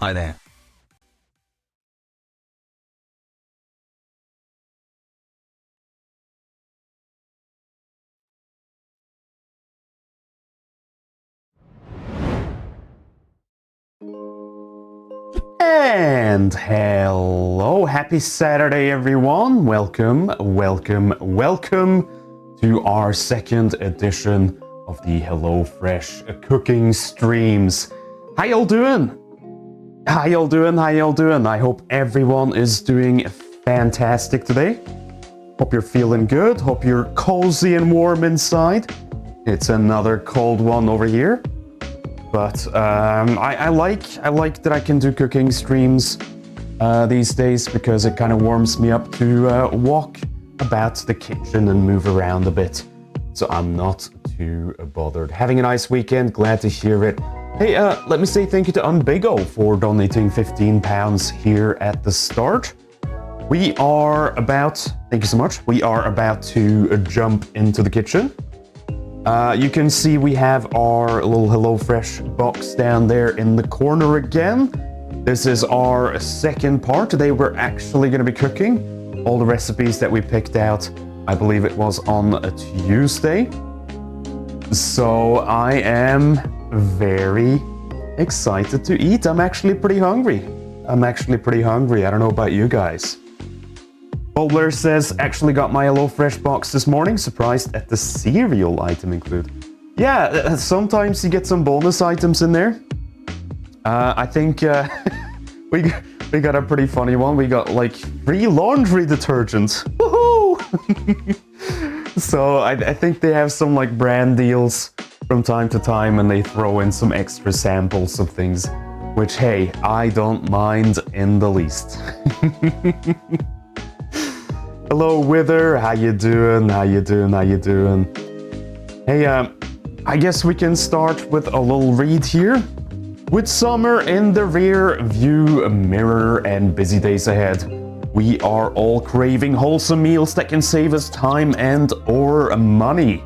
Hi there. And hello, happy Saturday everyone. Welcome to our second edition of the HelloFresh cooking streams. How y'all doing? I hope everyone is doing fantastic today. Hope you're feeling good, hope you're cozy and warm inside. It's another cold one over here. But I like that I can do cooking streams these days because it kind of warms me up to walk about the kitchen and move around a bit. So I'm not too bothered. Having a nice weekend, glad to hear it. Hey, let me say thank you to Unbigo for donating £15 here at the start. We are about, thank you so much, we are about to jump into the kitchen. You can see we have our little HelloFresh box down there in the corner again. This is our second part. Today we're actually going to be cooking all the recipes that we picked out. I believe it was on a Tuesday. So I am very excited to eat. I'm actually pretty hungry. I don't know about you guys. Bowler says, actually got my HelloFresh box this morning, surprised at the cereal item include. Yeah, sometimes you get some bonus items in there. I think we got a pretty funny one. We got like free laundry detergent. Woohoo! So I think they have some like brand deals from time to time and they throw in some extra samples of things, which hey, I don't mind in the least. Hello, Wither. How you doing? Hey, I guess we can start with a little read here. With summer in the rear view mirror and busy days ahead, we are all craving wholesome meals that can save us time and or money.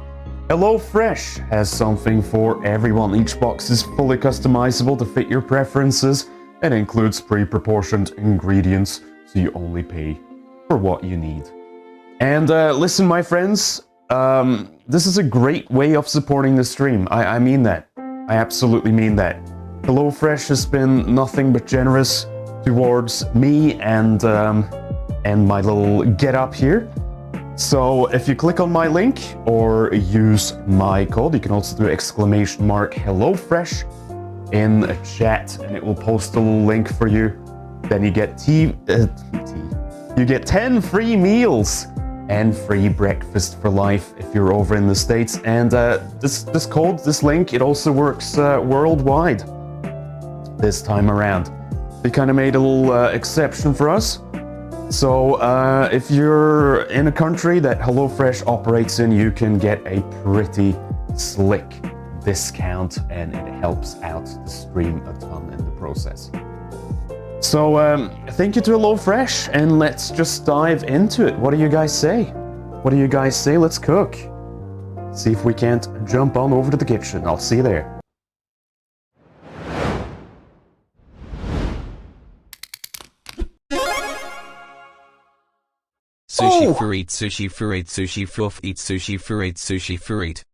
HelloFresh has something for everyone. Each box is fully customizable to fit your preferences and includes pre-proportioned ingredients, so you only pay for what you need. And listen, my friends, this is a great way of supporting the stream. I mean that. I absolutely mean that. HelloFresh has been nothing but generous towards me and my little get up here. So if you click on my link or use my code, you can also do !HelloFresh in a chat, and it will post a little link for you. Then you get you get 10 free meals and free breakfast for life if you're over in the States. And this code, this link, it also works worldwide this time around. They kind of made a little exception for us. So if you're in a country that HelloFresh operates in, you can get a pretty slick discount, and it helps out the stream a ton in the process. So thank you to HelloFresh, and let's just dive into it. What do you guys say? Let's cook. See if we can't jump on over to the kitchen. I'll see you there. Sushi fruit, sushi fruit, sushi fluff, eat sushi fruit, sushi fruit.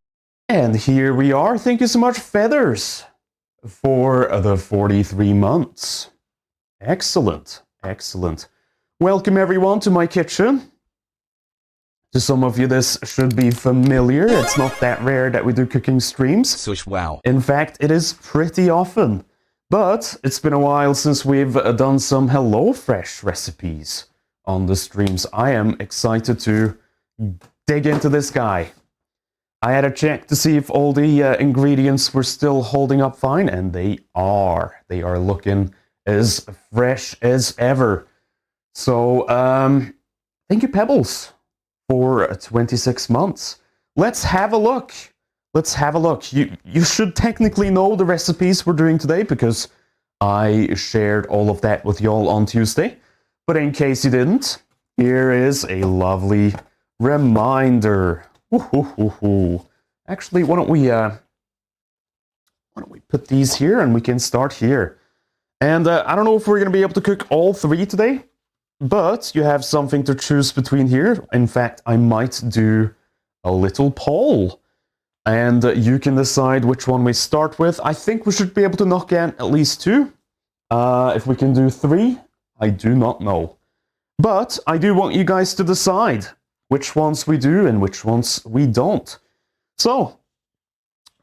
And here we are. Thank you so much, Feathers, for the 43 months. Excellent. Welcome everyone to my kitchen. To some of you this should be familiar. It's not that rare that we do cooking streams. Sush wow. In fact, it is pretty often. But it's been a while since we've done some HelloFresh recipes on the streams. I am excited to dig into this guy. I had a check to see if all the ingredients were still holding up fine, and they are. They are looking as fresh as ever. So, thank you, Pebbles, for 26 months. Let's have a look. You should technically know the recipes we're doing today because I shared all of that with y'all on Tuesday. But in case you didn't, here is a lovely reminder. Actually, why don't we put these here and we can start here. And I don't know if we're going to be able to cook all 3 today, but you have something to choose between here. In fact, I might do a little poll, and you can decide which one we start with. I think we should be able to knock out at least 2. If we can do 3, I do not know. But I do want you guys to decide which ones we do and which ones we don't. So,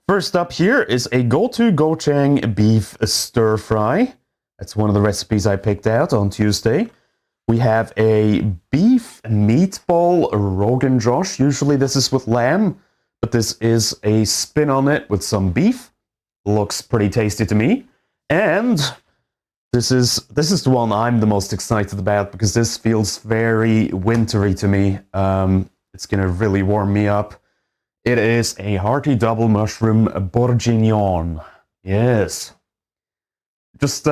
first up here is a go-to gochujang beef stir fry. That's one of the recipes I picked out on Tuesday. We have a beef meatball Rogan Josh. Usually this is with lamb, but this is a spin on it with some beef. Looks pretty tasty to me. And this is the one I'm the most excited about because this feels very wintry to me. It's gonna really warm me up. It is a hearty double mushroom bourguignon. Yes. Just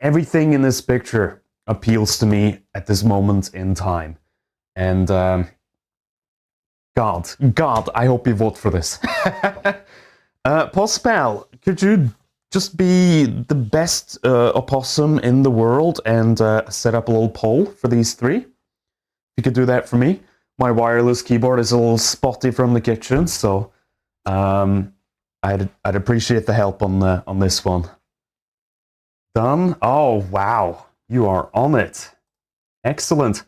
everything in this picture appeals to me at this moment in time. And God, I hope you vote for this. Postpal, could you just be the best opossum in the world and set up a little poll for these 3? If you could do that for me. My wireless keyboard is a little spotty from the kitchen, so I'd appreciate the help on this one. Done? Oh, wow. You are on it. Excellent.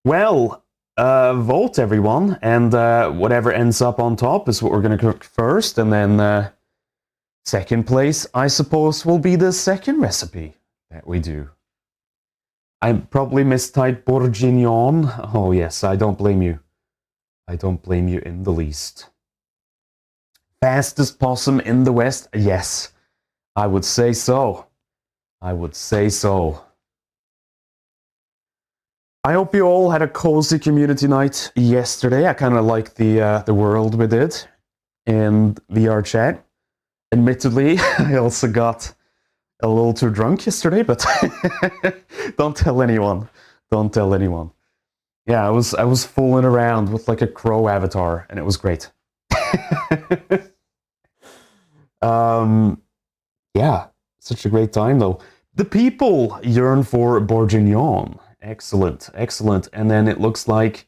Well, vote everyone, and whatever ends up on top is what we're going to cook first, and then second place, I suppose, will be the second recipe that we do. I probably mistyped bourguignon. Oh yes, I don't blame you. I don't blame you in the least. Fastest possum in the West? Yes, I would say so. I would say so. I hope you all had a cozy community night yesterday. I kind of like the world we did in VR chat. Admittedly, I also got a little too drunk yesterday, but don't tell anyone. Don't tell anyone. Yeah, I was fooling around with like a crow avatar, and it was great. Yeah, such a great time though. The people yearn for bourguignon. Excellent, excellent. And then it looks like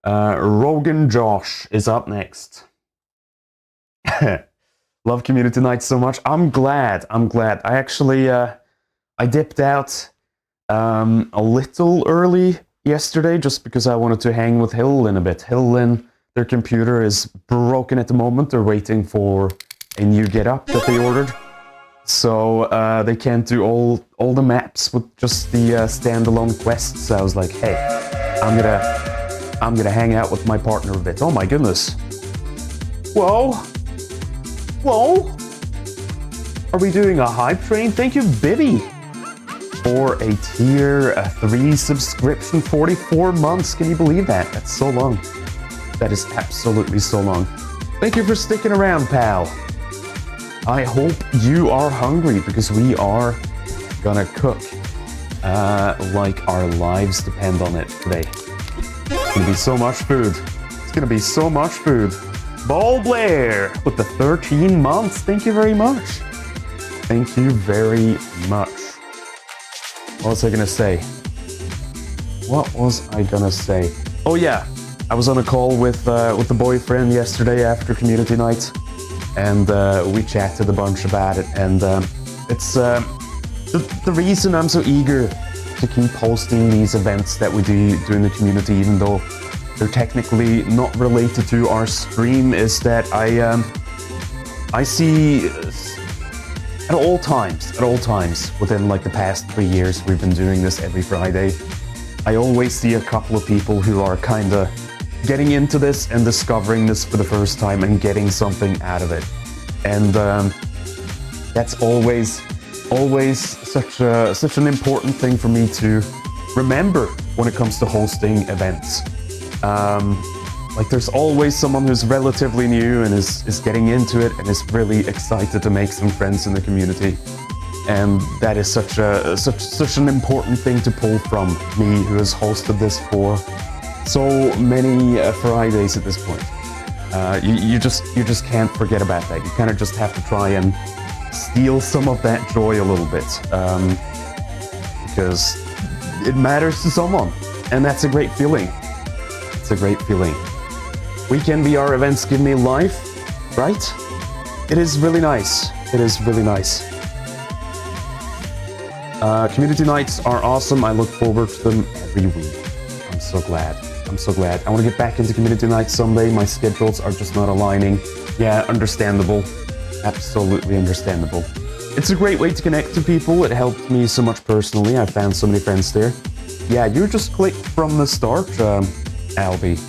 Rogan Josh is up next. Love community night so much. I'm glad. I actually I dipped out a little early yesterday just because I wanted to hang with Hillin a bit. Hillin, their computer is broken at the moment. They're waiting for a new getup that they ordered. So they can't do all the maps with just the standalone quests. So I was like, hey, I'm gonna hang out with my partner a bit. Oh my goodness. Whoa. Whoa! Are we doing a hype train? Thank you, Bibby, for a tier 3 subscription. 44 months. Can you believe that? That's so long. That is absolutely so long. Thank you for sticking around, pal. I hope you are hungry because we are gonna cook like our lives depend on it today. It's gonna be so much food. It's gonna be so much food. Ball Blair with the 13 months. Thank you very much. Thank you very much. What was I gonna say? What was I gonna say? Oh yeah, I was on a call with the boyfriend yesterday after community night, and we chatted a bunch about it. And it's the reason I'm so eager to keep hosting these events that we do in the community, even though they're technically not related to our stream, is that I see at all times within like the past 3 years we've been doing this every Friday, I always see a couple of people who are kind of getting into this and discovering this for the first time and getting something out of it. And that's always such an important thing for me to remember when it comes to hosting events. Like there's always someone who's relatively new and is getting into it and is really excited to make some friends in the community. And that is such an important thing to pull from me, who has hosted this for so many Fridays at this point. You just can't forget about that. You kind of just have to try and steal some of that joy a little bit. because it matters to someone. And that's a great feeling. It's a great feeling. Weekend VR events give me life, right? It is really nice. It is really nice. Community nights are awesome. I look forward to them every week. I'm so glad. I'm so glad. I want to get back into community nights someday. My schedules are just not aligning. Yeah, understandable. Absolutely understandable. It's a great way to connect to people. It helped me so much personally. I found so many friends there. Yeah, you just clicked from the start, Albie,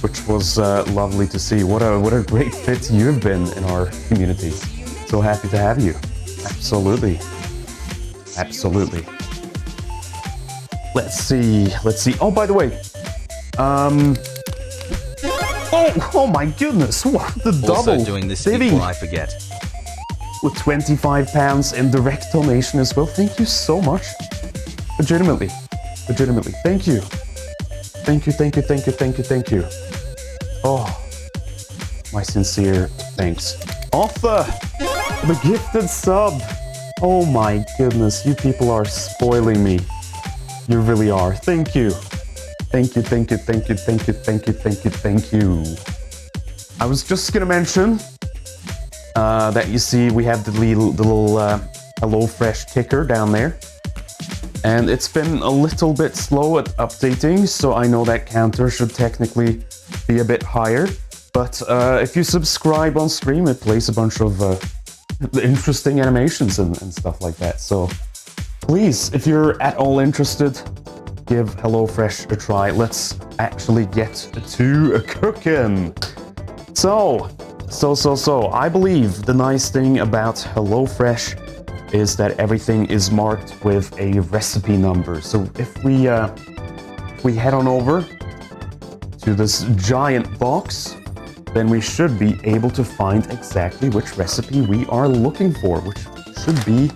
which was lovely to see. What a great fit you've been in our community. So happy to have you. Absolutely. Absolutely. Let's see. Oh, by the way. Oh my goodness. What the double. Also doing this before I forget. With £25 in direct donation as well. Thank you so much. Legitimately. Thank you. Thank you. Oh, my sincere thanks. Arthur, the gifted sub. Oh my goodness, you people are spoiling me. You really are. Thank you. Thank you. I was just gonna mention that you see we have the little HelloFresh ticker down there. And it's been a little bit slow at updating, so I know that counter should technically be a bit higher. But if you subscribe on stream, it plays a bunch of interesting animations and stuff like that. So please, if you're at all interested, give HelloFresh a try. Let's actually get to cooking. So, I believe the nice thing about HelloFresh is that everything is marked with a recipe number. So if we head on over to this giant box, then we should be able to find exactly which recipe we are looking for, which should be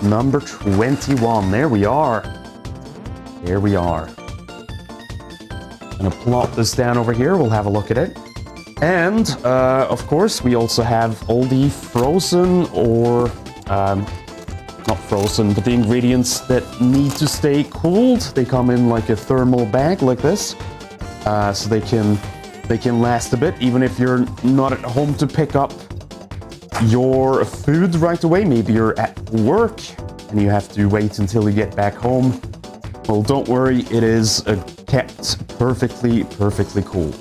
number 21. There we are. I'm gonna plop this down over here. We'll have a look at it. And of course, we also have all the frozen or not frozen, but the ingredients that need to stay cooled. They come in like a thermal bag like this, so they can last a bit, even if you're not at home to pick up your food right away. Maybe you're at work and you have to wait until you get back home. Well, don't worry, it is kept perfectly cool.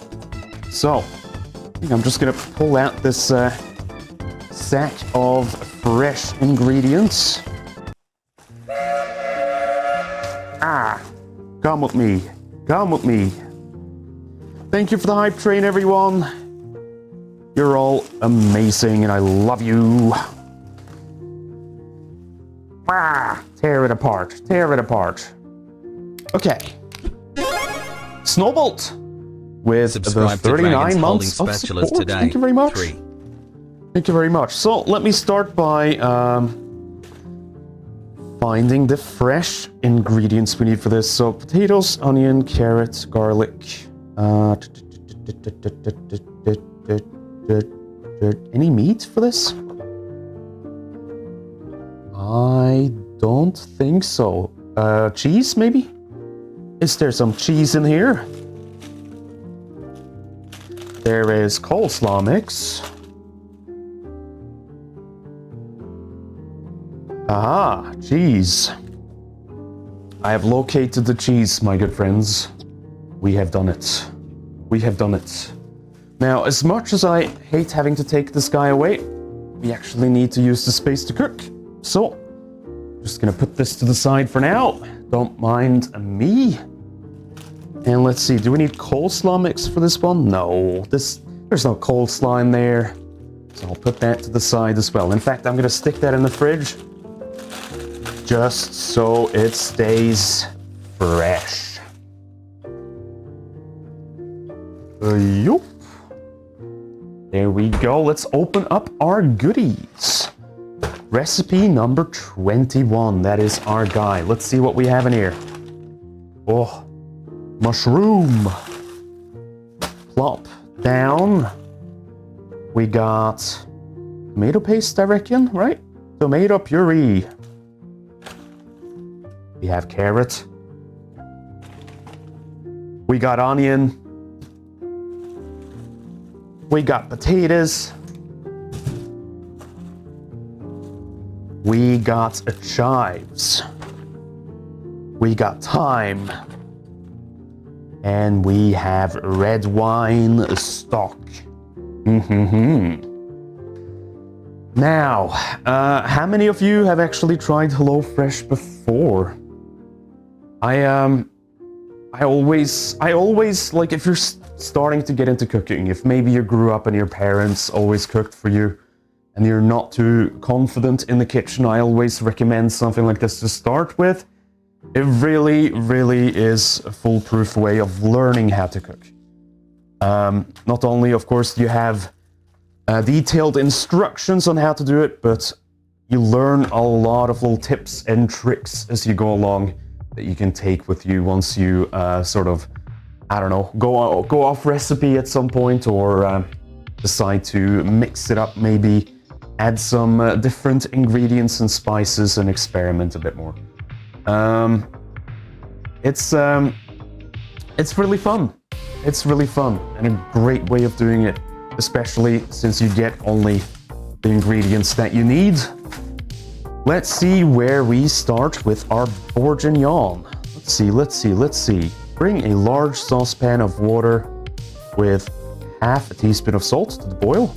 So, I think I'm just gonna pull out this sack of fresh ingredients. Come with me. Thank you for the hype train, everyone. You're all amazing, and I love you. Tear it apart. Okay. Snowbolt with Subscribe the 39 months of spatulas support. today. Thank you very much. 3. Thank you very much. So let me start by finding the fresh ingredients we need for this. So potatoes, onion, carrot, garlic. Any meat for this? I don't think so. Cheese, maybe? Is there some cheese in here? There is coleslaw mix. Aha, cheese. I have located the cheese, my good friends. We have done it. Now, as much as I hate having to take this guy away, we actually need to use the space to cook. So, just gonna put this to the side for now. Don't mind me. And let's see, do we need coleslaw mix for this one? No, there's no coleslaw in there. So I'll put that to the side as well. In fact, I'm gonna stick that in the fridge just so it stays fresh. Yup. There we go. Let's open up our goodies. Recipe number 21. That is our guy. Let's see what we have in here. Oh, mushroom. Plop down. We got tomato paste, I reckon, right? Tomato puree. We have carrot. We got onion. We got potatoes. We got chives. We got thyme. And we have red wine stock. Now, how many of you have actually tried HelloFresh before? I always like, if you're starting to get into cooking, if maybe you grew up and your parents always cooked for you and you're not too confident in the kitchen, I always recommend something like this to start with. It really, really is a foolproof way of learning how to cook. Not only, of course, you have detailed instructions on how to do it, but you learn a lot of little tips and tricks as you go along that you can take with you once you sort of, I don't know, go off recipe at some point, or decide to mix it up, maybe add some different ingredients and spices and experiment a bit more. It's really fun. It's really fun and a great way of doing it, especially since you get only the ingredients that you need. Let's see where we start with our bourguignon. Let's see. Bring a large saucepan of water with half a teaspoon of salt to the boil.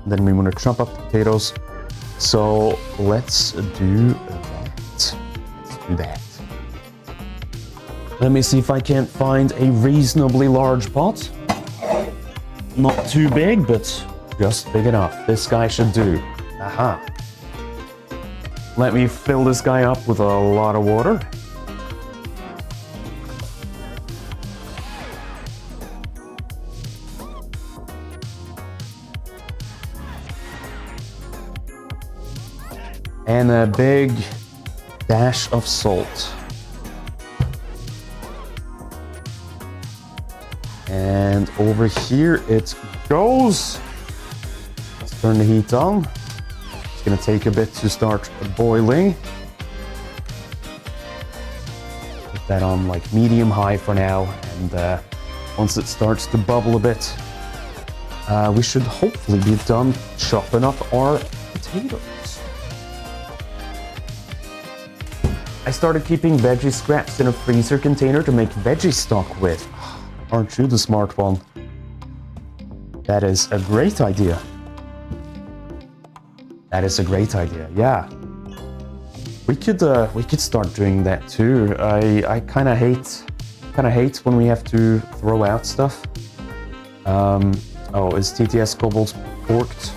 And then we want to chop up the potatoes. So let's do that. Let me see if I can't find a reasonably large pot. Not too big, but just big enough. This guy should do. Aha. Let me fill this guy up with a lot of water. And a big dash of salt. And over here it goes. Let's turn the heat on. It's gonna take a bit to start boiling. Put that on like medium high for now, and once it starts to bubble a bit, we should hopefully be done chopping up our potatoes. I started keeping veggie scraps in a freezer container to make veggie stock with. Aren't you the smart one? That is a great idea. Yeah. We could start doing that too. I kind of hate when we have to throw out stuff. Oh, is TTS Cobalt porked?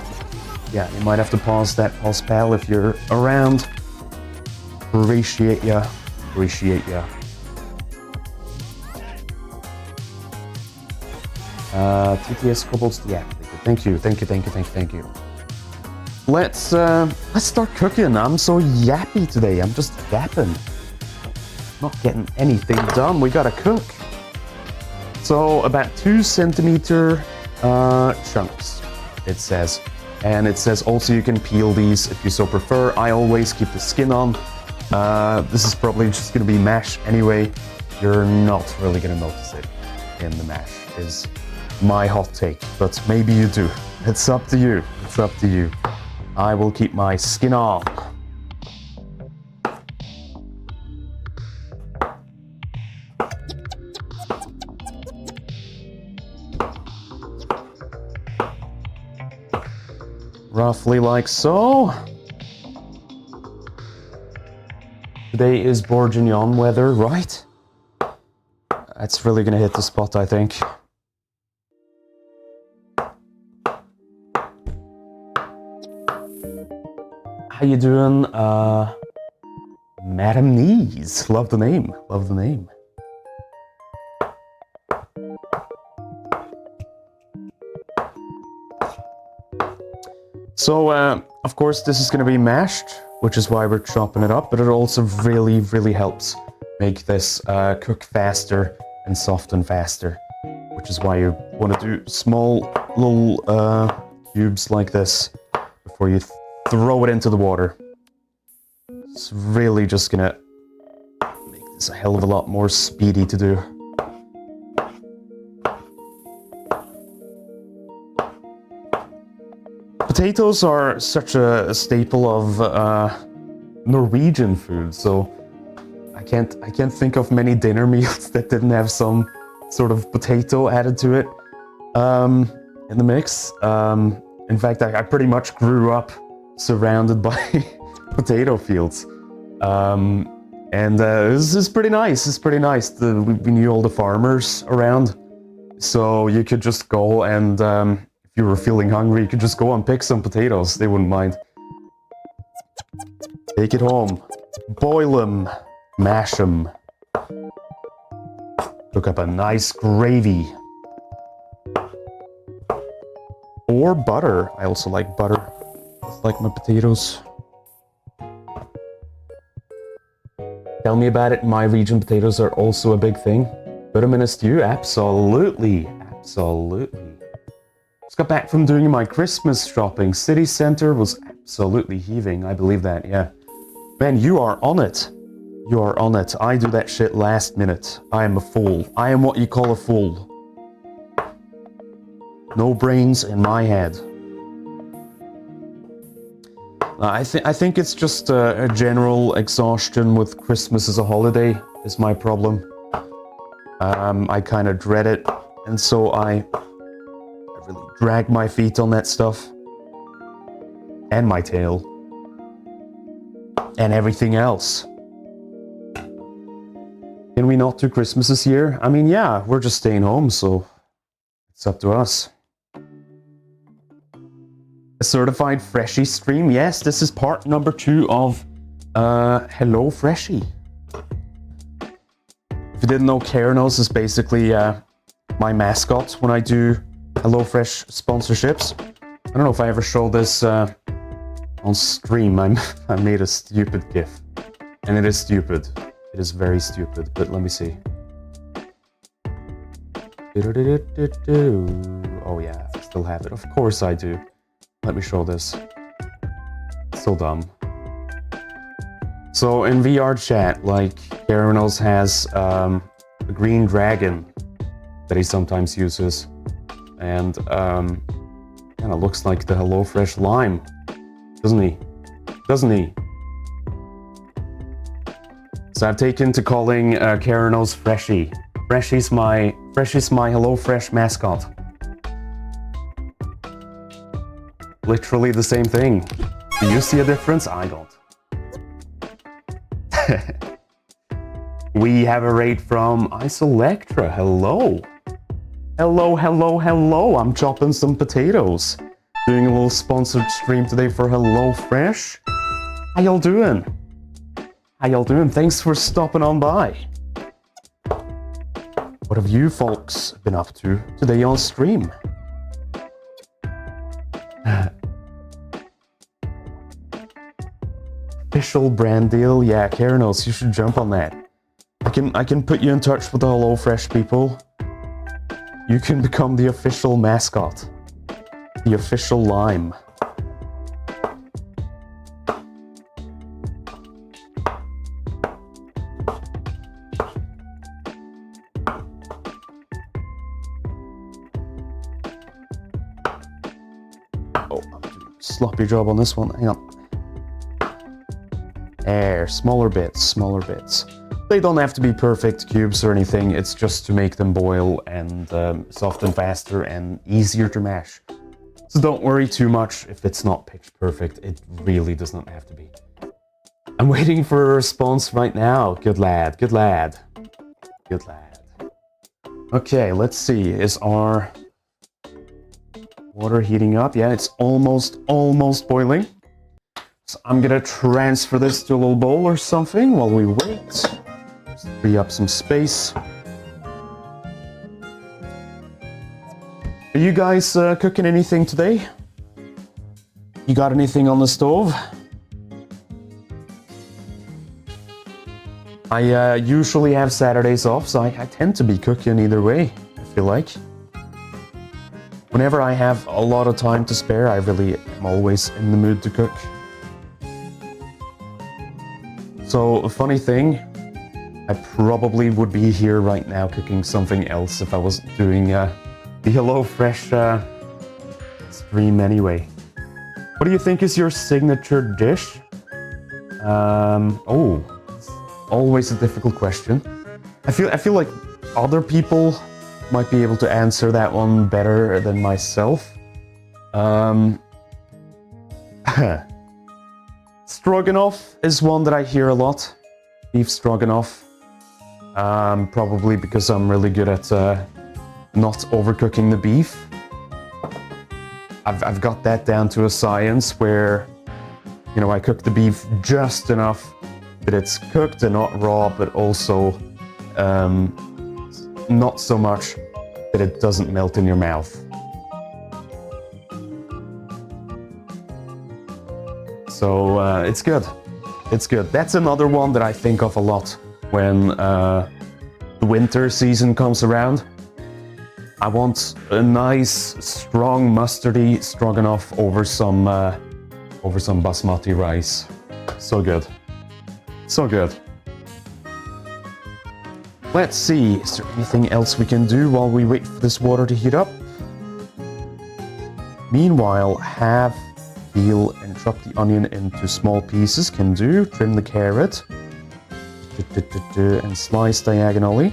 Yeah, you might have to pause pal, if you're around. Appreciate ya. TTS Cobalt's deactivated. Thank you. Let's start cooking. I'm so yappy today. I'm just yapping. Not getting anything done. We gotta cook. So about 2 centimeter chunks, it says. And it says also you can peel these if you so prefer. I always keep the skin on. This is probably just gonna be mash anyway. You're not really gonna notice it in the mash, is my hot take, but maybe you do. It's up to you. I will keep my skin on. Roughly like so. Today is bourguignon weather, right? That's really gonna hit the spot, I think. How you doing, Madam Knees? Love the name. So, of course, this is going to be mashed, which is why we're chopping it up, but it also really, really helps make this cook faster and soften faster, which is why you want to do small little cubes like this before you throw it into the water. It's really just gonna It's a hell of a lot more speedy to do. Potatoes are such a staple of Norwegian food, so I can't think of many dinner meals that didn't have some sort of potato added to it in the mix. In fact, I pretty much grew up surrounded by potato fields, and this is pretty nice. It's pretty nice. We knew all the farmers around, so you could just go and if you were feeling hungry, you could just go and pick some potatoes. They wouldn't mind. Take it home, boil them, mash them, cook up a nice gravy. Or butter. I also like butter. Just like my potatoes. Tell me about it. In my region, potatoes are also a big thing. Put them in a stew? Absolutely. Absolutely. Just got back from doing my Christmas shopping. City center was absolutely heaving. I believe that, yeah. Man, you are on it. You are on it. I do that shit last minute. I am a fool. I am what you call a fool. No brains in my head. I think it's just a general exhaustion with Christmas as a holiday is my problem. I kind of dread it, and so I really drag my feet on that stuff. And my tail. And everything else. Can we not do Christmas this year? I mean, yeah, we're just staying home, so it's up to us. A certified Freshie stream. Yes, this is part number 2 of HelloFresh. If you didn't know, Keranos is basically my mascot when I do HelloFresh sponsorships. I don't know if I ever showed this on stream. I made a stupid GIF. And it is stupid. It is very stupid, but let me see. Oh yeah, I still have it. Of course I do. Let me show this. So dumb. So in VR chat, like, Keranos has a green dragon that he sometimes uses. And kind of looks like the HelloFresh lime. Doesn't he? Doesn't he? So I've taken to calling Keranos Freshie. Freshie's my HelloFresh mascot. Literally the same thing. Do you see a difference? I don't. We have a raid from Isolectra. Hello. Hello. I'm chopping some potatoes. Doing a little sponsored stream today for HelloFresh. How y'all doing? Thanks for stopping on by. What have you folks been up to today on stream? Official brand deal? Yeah, Keranos, you should jump on that. I can put you in touch with the HelloFresh people. You can become the official mascot. The official lime. Oh, I'm doing a sloppy job on this one. Hang on. There, smaller bits. They don't have to be perfect cubes or anything, it's just to make them boil and soften faster and easier to mash. So don't worry too much if it's not pitch perfect, it really does not have to be. I'm waiting for a response right now. Good lad. Okay, let's see, is our water heating up? Yeah, it's almost boiling. So I'm gonna transfer this to a little bowl or something while we wait. Just free up some space. Are you guys cooking anything today? You got anything on the stove? I usually have Saturdays off, so I tend to be cooking either way, I feel like. Whenever I have a lot of time to spare, I really am always in the mood to cook. So, a funny thing, I probably would be here right now cooking something else if I was doing the HelloFresh stream anyway. What do you think is your signature dish? It's always a difficult question. I feel like other people might be able to answer that one better than myself. Stroganoff is one that I hear a lot. Beef stroganoff. Probably because I'm really good at not overcooking the beef. I've got that down to a science where, you know, I cook the beef just enough that it's cooked and not raw, but also not so much that it doesn't melt in your mouth. So it's good. It's good. That's another one that I think of a lot when the winter season comes around. I want a nice, strong, mustardy stroganoff over some basmati rice. So good. So good. Let's see, is there anything else we can do while we wait for this water to heat up? Meanwhile, halve, peel, and chop the onion into small pieces. Can do. Trim the carrot. And slice diagonally.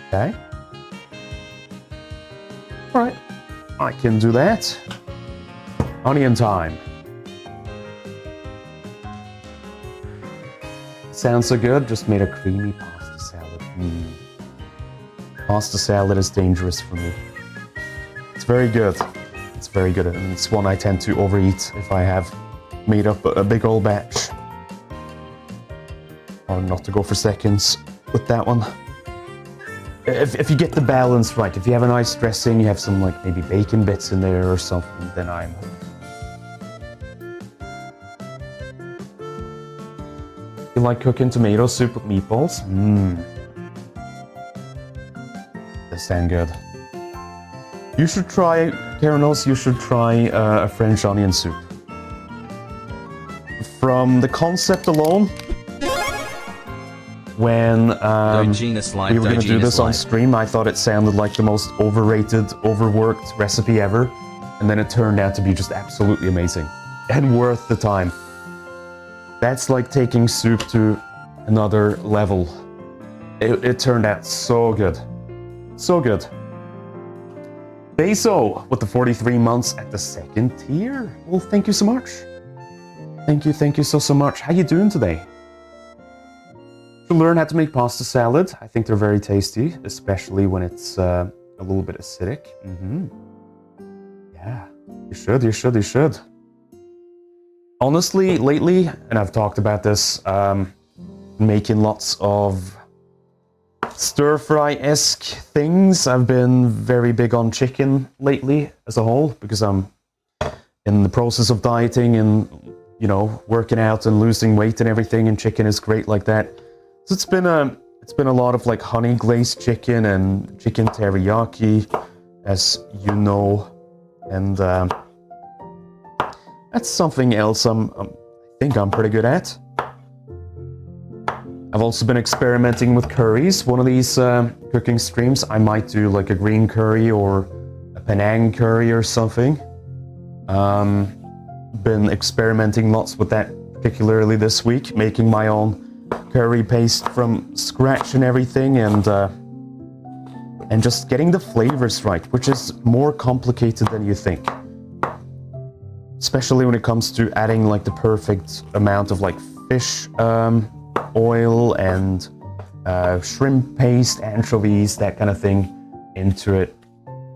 Okay. Alright, I can do that. Onion time. Sounds so good, just made a creamy pasta salad. Pasta salad is dangerous for me. It's very good. It's very good, and it's one I tend to overeat if I have made up a big old batch. Or not to go for seconds with that one. If you get the balance right, if you have a nice dressing, you have some like maybe bacon bits in there or something, then I'm hooked. You like cooking tomato soup with meatballs? Does sound good. You should try, Keranos, you should try a French onion soup. From the concept alone, when we were going to do this on stream, I thought it sounded like the most overrated, overworked recipe ever, and then it turned out to be just absolutely amazing and worth the time. That's like taking soup to another level. It turned out so good. So good. Beso with the 43 months at the second tier. Well, thank you so much. Thank you so much. How you doing today? To learn how to make pasta salad. I think they're very tasty, especially when it's a little bit acidic. Yeah, you should. Honestly, lately, and I've talked about this, making lots of stir-fry-esque things. I've been very big on chicken lately as a whole, because I'm in the process of dieting and, you know, working out and losing weight and everything, and chicken is great like that. So it's been a lot of like honey glazed chicken and chicken teriyaki, as you know, and that's something else I think I'm pretty good at. I've also been experimenting with curries. One of these cooking streams, I might do like a green curry or a Penang curry or something. Been experimenting lots with that, particularly this week, making my own curry paste from scratch and everything, and just getting the flavors right, which is more complicated than you think. Especially when it comes to adding like the perfect amount of like fish oil and shrimp paste, anchovies, that kind of thing into it,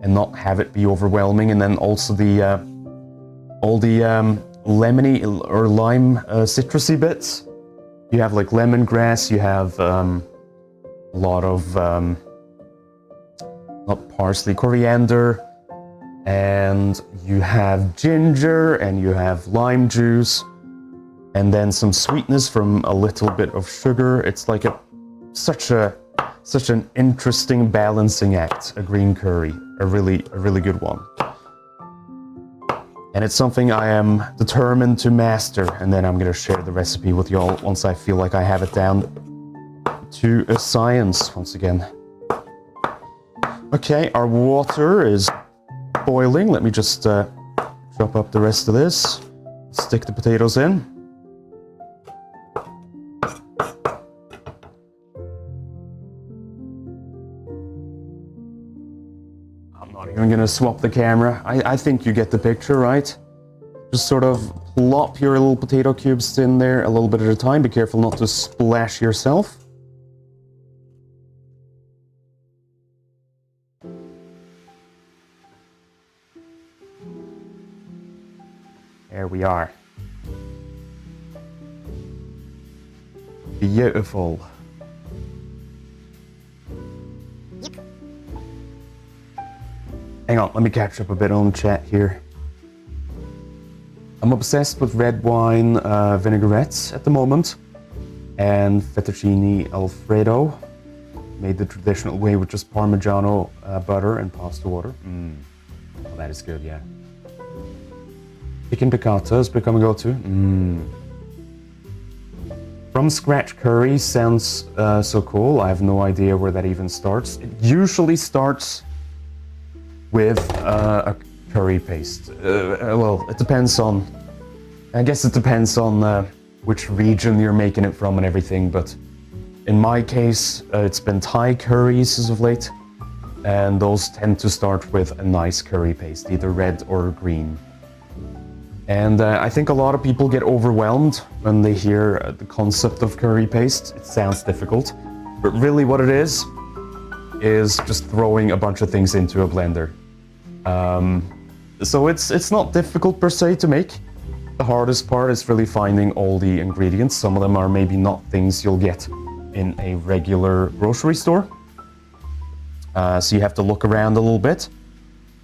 and not have it be overwhelming. And then also all the lemony or lime citrusy bits. You have like lemongrass, you have a lot of not parsley, coriander, and you have ginger, and you have lime juice, and then some sweetness from a little bit of sugar. It's like such an interesting balancing act, a green curry, a really good one. And it's something I am determined to master, and then I'm gonna share the recipe with y'all once I feel like I have it down to a science once again. Okay, our water is boiling. Let me just chop up the rest of this. Stick the potatoes in. I'm not even gonna swap the camera. I think you get the picture, right? Just sort of plop your little potato cubes in there a little bit at a time. Be careful not to splash yourself. There we are. Beautiful. Hang on, let me catch up a bit on the chat here. I'm obsessed with red wine vinaigrettes at the moment, and fettuccine alfredo, made the traditional way with just Parmigiano butter and pasta water. Well, that is good, yeah. Chicken piccata has become a go-to. From scratch curry sounds so cool. I have no idea where that even starts. It usually starts with a curry paste. Well, it depends on... I guess it depends on which region you're making it from and everything, but in my case, it's been Thai curries as of late, and those tend to start with a nice curry paste, either red or green. And I think a lot of people get overwhelmed when they hear the concept of curry paste. It sounds difficult, but really what it is just throwing a bunch of things into a blender. So it's not difficult per se to make. The hardest part is really finding all the ingredients. Some of them are maybe not things you'll get in a regular grocery store. So you have to look around a little bit.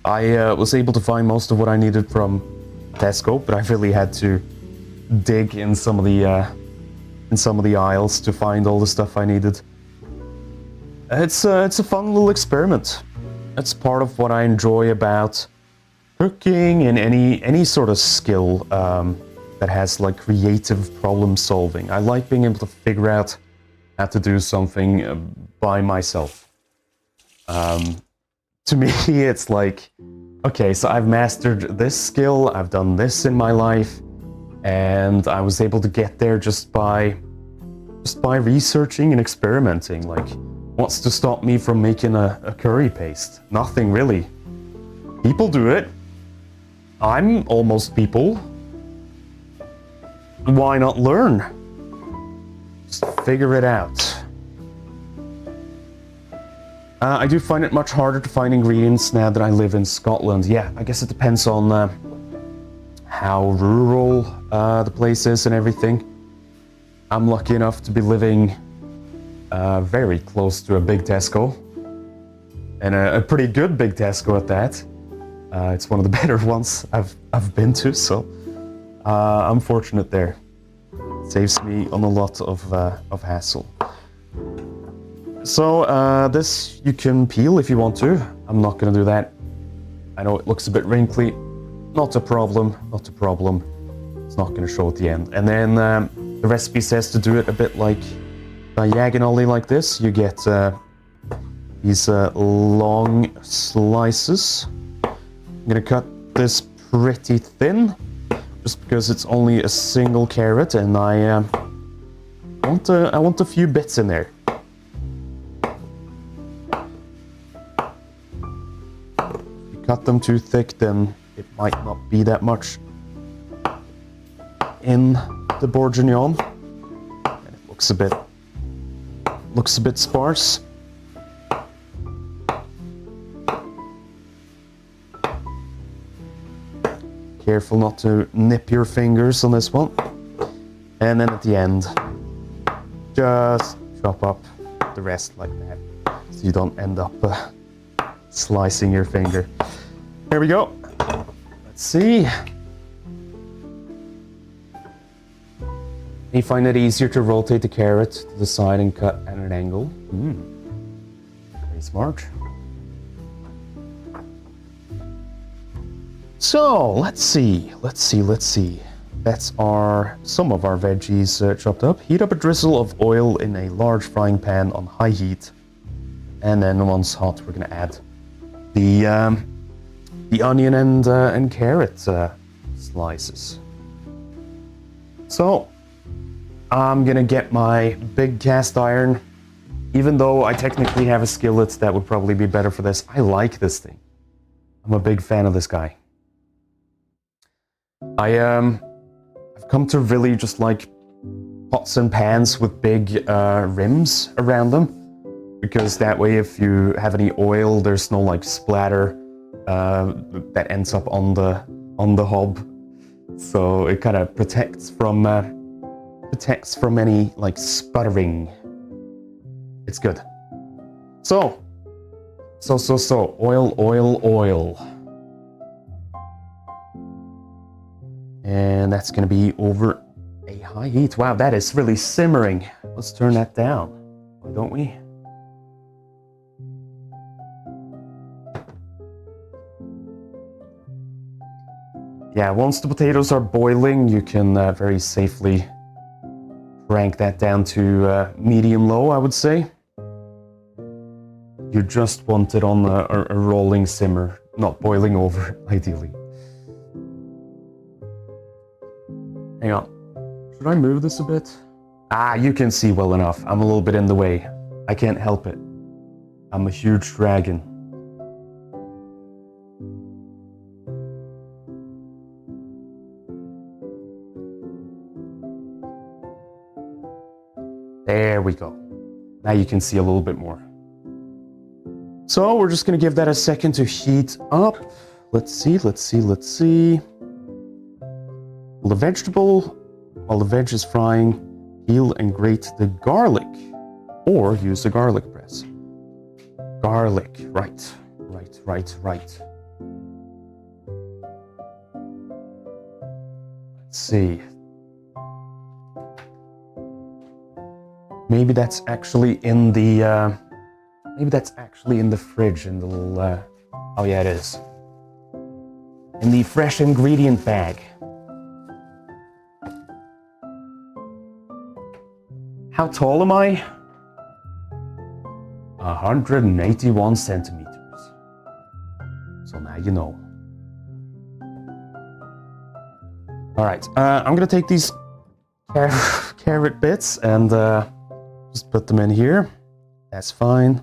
I was able to find most of what I needed from Tesco, but I really had to dig in some of the aisles to find all the stuff I needed. It's a fun little experiment. It's part of what I enjoy about cooking and any sort of skill that has like creative problem solving. I like being able to figure out how to do something by myself. To me, it's like, okay, so I've mastered this skill, I've done this in my life, and I was able to get there just by researching and experimenting. Like, what's to stop me from making a curry paste? Nothing really. People do it. I'm almost people. Why not learn? Just figure it out. I do find it much harder to find ingredients now that I live in Scotland. Yeah, I guess it depends on how rural the place is and everything. I'm lucky enough to be living very close to a big Tesco. And a pretty good big Tesco at that. It's one of the better ones I've been to, so I'm fortunate there. It saves me on a lot of hassle. So this you can peel if you want to. I'm not going to do that. I know it looks a bit wrinkly. Not a problem, not a problem. It's not going to show at the end. And then the recipe says to do it a bit like diagonally like this. You get these long slices. I'm going to cut this pretty thin, just because it's only a single carrot, and I want a few bits in there. Cut them too thick, then it might not be that much in the bourguignon, and it looks a bit sparse. Careful not to nip your fingers on this one. And then at the end, just chop up the rest like that, so you don't end up slicing your finger. Here we go. Let's see. You find it easier to rotate the carrot to the side and cut at an angle. Very smart. So let's see. That's some of our veggies chopped up. Heat up a drizzle of oil in a large frying pan on high heat. And then once hot, we're gonna add the onion and carrot slices. So I'm gonna get my big cast iron. Even though I technically have a skillet that would probably be better for this, I like this thing. I'm a big fan of this guy. I've come to really just like pots and pans with big rims around them, because that way if you have any oil, there's no like splatter that ends up on the hob. So it kind of protects from any like sputtering. It's good. So oil. And that's gonna be over a high heat. Wow, that is really simmering. Let's turn that down, why don't we? Yeah, once the potatoes are boiling, you can very safely crank that down to medium-low, I would say. You just want it on a rolling simmer, not boiling over, ideally. Hang on. Should I move this a bit? Ah, you can see well enough. I'm a little bit in the way. I can't help it. I'm a huge dragon. There we go. Now you can see a little bit more. So we're just gonna give that a second to heat up. Let's see. While the veg is frying, peel and grate the garlic, or use the garlic press. Garlic, right. Let's see. Maybe that's actually in the fridge in the little oh yeah, it is. In the fresh ingredient bag. How tall am I? 181 centimeters. So now you know. All right, I'm gonna take these carrot bits and just put them in here. That's fine.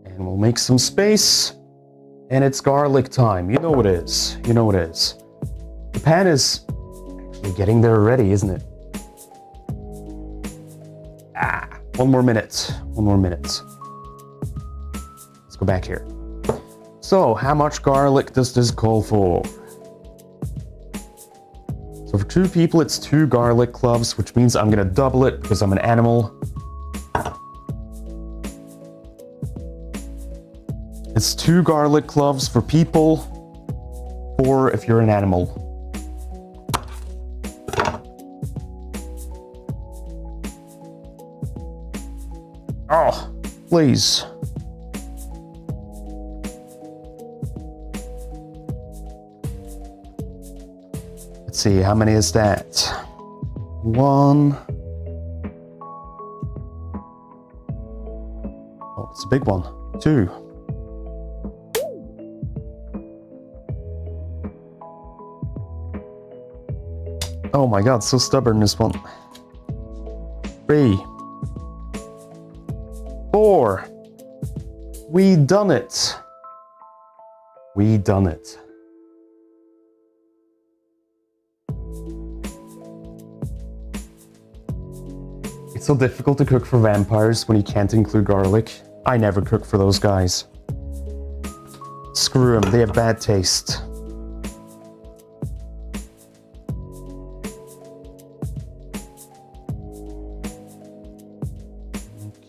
And we'll make some space. And it's garlic time. You know it is. The pan is actually getting there already, isn't it? One more minute. Let's go back here. So, how much garlic does this call for? So for 2 people, it's 2 garlic cloves, which means I'm gonna double it because I'm an animal. It's 2 garlic cloves for people, 4 if you're an animal. Oh, please. Let's see, how many is that? 1. Oh, it's a big one. 2. Oh my god, so stubborn, this one. 3. 4. We done it. It's so difficult to cook for vampires when you can't include garlic. I never cook for those guys. Screw them, they have bad taste.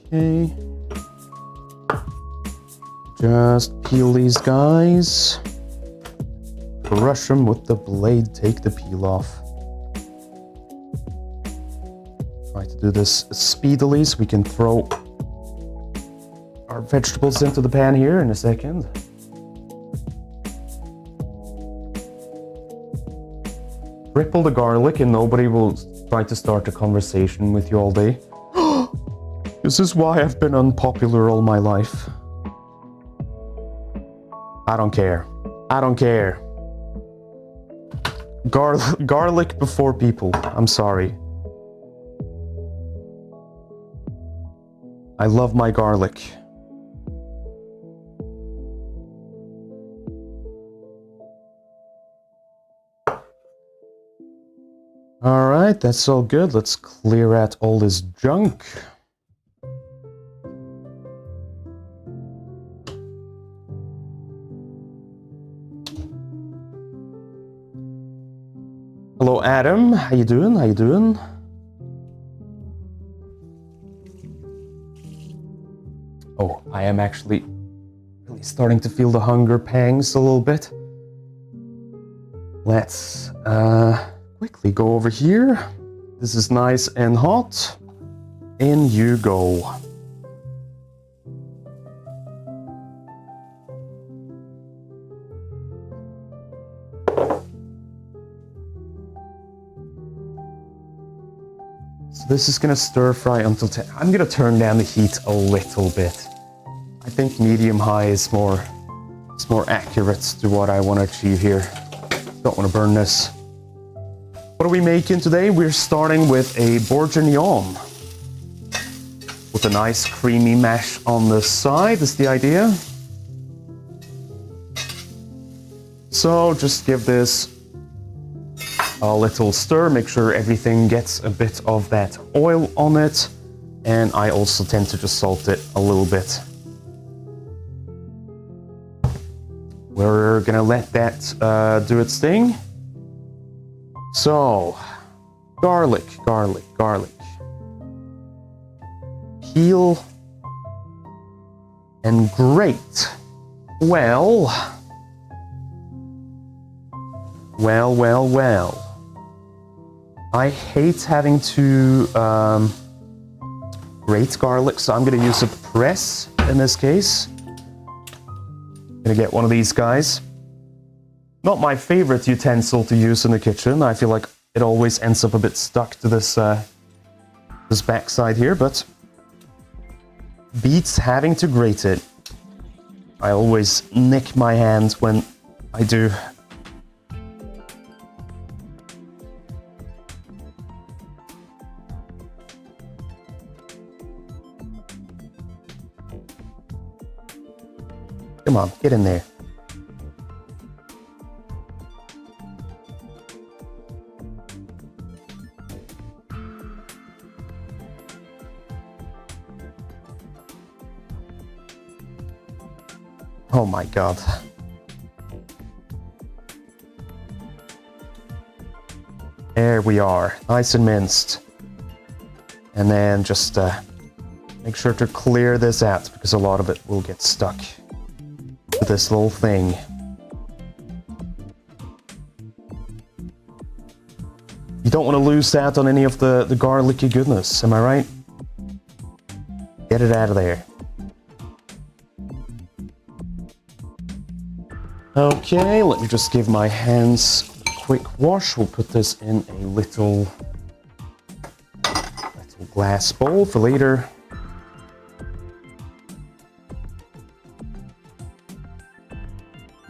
Okay. Just peel these guys. Crush them with the blade, take the peel off. Try to do this speedily so we can throw vegetables into the pan here in a second. Triple the garlic and nobody will try to start a conversation with you all day. This is why I've been unpopular all my life. I don't care. I don't care. Garlic before people. I'm sorry. I love my garlic. All right, that's all good. Let's clear out all this junk. Hello, Adam. How you doing? How you doing? Oh, I am actually really starting to feel the hunger pangs a little bit. Let's quickly go over here. This is nice and hot. In you go. So this is gonna stir fry until I'm gonna turn down the heat a little bit. I think medium-high is more accurate to what I want to achieve here. Don't want to burn this. What are we making today? We're starting with a bourguignon with a nice creamy mash on the side is the idea. So just give this a little stir, make sure everything gets a bit of that oil on it, and I also tend to just salt it a little bit. We're gonna let that do its thing. So, garlic. Peel and grate. Well. I hate having to grate garlic, so I'm gonna use a press in this case. Gonna get one of these guys. Not my favorite utensil to use in the kitchen. I feel like it always ends up a bit stuck to this this backside here, but beats having to grate it. I always nick my hand when I do. Come on, get in there. Oh my God. There we are, nice and minced. And then just make sure to clear this out because a lot of it will get stuck to this little thing. You don't want to lose out on any of the garlicky goodness, am I right? Get it out of there. Okay, let me just give my hands a quick wash. We'll put this in a little glass bowl for later.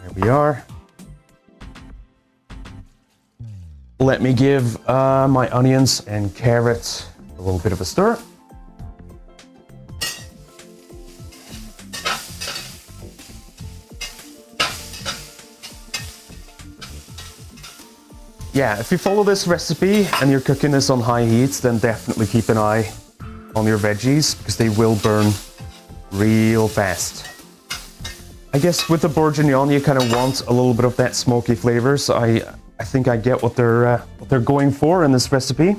There we are. Let me give my onions and carrots a little bit of a stir. Yeah, if you follow this recipe and you're cooking this on high heat, then definitely keep an eye on your veggies because they will burn real fast. I guess with the bourguignon, you kind of want a little bit of that smoky flavor, so I think I get what they're going for in this recipe.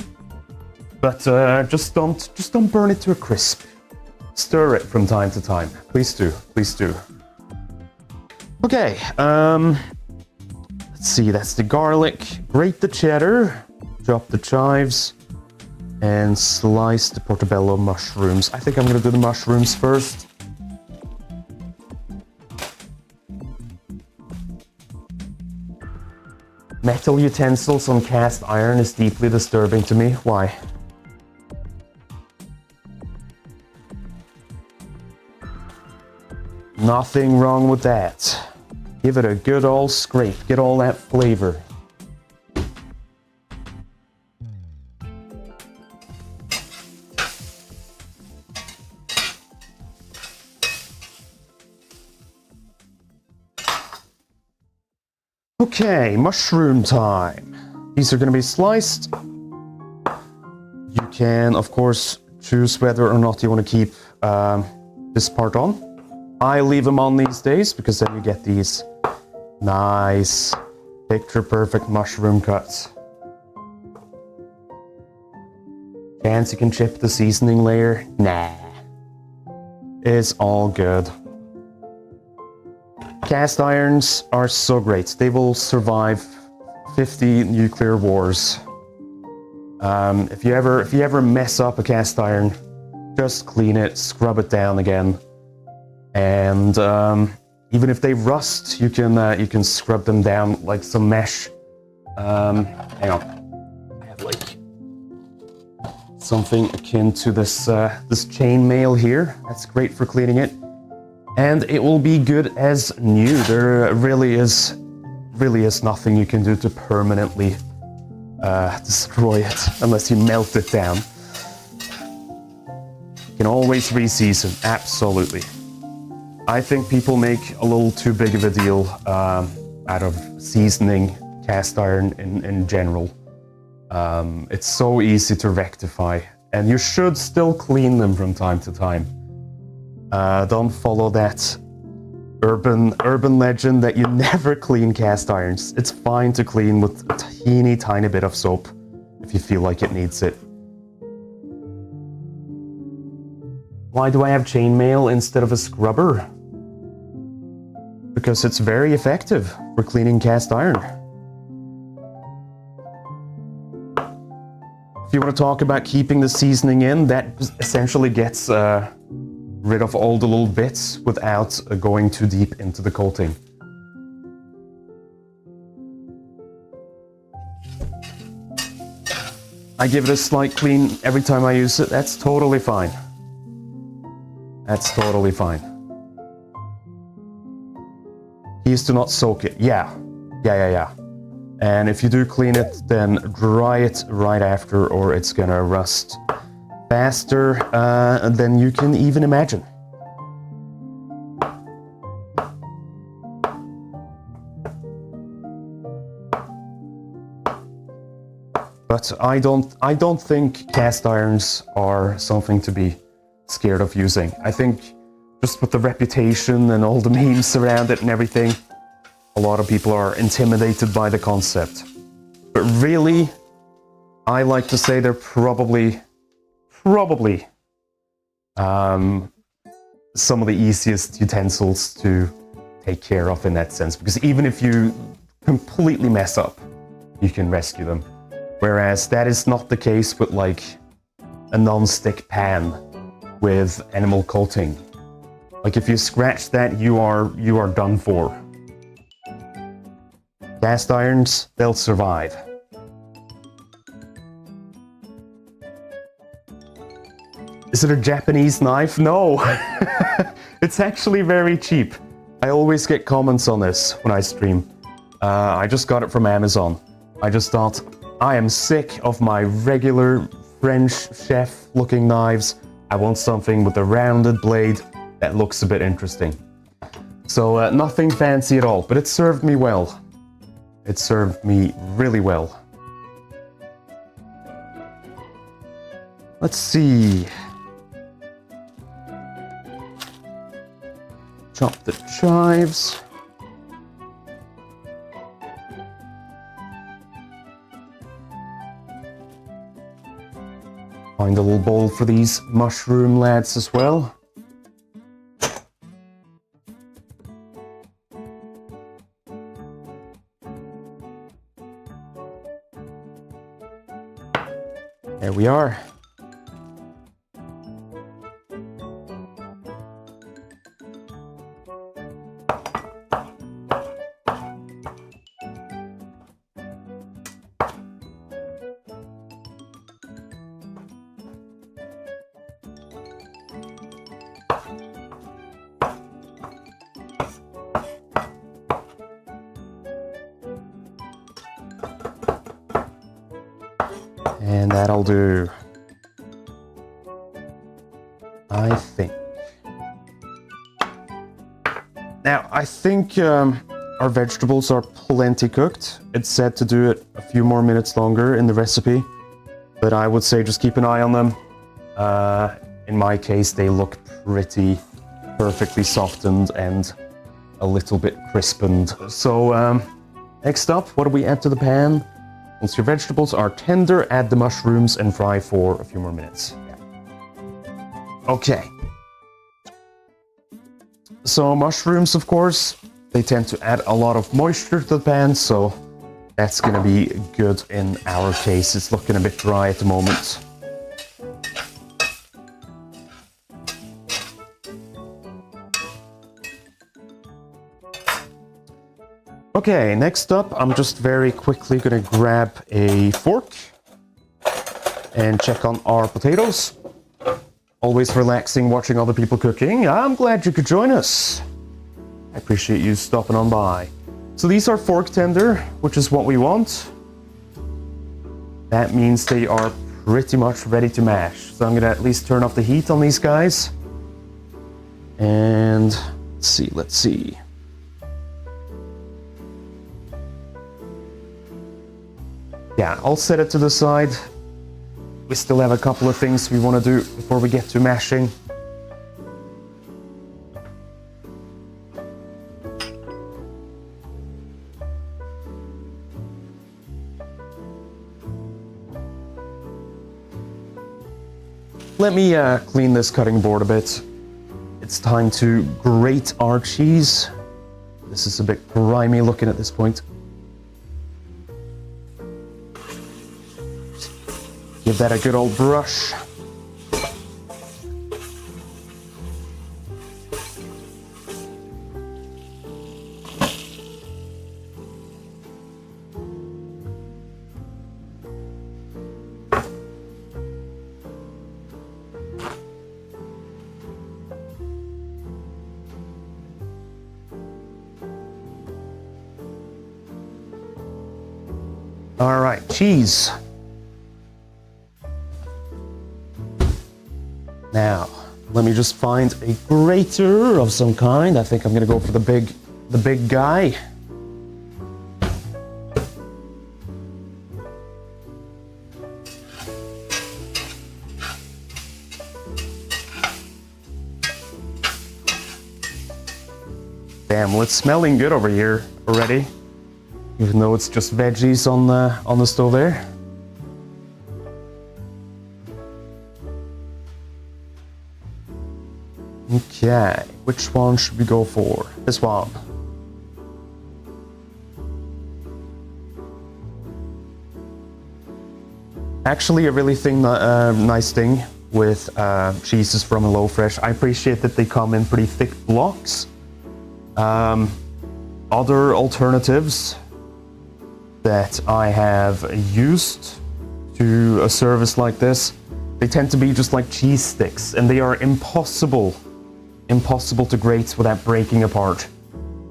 But just don't burn it to a crisp. Stir it from time to time. Please do, please do. Okay, let's see, that's the garlic. Grate the cheddar, chop the chives, and slice the portobello mushrooms. I think I'm gonna do the mushrooms first. Metal utensils on cast iron is deeply disturbing to me. Why? Nothing wrong with that. Give it a good old scrape. Get all that flavor. Okay, mushroom time. These are going to be sliced. You can, of course, choose whether or not you want to keep this part on. I leave them on these days because then you get these nice, picture-perfect mushroom cuts. Chance you can chip the seasoning layer? Nah. It's all good. Cast irons are so great. They will survive 50 nuclear wars. If you ever mess up a cast iron, just clean it, scrub it down again, and even if they rust, you can scrub them down like some mesh. Hang on, I have like something akin to this this chain mail here. That's great for cleaning it. And it will be good as new. There really is nothing you can do to permanently destroy it unless you melt it down. You can always reseason, absolutely. I think people make a little too big of a deal out of seasoning cast iron in general. It's so easy to rectify, and you should still clean them from time to time. Don't follow that urban legend that you never clean cast irons. It's fine to clean with a teeny tiny bit of soap if you feel like it needs it. Why do I have chainmail instead of a scrubber? Because it's very effective for cleaning cast iron. If you want to talk about keeping the seasoning in, that essentially gets rid of all the little bits without going too deep into the coating. I give it a slight clean every time I use it. That's totally fine. That's totally fine. Keys to not soak it. Yeah. And if you do clean it, then dry it right after, or it's gonna rust faster than you can even imagine. But I don't think cast irons are something to be scared of using. I think just with the reputation and all the memes around it and everything, a lot of people are intimidated by the concept. But really, I like to say they're probably some of the easiest utensils to take care of in that sense, because even if you completely mess up, you can rescue them. Whereas that is not the case with like a non-stick pan with animal coating. Like if you scratch that, you are done for. Cast irons, they'll survive. Is it a Japanese knife? No. It's actually very cheap. I always get comments on this when I stream. I just got it from Amazon. I just thought, I am sick of my regular French chef looking knives. I want something with a rounded blade that looks a bit interesting. So nothing fancy at all, but it served me well. It served me really well. Let's see. Chop the chives. Find a little bowl for these mushroom lads as well. There we are. And that'll do. I think. Now, I think our vegetables are plenty cooked. It's said to do it a few more minutes longer in the recipe, but I would say just keep an eye on them. In my case, they look pretty perfectly softened and a little bit crispened. So next up, what do we add to the pan? Once your vegetables are tender, add the mushrooms and fry for a few more minutes. Yeah. Okay. So mushrooms, of course, they tend to add a lot of moisture to the pan, so that's gonna be good in our case. It's looking a bit dry at the moment. Okay, next up, I'm just very quickly gonna grab a fork and check on our potatoes. Always relaxing watching other people cooking. I'm glad you could join us. I appreciate you stopping on by. So these are fork tender, which is what we want. That means they are pretty much ready to mash. So I'm gonna at least turn off the heat on these guys. And let's see. Yeah, I'll set it to the side. We still have a couple of things we want to do before we get to mashing. Let me clean this cutting board a bit. It's time to grate our cheese. This is a bit grimy looking at this point. Give that a good old brush. All right, cheese. Now, let me just find a grater of some kind. I think I'm gonna go for the big guy. Damn, well, it's smelling good over here already, even though it's just veggies on the stove there. Okay, which one should we go for? This one. Actually, a really nice thing with cheeses from HelloFresh, I appreciate that they come in pretty thick blocks. Other alternatives that I have used to a service like this, they tend to be just like cheese sticks, and they are impossible to grate without breaking apart.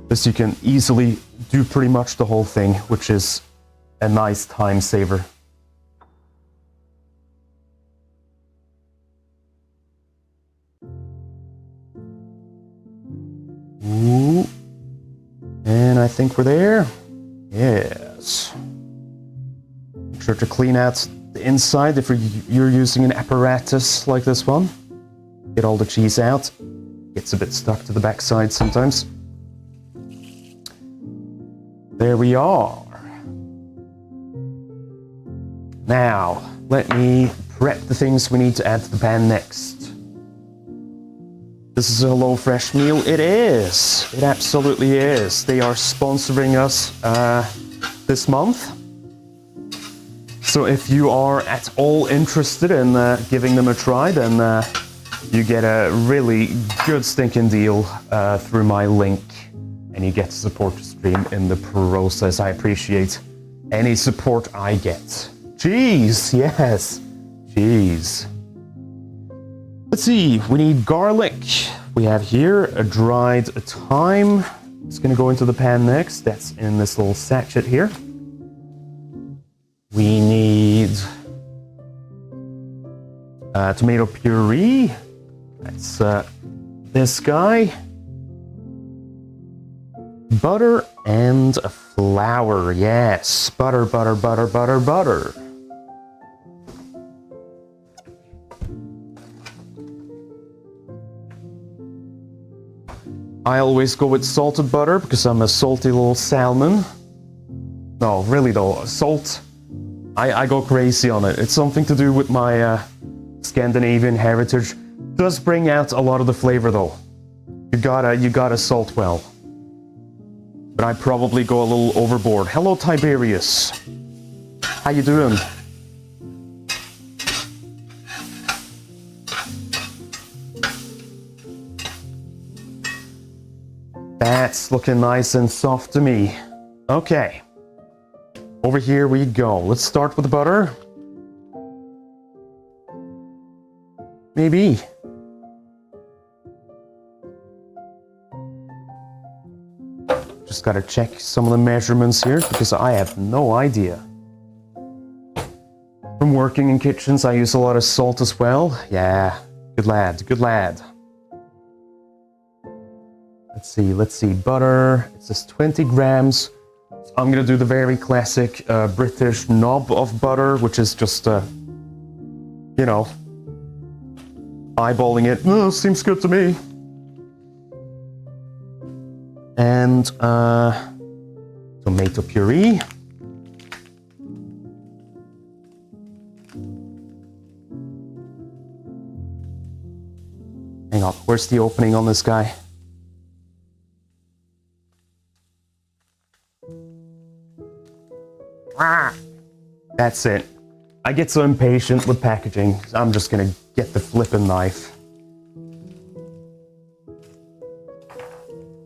This you can easily do pretty much the whole thing, which is a nice time saver. Ooh. And I think we're there. Yes. Make sure to clean out the inside if you're using an apparatus like this one. Get all the cheese out. Gets a bit stuck to the backside sometimes. There we are. Now, let me prep the things we need to add to the pan next. This is a HelloFresh meal. It is. It absolutely is. They are sponsoring us this month. So if you are at all interested in giving them a try, then you get a really good stinking deal through my link, and you get to support the stream in the process. I appreciate any support I get. Cheese, yes, cheese. Let's see, we need garlic. We have here a dried thyme. It's gonna go into the pan next. That's in this little sachet here. We need Tomato puree. That's this guy. Butter and flour. Yes, butter, butter, butter, butter, butter. I always go with salted butter because I'm a salty little salmon. No, really though, salt, I go crazy on it. It's something to do with my Scandinavian heritage. It does bring out a lot of the flavor though. You gotta salt well. But I probably go a little overboard. Hello Tiberius. How you doing? That's looking nice and soft to me. Okay. Over here we go. Let's start with the butter. Maybe. Just gotta check some of the measurements here because I have no idea. From working in kitchens, I use a lot of salt as well. Yeah, good lad, good lad. Let's see, butter, it says 20 grams. I'm gonna do the very classic British knob of butter, which is just, you know, eyeballing it. Oh, seems good to me. And tomato puree. Hang on, where's the opening on this guy? That's it. I get so impatient with packaging, I'm just gonna get the flippin' knife.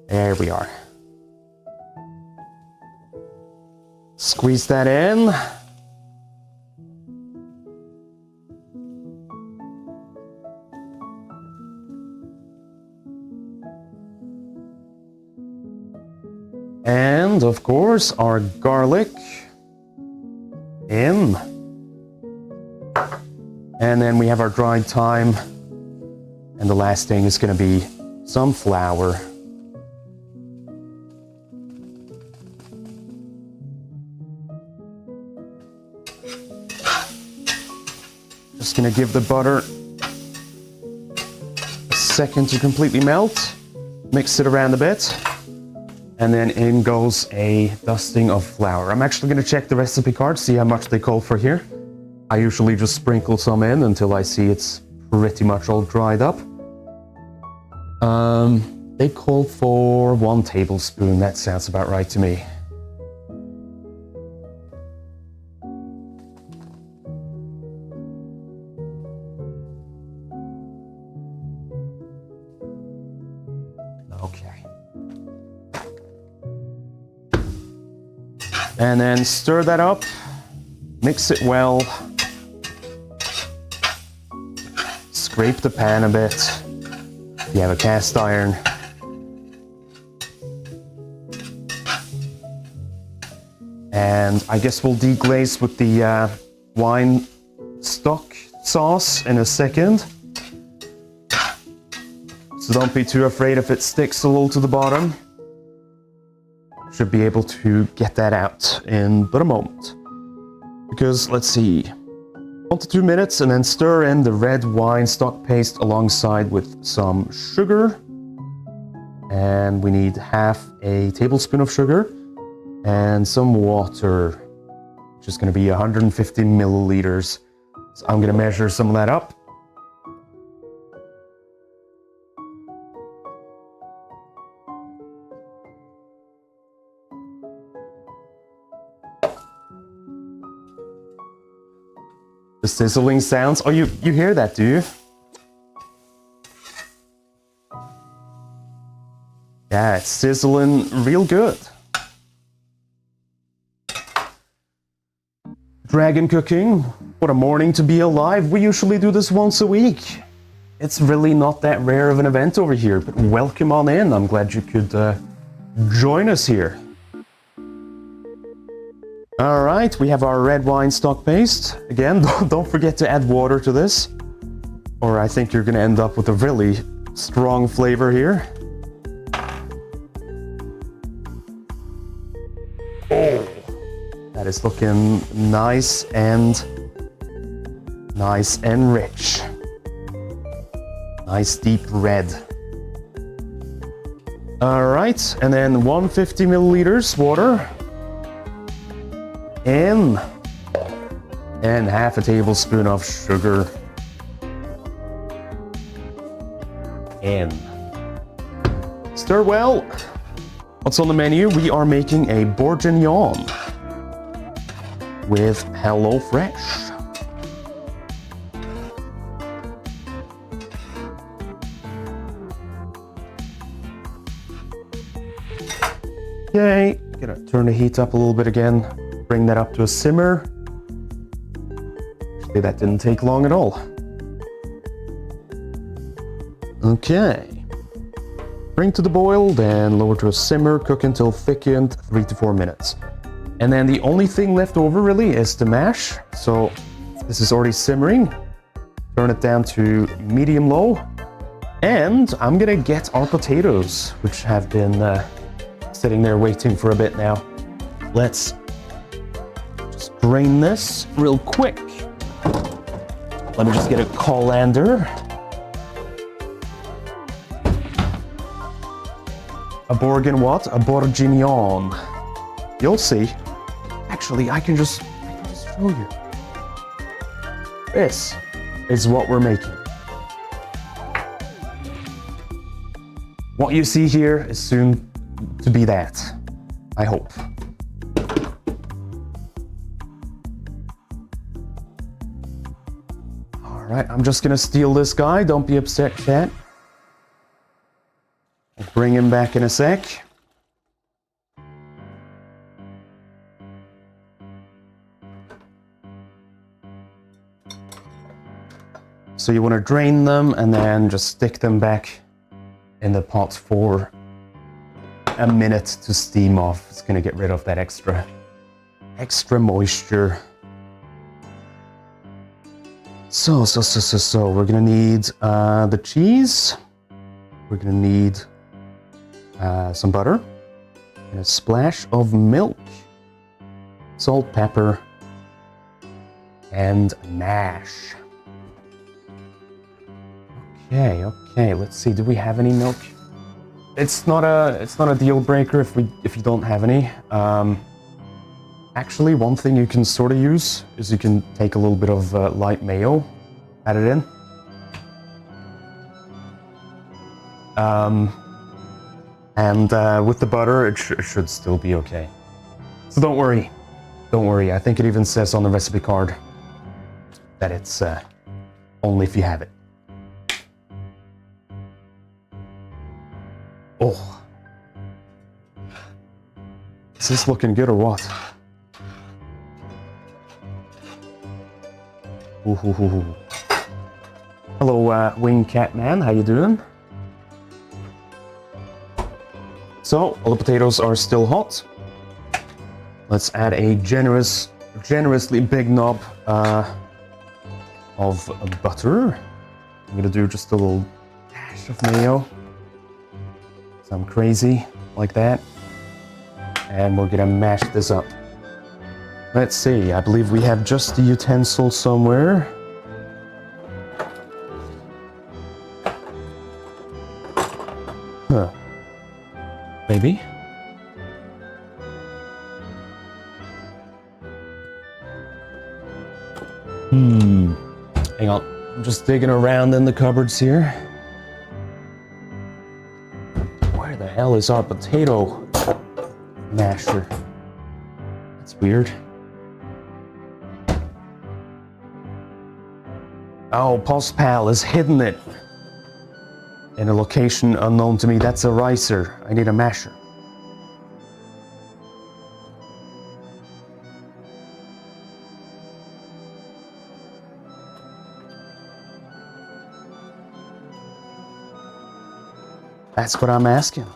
There we are. Squeeze that in. And of course, our garlic in. And then we have our dried thyme. And the last thing is going to be some flour. Just going to give the butter a second to completely melt. Mix it around a bit. And then in goes a dusting of flour. I'm actually going to check the recipe card, see how much they call for here. I usually just sprinkle some in until I see it's pretty much all dried up. They call for 1 tablespoon. That sounds about right to me. Okay. And then stir that up, mix it well, scrape the pan a bit, if you have a cast iron. And I guess we'll deglaze with the wine stock sauce in a second. So don't be too afraid if it sticks a little to the bottom. Should be able to get that out in but a moment. Because let's see, 1 to 2 minutes, and then stir in the red wine stock paste alongside with some sugar. And we need half a tablespoon of sugar and some water, which is going to be 150 milliliters. So I'm going to measure some of that up. The sizzling sounds. Oh, you hear that, do you? Yeah, it's sizzling real good. Dragon cooking. What a morning to be alive. We usually do this once a week. It's really not that rare of an event over here, but welcome on in. I'm glad you could join us here. All right, we have our red wine stock paste. Again, don't forget to add water to this. or I think you're gonna end up with a really strong flavor here. Oh, that is looking nice and rich. Nice deep red. All right, and then 150 milliliters water in, and half a tablespoon of sugar in. Stir well. What's on the menu? We are making a bourguignon with HelloFresh. Okay, gonna turn the heat up a little bit again, bring that up to a simmer. Actually, that didn't take long at all. Okay, bring to the boil, then lower to a simmer, cook until thickened, 3 to 4 minutes. And then the only thing left over really is the mash. So this is already simmering. Turn it down to medium-low. And I'm gonna get our potatoes, which have been sitting there waiting for a bit now. Let's just drain this real quick. Let me just get a colander. A bourguignon what? A bourguignon. You'll see. Actually, I can just show you. This is what we're making. What you see here is soon to be that, I hope. All right, I'm just gonna steal this guy. Don't be upset, chat. I'll bring him back in a sec. So you want to drain them and then just stick them back in the pot for a minute to steam off. It's gonna get rid of that extra moisture. So we're gonna need the cheese. We're gonna need some butter and a splash of milk, salt, pepper, and mash. Okay, let's see. Do we have any milk? It's not a deal breaker if you don't have any. Actually, one thing you can sort of use is you can take a little bit of light mayo, add it in. And with the butter, it should still be okay. So don't worry. I think it even says on the recipe card that it's only if you have it. Oh, is this looking good or what? Ooh. Hello, Wing Cat Man, how you doing? So, all the potatoes are still hot. Let's add a generously big knob of butter. I'm gonna do just a little dash of mayo. Some crazy like that. And we're gonna mash this up. Let's see, I believe we have just the utensil somewhere. Huh. Maybe? Hang on, I'm just digging around in the cupboards here. Where the hell is our potato masher? That's weird. Oh, PostPal has hidden it in a location unknown to me. That's a ricer. I need a masher. That's what I'm asking.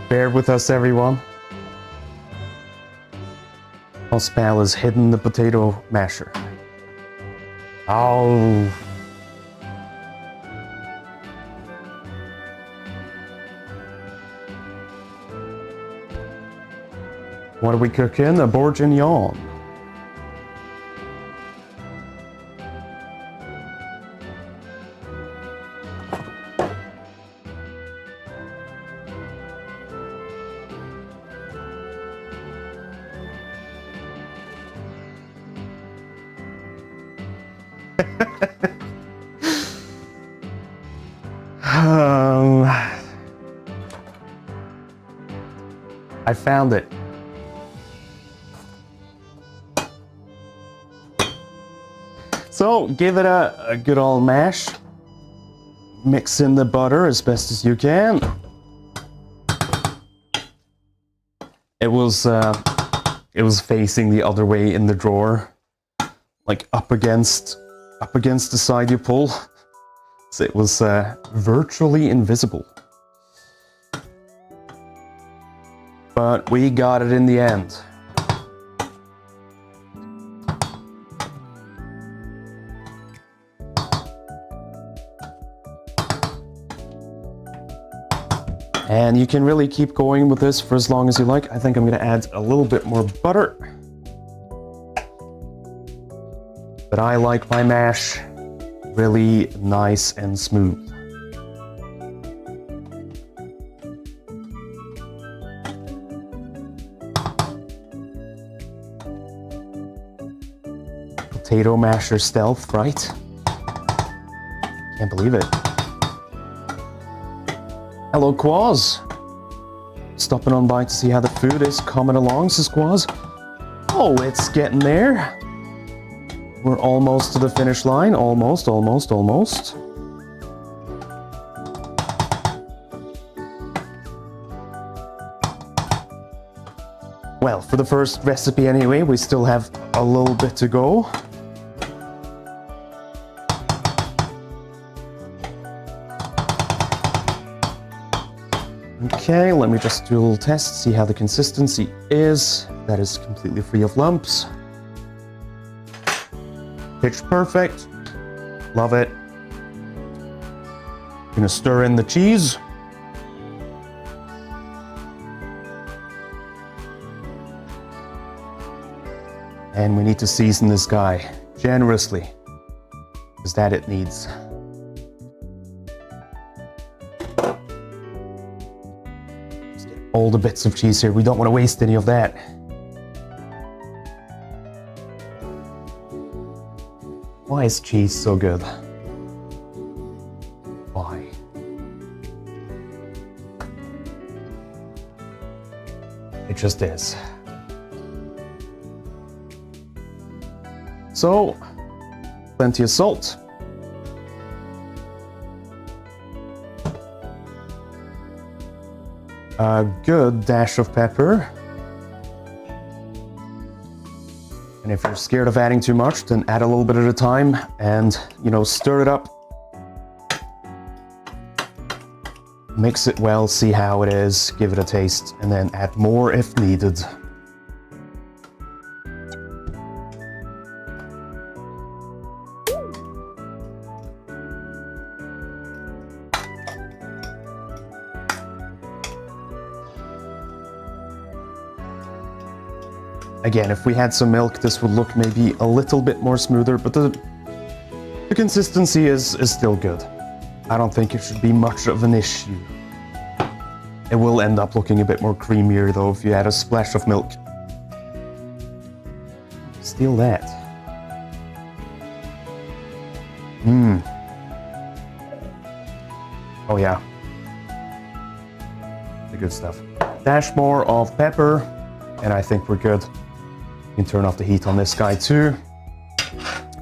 Bear with us, everyone. Spell has hidden the potato masher. Oh. What are we cooking? A bourguignon. I found it. So give it a good old mash. Mix in the butter as best as you can. It was facing the other way in the drawer, like up against the side you pull. So it was virtually invisible. But we got it in the end. And you can really keep going with this for as long as you like. I think I'm going to add a little bit more butter. But I like my mash really nice and smooth. Potato masher stealth, right? Can't believe it. Hello, Quaz. Stopping on by to see how the food is coming along, says Quaz. Oh, it's getting there. We're almost to the finish line. Almost. Well, for the first recipe anyway, we still have a little bit to go. Okay, let me just do a little test, see how the consistency is. That is completely free of lumps. Pitch perfect. Love it. Gonna stir in the cheese. And we need to season this guy generously, because that it needs. Just get all the bits of cheese here. We don't want to waste any of that. Why is cheese so good? Why? It just is. So, plenty of salt. A good dash of pepper. And if you're scared of adding too much, then add a little bit at a time and, stir it up. Mix it well, see how it is, give it a taste, and then add more if needed. Again, if we had some milk, this would look maybe a little bit more smoother, but the consistency is still good. I don't think it should be much of an issue. It will end up looking a bit more creamier though if you add a splash of milk. Steal that. Oh yeah. The good stuff. Dash more of pepper, and I think we're good. You can turn off the heat on this guy too.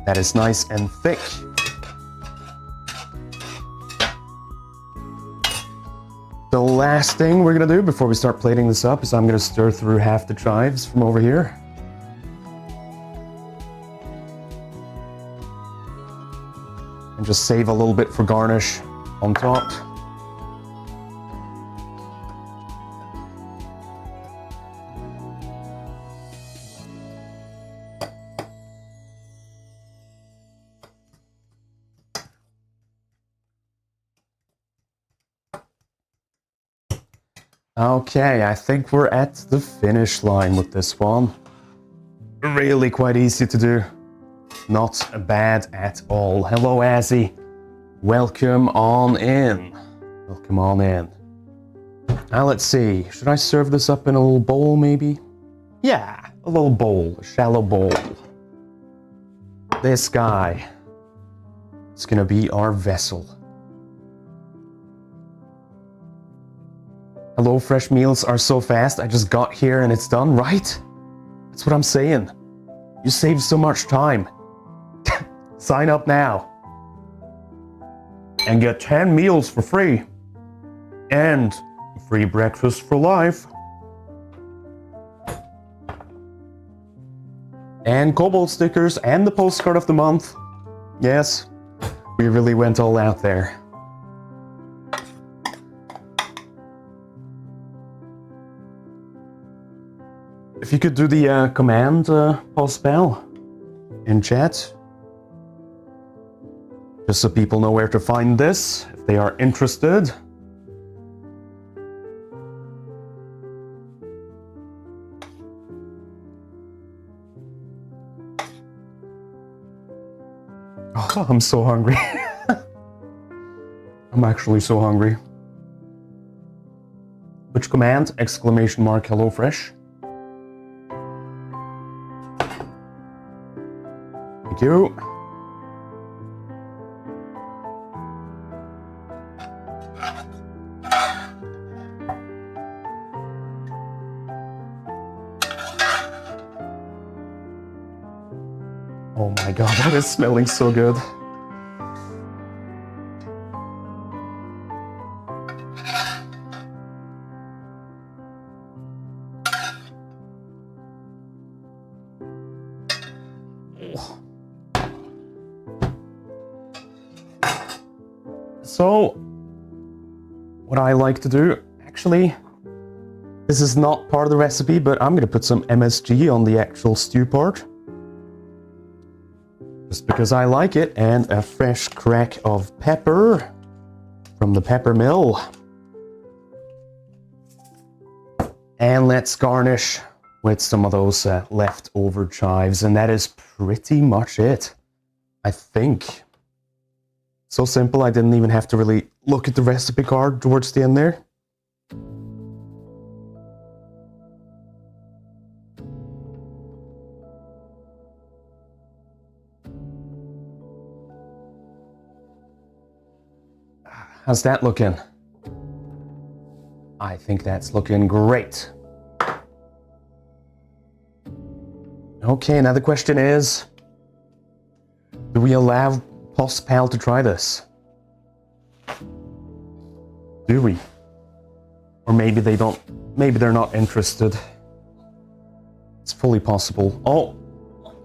That is nice and thick. The last thing we're gonna do before we start plating this up is I'm gonna stir through half the chives from over here. And just save a little bit for garnish on top. Okay, I think we're at the finish line with this one. Really quite easy to do. Not bad at all. Hello, Azzy. Welcome on in. Welcome on in. Now let's see. Should I serve this up in a little bowl, maybe? Yeah, a little bowl, a shallow bowl. This guy is gonna be our vessel. HelloFresh meals are so fast. I just got here and it's done, right? That's what I'm saying. You save so much time. Sign up now. And get 10 meals for free. And free breakfast for life. And Cobalt stickers and the postcard of the month. Yes, we really went all out there. If you could do the command, pause spell in chat. Just so people know where to find this, if they are interested. Oh, I'm so hungry. I'm actually so hungry. Which command? Exclamation mark HelloFresh. Thank you. Oh my god, that is smelling so good. So, what I like to do, actually, this is not part of the recipe, but I'm going to put some MSG on the actual stew part. Just because I like it, and a fresh crack of pepper from the pepper mill. And let's garnish with some of those leftover chives, and that is pretty much it, I think. So simple, I didn't even have to really look at the recipe card towards the end there. How's that looking? I think that's looking great. Okay, now the question is, do we allow Pal to try this? Do we? Or maybe they don't, maybe they're not interested. It's fully possible. Oh,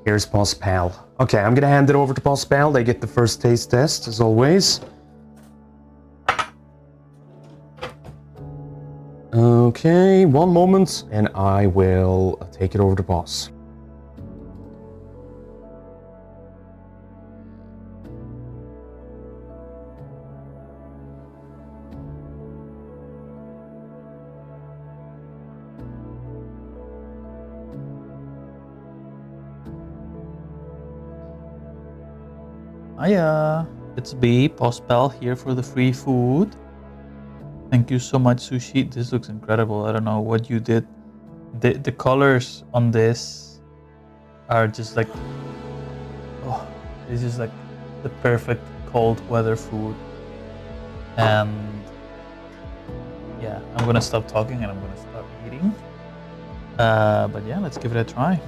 here's Pal. Okay, I'm gonna hand it over to Pal. They get the first taste test, as always. Okay, one moment, and I will take it over to Boss. Hiya, it's B, Postpal here for the free food. Thank you so much, Sushi. This looks incredible. I don't know what you did. The colors on this are just like, oh, this is like the perfect cold weather food. And yeah, I'm gonna stop talking and I'm gonna start eating. But yeah, let's give it a try.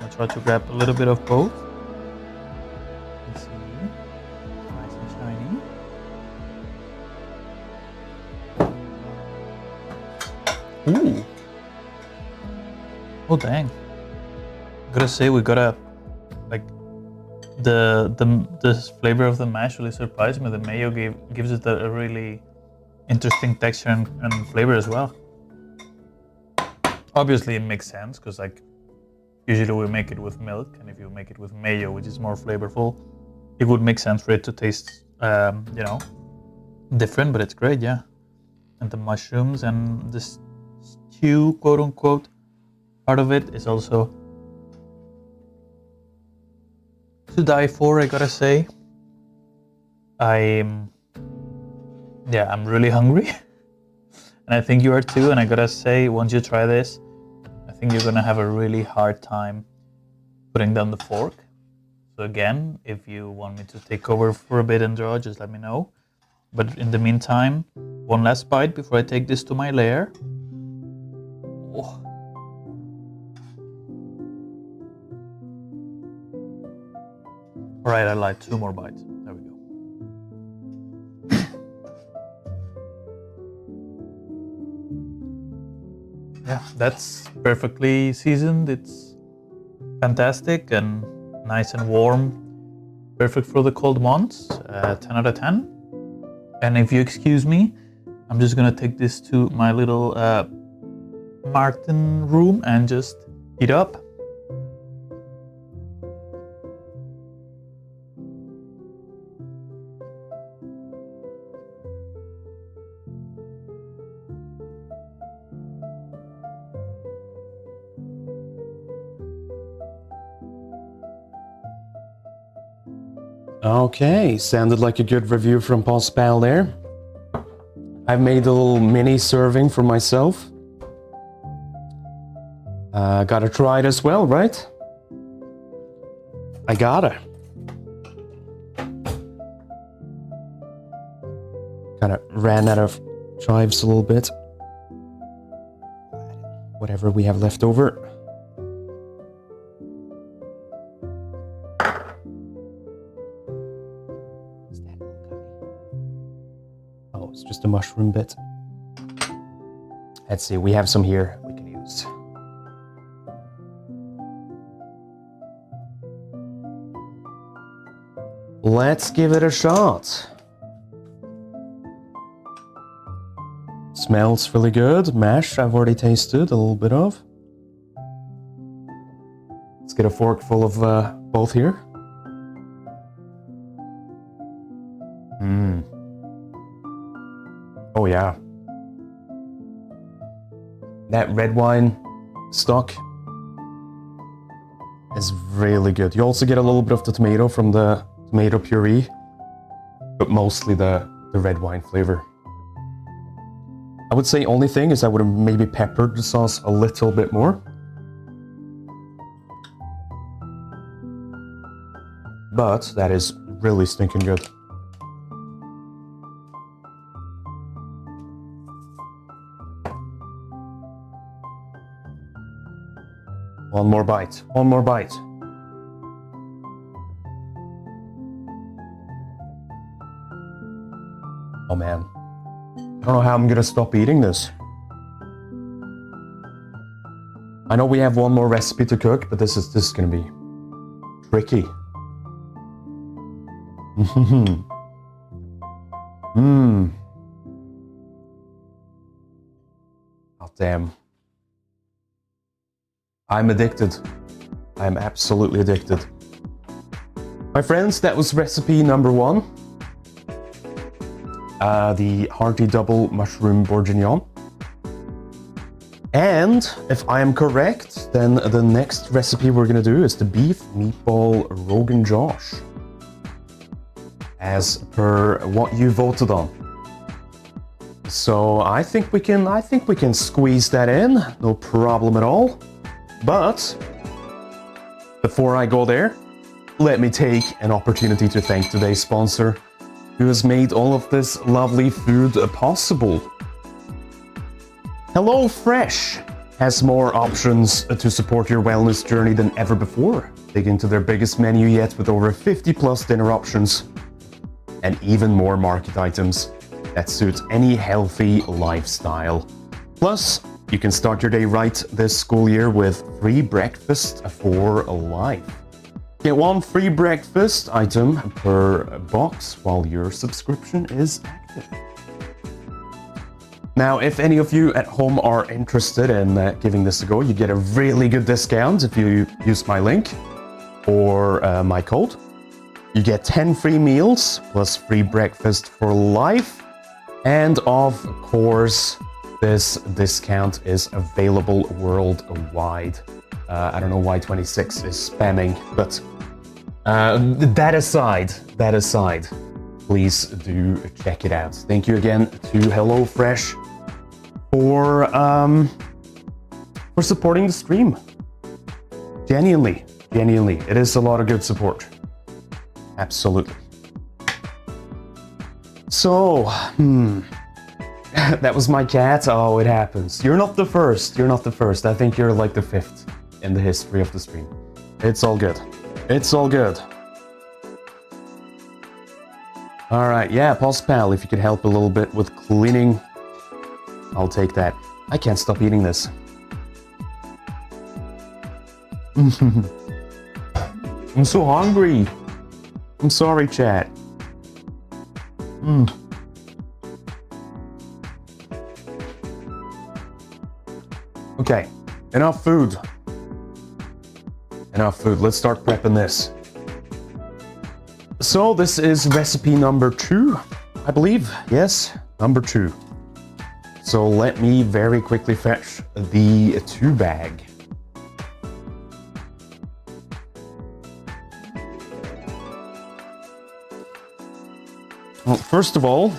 I'll try to grab a little bit of both. Let's see. Nice and shiny. Ooh. Oh dang. Gotta say we got a like the flavor of the mash really surprised me. The mayo gives it a really interesting texture and flavor as well. Obviously it makes sense because like usually we make it with milk, and if you make it with mayo, which is more flavorful, it would make sense for it to taste you know, different, but it's great, yeah. and the mushrooms and the stew, quote unquote, part of it is also to die for, I gotta say. I'm really hungry. And I think you are too, and I gotta say, once you try this, I think you're gonna have a really hard time putting down the fork. So again, if you want me to take over for a bit and draw, just let me know. But in the meantime, one last bite before I take this to my lair. Oh. Alright, I lied, 2 more bites. There we go. Yeah, that's perfectly seasoned. It's fantastic and nice and warm. Perfect for the cold months. 10 out of 10. And if you excuse me, I'm just gonna take this to my little Martin room and just heat up. Okay, sounded like a good review from Postpal there. I've made a little mini serving for myself. Gotta try it as well, right? I gotta. Kinda ran out of chives a little bit. Whatever we have left over. Oh, it's just a mushroom bit. Let's see, we have some here we can use. Let's give it a shot. Smells really good. Mash, I've already tasted a little bit of. Let's get a fork full of both here. Oh yeah. That red wine stock is really good. You also get a little bit of the tomato from the tomato puree, but mostly the red wine flavor. I would say only thing is I would have maybe peppered the sauce a little bit more. But that is really stinking good. One more bite. One more bite. Oh man. I don't know how I'm gonna stop eating this. I know we have one more recipe to cook, but this is gonna be tricky. Oh damn. I'm addicted. I'm absolutely addicted. My friends, that was recipe number 1. The hearty double mushroom bourguignon. And if I am correct, then the next recipe we're gonna do is the beef meatball Rogan Josh, as per what you voted on. So I think we can squeeze that in, no problem at all. But before I go there, let me take an opportunity to thank today's sponsor, who has made all of this lovely food possible. HelloFresh has more options to support your wellness journey than ever before. Dig into their biggest menu yet with over 50 plus dinner options and even more market items that suit any healthy lifestyle. Plus, you can start your day right this school year with free breakfast for life. Get 1 free breakfast item per box while your subscription is active. Now, if any of you at home are interested in giving this a go, you get a really good discount if you use my link or my code. You get 10 free meals plus free breakfast for life. And of course, this discount is available worldwide. I don't know why 26 is spamming, but that aside, please do check it out. Thank you again to HelloFresh for supporting the stream. Genuinely, it is a lot of good support. Absolutely. So, that was my cat. Oh, it happens. You're not the first. I think you're like the 5th in the history of the stream. It's all good. All right, yeah, Pal, if you could help a little bit with cleaning, I'll take that. I can't stop eating this. I'm so hungry. I'm sorry, chat. Okay, enough food. Let's start prepping this. So this is recipe number 2, I believe. Yes, number 2. So let me very quickly fetch the 2 bag. Well, first of all,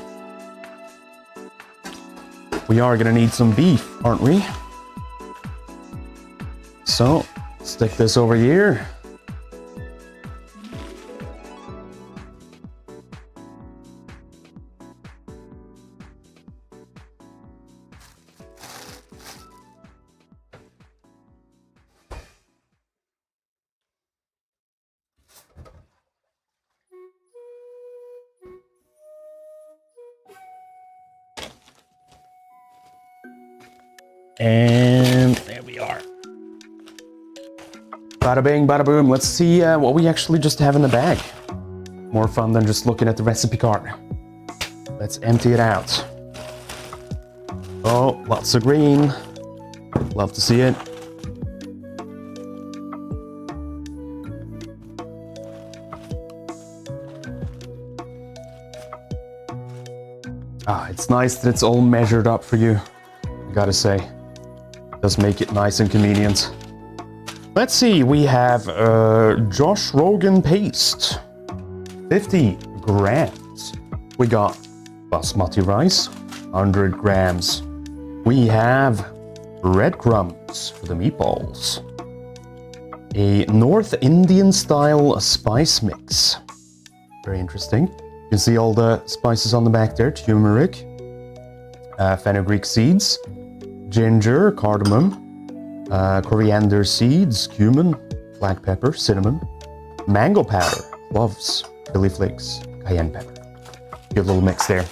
we are gonna need some beef, aren't we? So, stick this over here. And there we are. Bada bing, bada boom. Let's see what we actually just have in the bag. More fun than just looking at the recipe card. Let's empty it out. Oh, lots of green. Love to see it. Ah, it's nice that it's all measured up for you, I gotta say. Does make it nice and convenient. Let's see, we have Josh Rogan paste, 50 grams. We got basmati rice, 100 grams. We have breadcrumbs for the meatballs. A North Indian style spice mix. Very interesting. You can see all the spices on the back there. Turmeric, fenugreek seeds, ginger, cardamom, coriander seeds, cumin, black pepper, cinnamon, mango powder, cloves, chili flakes, cayenne pepper. Good little mix there.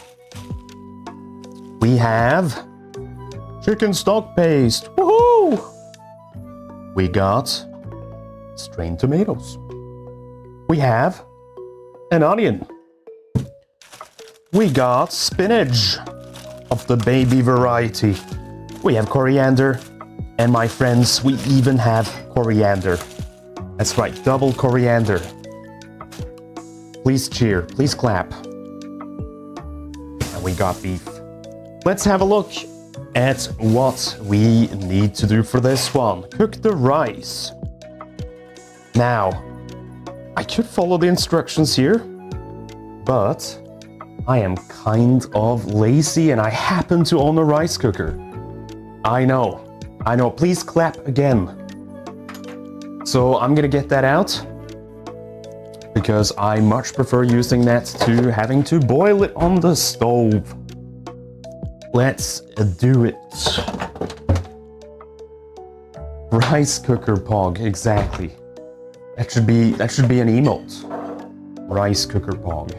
We have chicken stock paste. Woohoo! We got strained tomatoes. We have an onion. We got spinach of the baby variety. We have coriander, and my friends, we even have coriander. That's right, double coriander. Please cheer, please clap. And we got beef. Let's have a look at what we need to do for this one. Cook the rice. Now, I could follow the instructions here, but I am kind of lazy and I happen to own a rice cooker. I know, please clap again. So I'm gonna get that out because I much prefer using that to having to boil it on the stove. Let's do it. Rice cooker pog, exactly. That should be an emote. Rice cooker pog.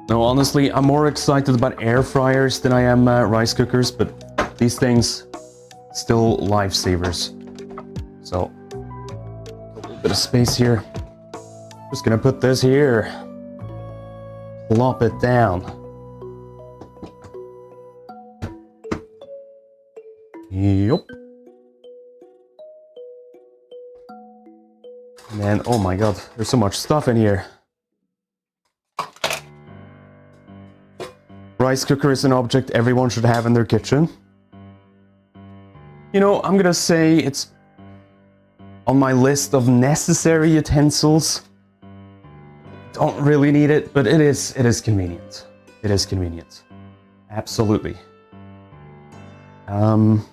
No, honestly, I'm more excited about air fryers than I am rice cookers, but these things, still lifesavers. So, a little bit of space here. Just gonna put this here. Plop it down. Yup. And then, oh my god, there's so much stuff in here. Rice cooker is an object everyone should have in their kitchen. You know, I'm gonna say it's on my list of necessary utensils. Don't really need it, but it is convenient. It is convenient. Absolutely. Let's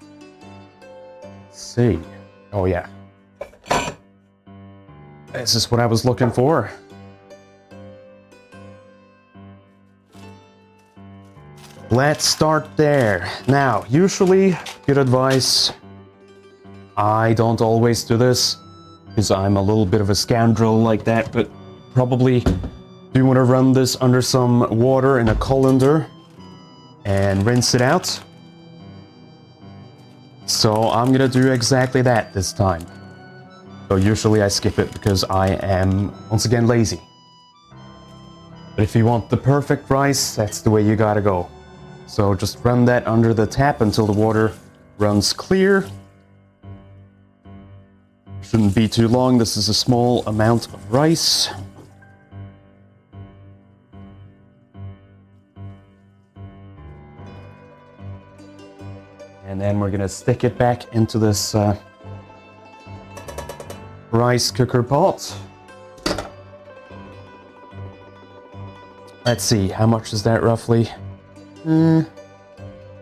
see. Oh yeah. This is what I was looking for. Let's start there. Now, usually, good advice. I don't always do this, because I'm a little bit of a scoundrel like that, but probably do want to run this under some water in a colander and rinse it out. So I'm gonna do exactly that this time. So usually I skip it because I am, once again, lazy. But if you want the perfect rice, that's the way you gotta go. So just run that under the tap until the water runs clear. Shouldn't be too long. This is a small amount of rice. And then we're gonna stick it back into this rice cooker pot. Let's see, how much is that roughly? I'm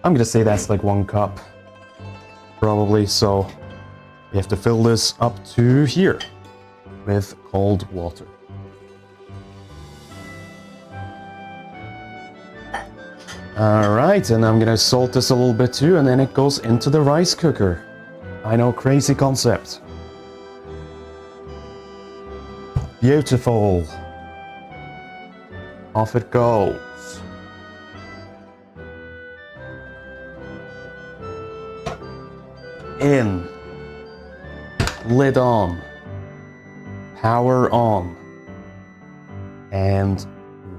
gonna say that's like 1 cup, probably. So we have to fill this up to here with cold water. Alright, and I'm gonna salt this a little bit too, and then it goes into the rice cooker. I know, crazy concept. Beautiful. Off it goes. In. Lid on. Power on. And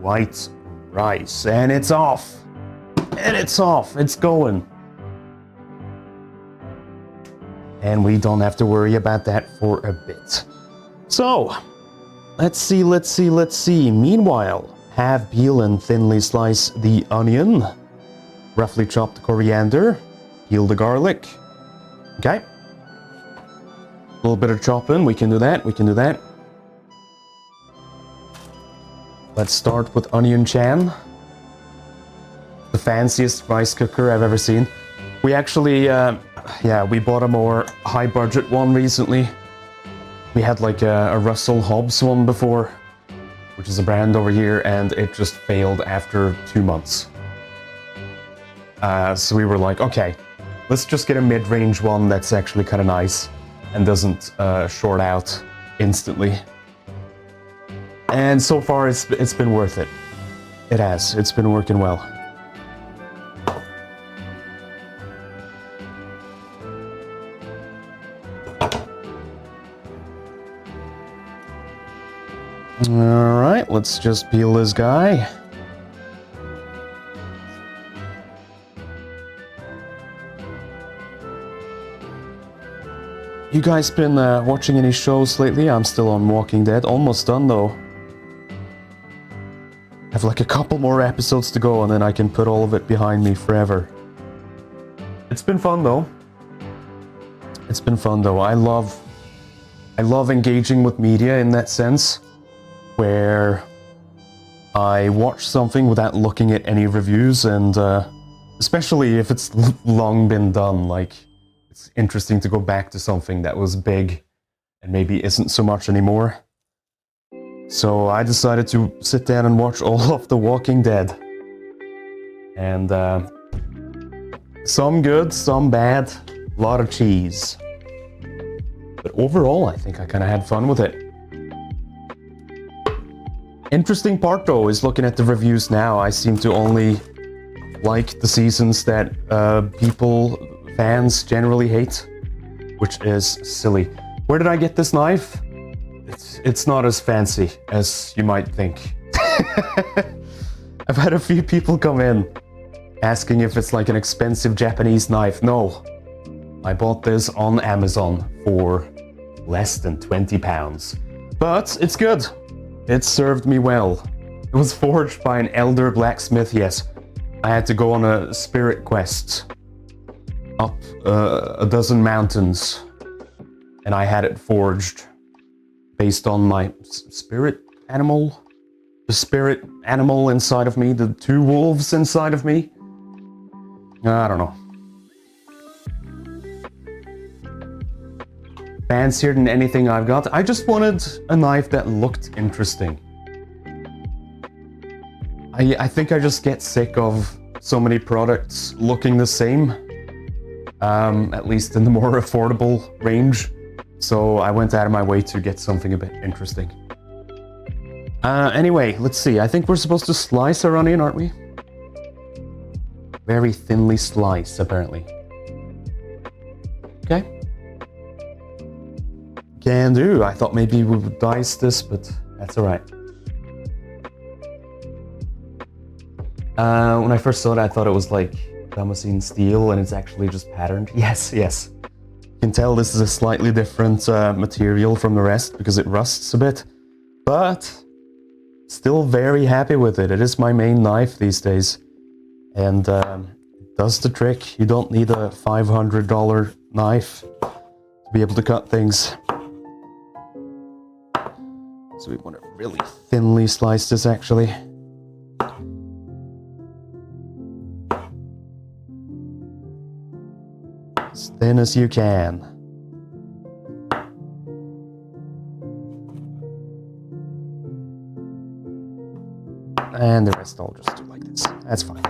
white rice. And it's off. And it's off. It's going. And we don't have to worry about that for a bit. So, let's see. Meanwhile, have peel and thinly slice the onion. Roughly chop the coriander. Peel the garlic. Okay. A little bit of chopping. We can do that. Let's start with onion chan. The fanciest rice cooker I've ever seen. We actually, we bought a more high budget one recently. We had like a Russell Hobbs one before, which is a brand over here, and it just failed after 2 months. So we were like, okay, let's just get a mid-range one that's actually kind of nice and doesn't short out instantly. And so far it's been worth it. It has. It's been working well. Alright, let's just peel this guy. You guys been watching any shows lately? I'm still on Walking Dead. Almost done though. I have like a couple more episodes to go and then I can put all of it behind me forever. It's been fun though. I love engaging with media in that sense, where I watch something without looking at any reviews, and especially if it's long been done, like it's interesting to go back to something that was big and maybe isn't so much anymore. So I decided to sit down and watch all of The Walking Dead. And some good, some bad, a lot of cheese. But overall, I think I kind of had fun with it. Interesting part though is looking at the reviews now. I seem to only like the seasons that fans generally hate, which is silly. Where did I get this knife? It's not as fancy as you might think. I've had a few people come in asking if it's like an expensive Japanese knife. No, I bought this on Amazon for less than £20. But it's good. It served me well. It was forged by an elder blacksmith, yes. I had to go on a spirit quest up a dozen mountains, and I had it forged based on my spirit animal. The spirit animal inside of me, the two wolves inside of me. I don't know. Fancier than anything I've got. I just wanted a knife that looked interesting. I think I just get sick of so many products looking the same, at least in the more affordable range. So I went out of my way to get something a bit interesting. Anyway, let's see. I think we're supposed to slice our onion, aren't we? Very thinly sliced, apparently. Okay. Can do. I thought maybe we would dice this, but that's alright. When I first saw it, I thought it was like damascene steel, and it's actually just patterned. Yes, yes. You can tell this is a slightly different material from the rest because it rusts a bit, but still very happy with it. It is my main knife these days, and it does the trick. You don't need a $500 knife to be able to cut things. So we want to really thinly slice this, actually. As thin as you can. And the rest I'll just do like this. That's fine.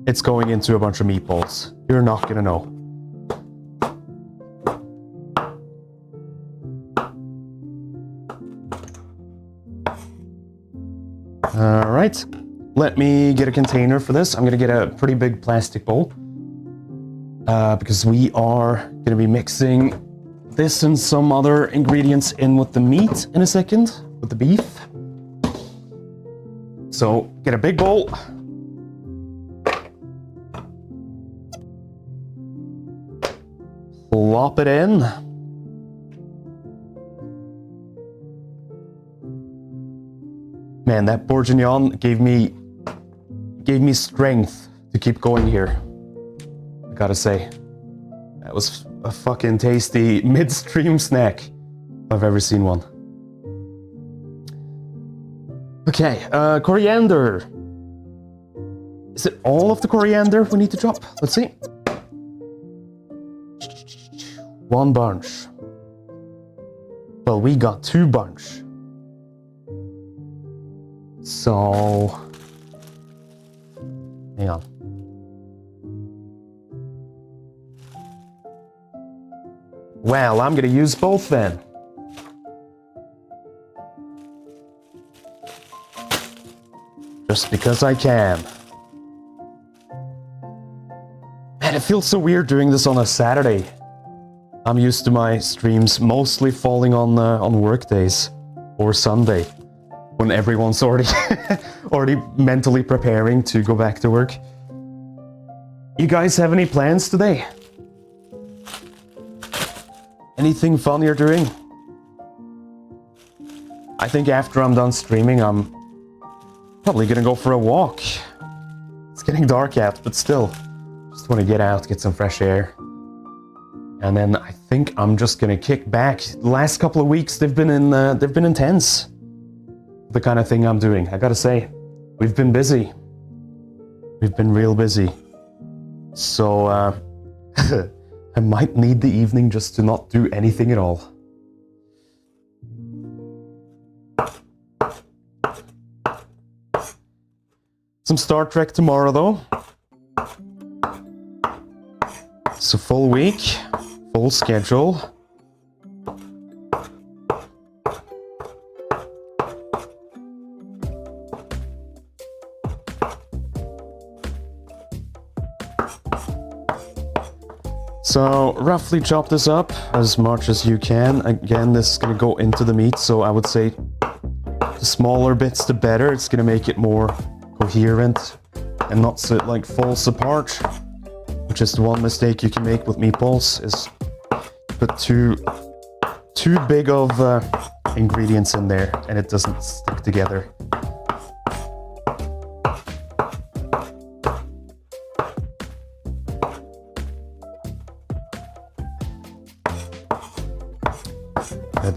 It's going into a bunch of meatballs. You're not gonna know. Alright, let me get a container for this. I'm gonna get a pretty big plastic bowl. Because we are gonna be mixing this and some other ingredients in with the meat in a second, with the beef. So, get a big bowl. Plop it in. Man, that bourguignon gave me strength to keep going here. I gotta say, that was a fucking tasty midstream snack if I've ever seen one. Okay, coriander. Is it all of the coriander we need to chop? Let's see. One bunch. Well, we got two bunch. So, hang on. Well, I'm gonna use both then. Just because I can. Man, it feels so weird doing this on a Saturday. I'm used to my streams mostly falling on work days or Sunday, when everyone's already mentally preparing to go back to work. You guys have any plans today? Anything fun you're doing? I think after I'm done streaming, I'm probably gonna go for a walk. It's getting dark out, but still, just want to get out, get some fresh air. And then I think I'm just gonna kick back. The last couple of weeks they've been intense. The kind of thing I'm doing. I gotta say, we've been busy. We've been real busy. So I might need the evening just to not do anything at all. Some Star Trek tomorrow though. It's a full week, full schedule. So roughly chop this up as much as you can. Again, this is going to go into the meat, so I would say the smaller bits the better. It's going to make it more coherent and not so it like falls apart, which is the one mistake you can make with meatballs, is put too big of ingredients in there and it doesn't stick together.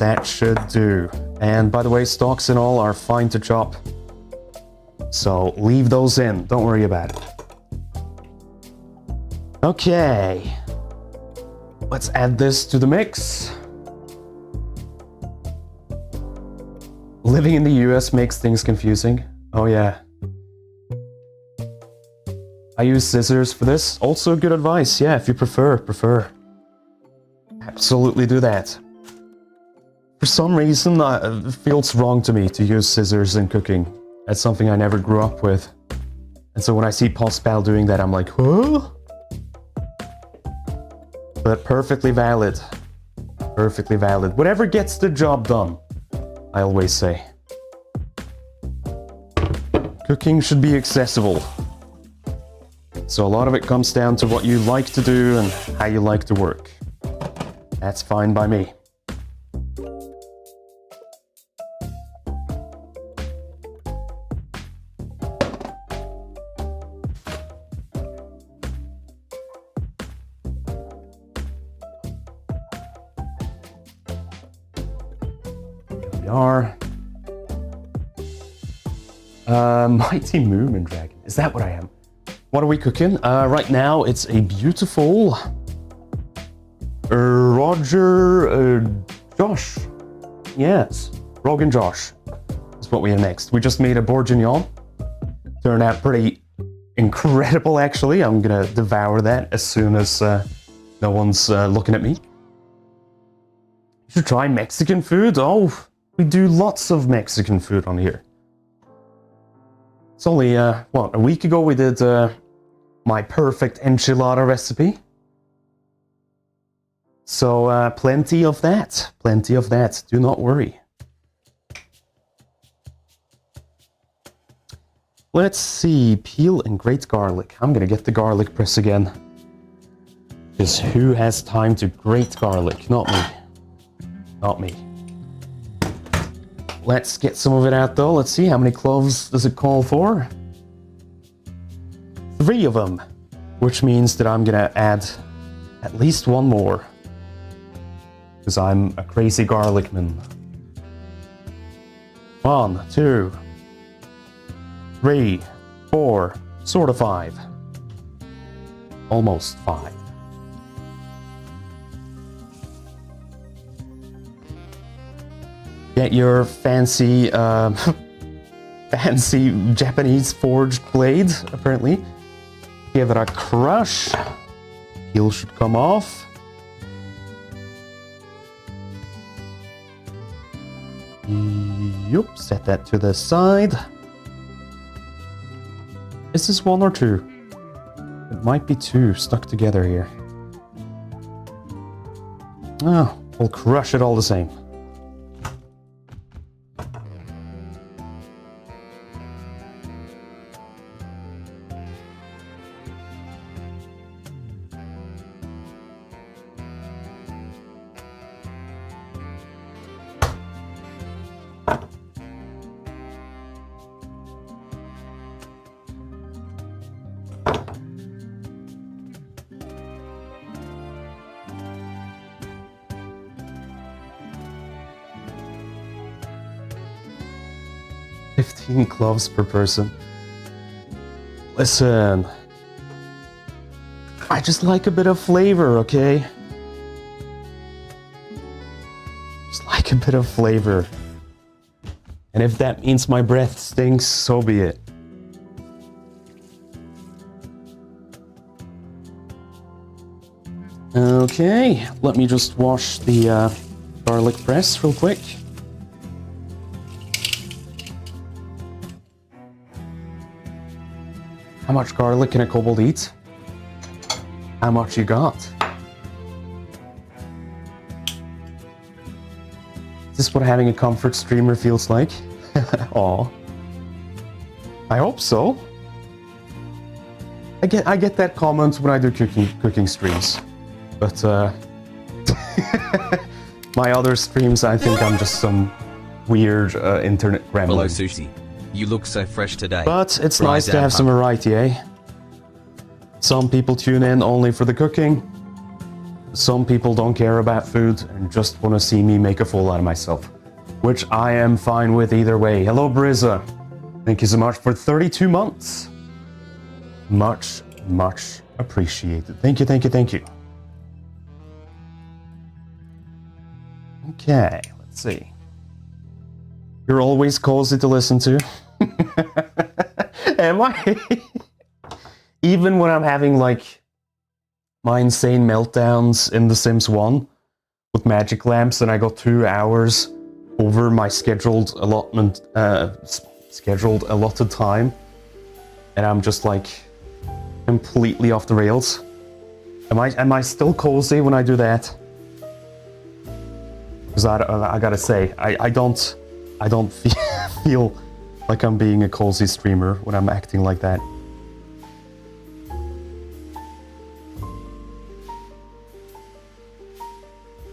that should do. And by the way, stalks and all are fine to chop. So leave those in, don't worry about it. Okay. Let's add this to the mix. Living in the US makes things confusing. Oh yeah. I use scissors for this. Also good advice, yeah, if you prefer. Absolutely do that. For some reason, it feels wrong to me to use scissors in cooking. That's something I never grew up with. And so when I see Postbal doing that, I'm like, huh? But perfectly valid. Perfectly valid. Whatever gets the job done, I always say. Cooking should be accessible. So a lot of it comes down to what you like to do and how you like to work. That's fine by me. Here we are. Mighty Moomin Dragon. Is that what I am? What are we cooking? Right now, it's a beautiful Josh. Yes, Rogan Josh is what we have next. We just made a bourguignon. Turned out pretty incredible, actually. I'm gonna devour that as soon as no one's looking at me. You should try Mexican food. Oh, we do lots of Mexican food on here. It's only, a week ago we did my perfect enchilada recipe. So plenty of that, do not worry. Let's see, peel and grate garlic. I'm gonna get the garlic press again. Because who has time to grate garlic? Not me. Not me. Let's get some of it out though. Let's see, how many cloves does it call for? 3 of them, which means that I'm gonna add at least 1 more. Because I'm a crazy garlic man. 1, 2, 3, 4, sort of 5. Almost 5. Get your fancy, fancy Japanese forged blade, apparently. Give it a crush. Peel should come off. Yup, set that to the side. Is this 1 or 2? It might be 2 stuck together here. Oh, we'll crush it all the same. Cloves per person. Listen, I just like a bit of flavor, okay? Just like a bit of flavor. And if that means my breath stinks, so be it. Okay, let me just wash the garlic press real quick. How much garlic can a kobold eat? How much you got? Is this what having a comfort streamer feels like? Aw. I hope so. I get that comment when I do cooking streams. But my other streams, I think I'm just some weird internet gremlin. Hello, Sushi. You look so fresh today. But it's nice to have some variety, eh? Some people tune in only for the cooking. some people don't care about food and just want to see me make a fool out of myself, which I am fine with either way. Hello, Brizza. Thank you so much for 32 months. Much, much appreciated. Thank you, thank you, thank you. Okay, let's see. You're always cozy to listen to. Am I? Even when I'm having like my insane meltdowns in The Sims 1 with magic lamps and I got 2 hours over my scheduled allotted time, and I'm just like completely off the rails. Am I still cozy when I do that? Because I gotta say, I don't feel like I'm being a cozy streamer when I'm acting like that.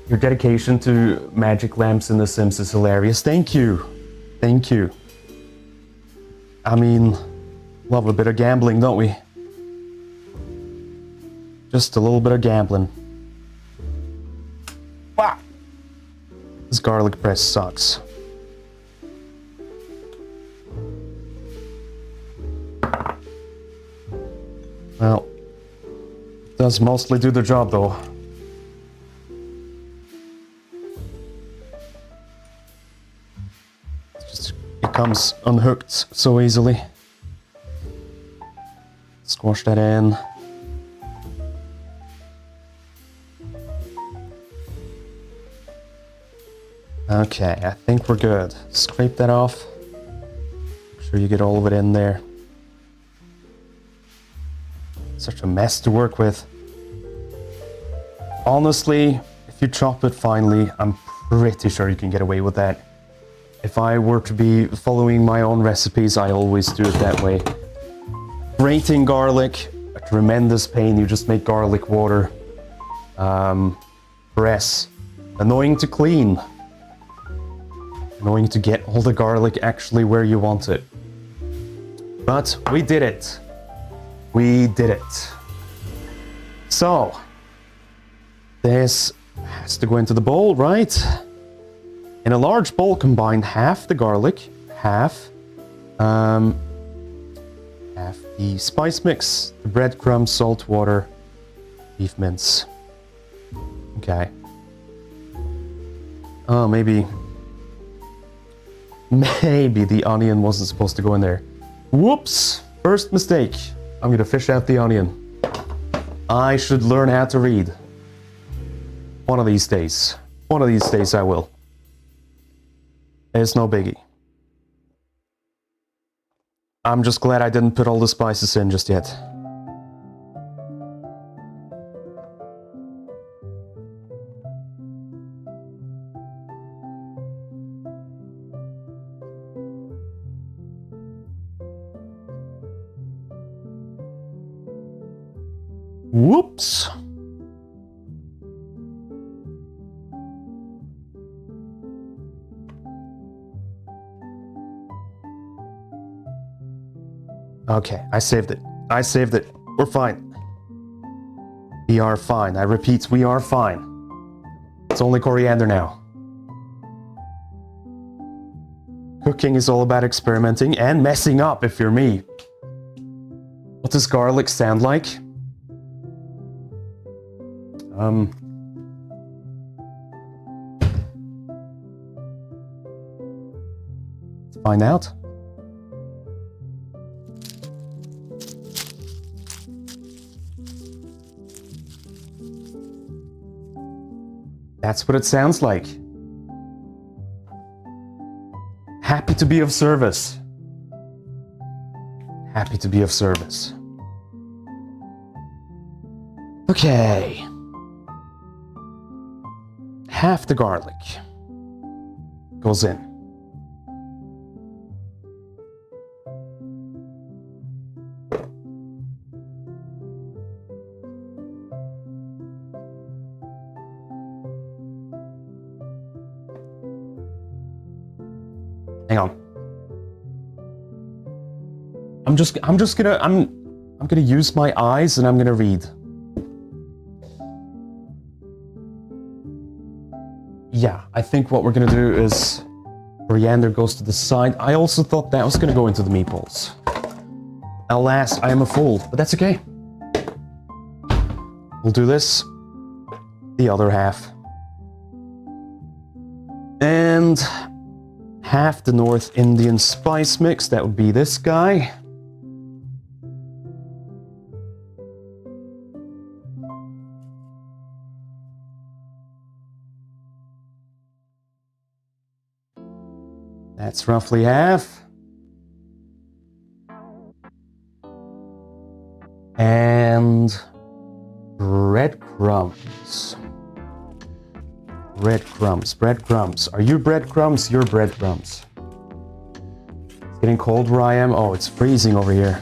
Your dedication to magic lamps in The Sims is hilarious. Thank you. Thank you. I mean, love a bit of gambling, don't we? Just a little bit of gambling. Wow. This garlic press sucks. Well, it does mostly do the job though. It comes unhooked so easily. Squash that in. Okay, I think we're good. Scrape that off. Make sure you get all of it in there. Such a mess to work with. Honestly, if you chop it finely, I'm pretty sure you can get away with that. If I were to be following my own recipes, I always do it that way. Grating garlic, a tremendous pain. You just make garlic water. Press. Annoying to clean. Annoying to get all the garlic actually where you want it. But we did it. We did it. So, this has to go into the bowl, right? In a large bowl, combine half the garlic, half the spice mix, the breadcrumbs, salt, water, beef mince. Okay. Oh, maybe the onion wasn't supposed to go in there. Whoops! First mistake. I'm gonna fish out the onion. I should learn how to read. One of these days. One of these days I will. It's no biggie. I'm just glad I didn't put all the spices in just yet. Whoops! Okay, I saved it. I saved it. We're fine. We are fine. I repeat, we are fine. It's only coriander now. Cooking is all about experimenting and messing up if you're me. What does garlic sound like? Let's find out. That's what it sounds like. Happy to be of service. Happy to be of service. Okay. Half the garlic goes in. Hang on. I'm gonna use my eyes and I'm gonna read. yeah, I think what we're gonna do is coriander goes to the side. I also thought that was gonna go into the meatballs. Alas, I am a fool, but that's okay. We'll do this the other half. And half the North Indian spice mix, that would be this guy. That's roughly half. And breadcrumbs. Breadcrumbs, breadcrumbs. Are you breadcrumbs? You're breadcrumbs. It's getting cold where I am. Oh, it's freezing over here.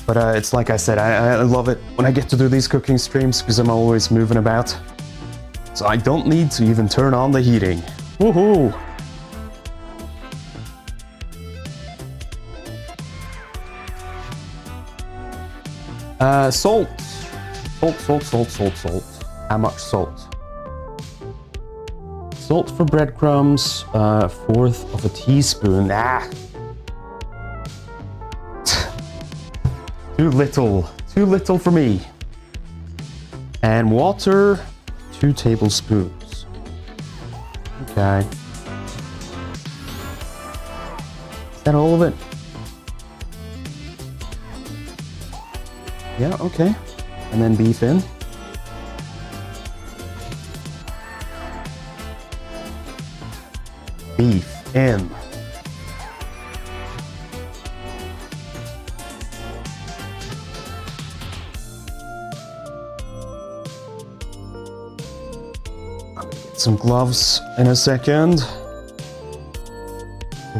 But it's like I said, I love it when I get to do these cooking streams because I'm always moving about. So I don't need to even turn on the heating. Woohoo! Salt. Salt. How much salt? Salt for breadcrumbs, 1/4 of a teaspoon. Ah! Too little for me. And water, 2 tablespoons. Okay. Is that all of it? Yeah, okay. And then beef in. Beef in. I'll get some gloves in a second.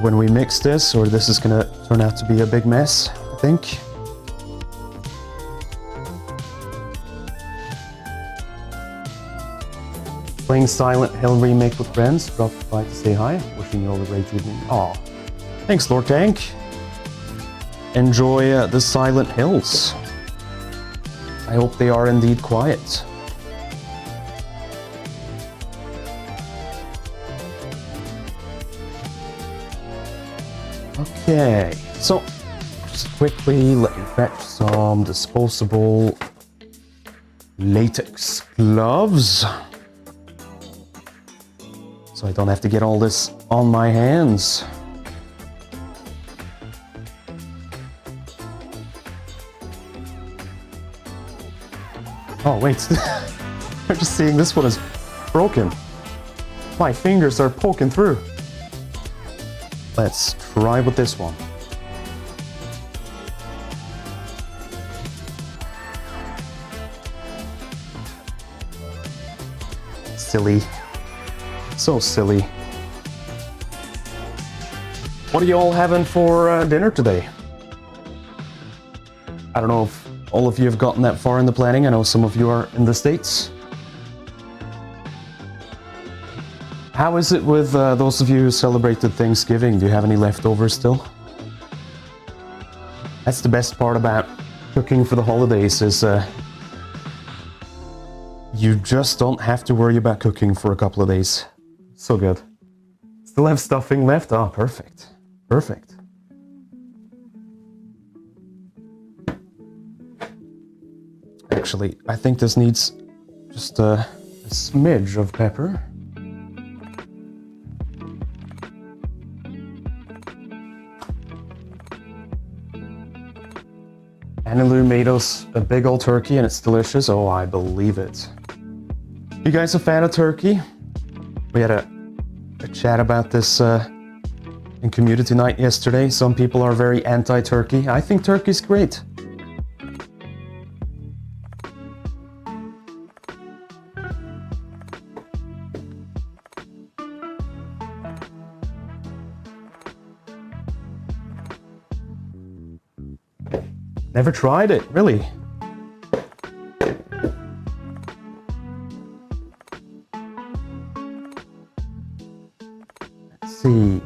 When we mix this, or this is gonna turn out to be a big mess, I think. Playing Silent Hill remake with friends. Dropped by to say hi. Wishing you all a great evening. Aw. Thanks, Lord Tank. Enjoy the Silent Hills. I hope they are indeed quiet. Okay, so just quickly let me fetch some disposable latex gloves. So I don't have to get all this on my hands. Oh wait, I'm just seeing this one is broken. My fingers are poking through. Let's try with this one. Silly. So silly. What are you all having for dinner today? I don't know if all of you have gotten that far in the planning. I know some of you are in the States. How is it with those of you who celebrated Thanksgiving? Do you have any leftovers still? That's the best part about cooking for the holidays is you just don't have to worry about cooking for a couple of days. So good. Still have stuffing left? Oh, perfect. Perfect. Actually, I think this needs just a smidge of pepper. Anilou made us a big old turkey and it's delicious. Oh, I believe it. You guys a fan of turkey? We had a chat about this in community night yesterday. Some people are very anti-turkey. I think turkey's great. Never tried it, really. Let's see.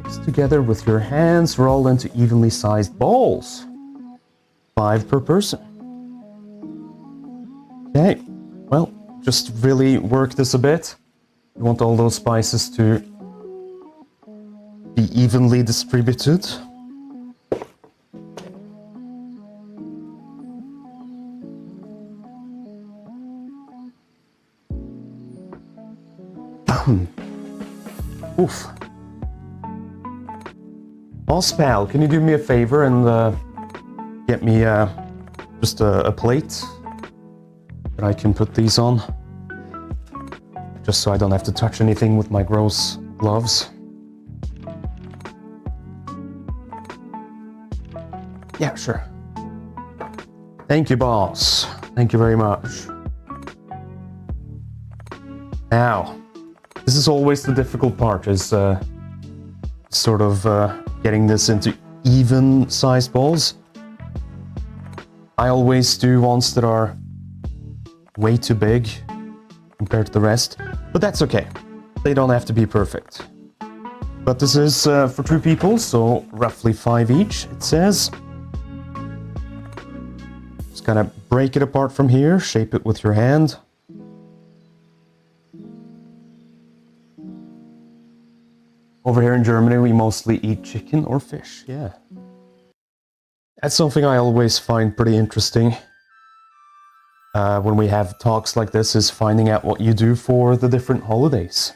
Mix together with your hands, roll into evenly sized balls. 5 per person. Okay, well, just really work this a bit. You want all those spices to be evenly distributed. Oof. Boss pal, can you do me a favor and get me just a plate that I can put these on? Just so I don't have to touch anything with my gross gloves. Yeah, sure. Thank you, boss. Thank you very much. Now, this is always the difficult part, is sort of getting this into even-sized balls. I always do ones that are way too big compared to the rest, but that's okay. They don't have to be perfect. But this is for 2 people, so roughly 5 each, it says. Just gonna break it apart from here, shape it with your hand. Over here in Germany, we mostly eat chicken or fish, yeah. That's something I always find pretty interesting when we have talks like this, is finding out what you do for the different holidays.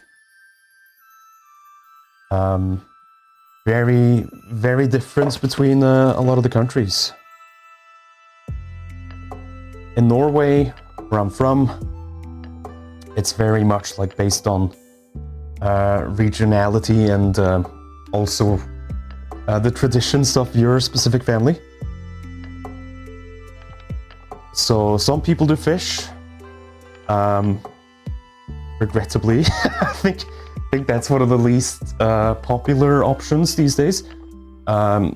Very, very different between a lot of the countries. In Norway, where I'm from, it's very much like based on regionality and also the traditions of your specific family. So some people do fish. Regrettably, I think that's one of the least popular options these days.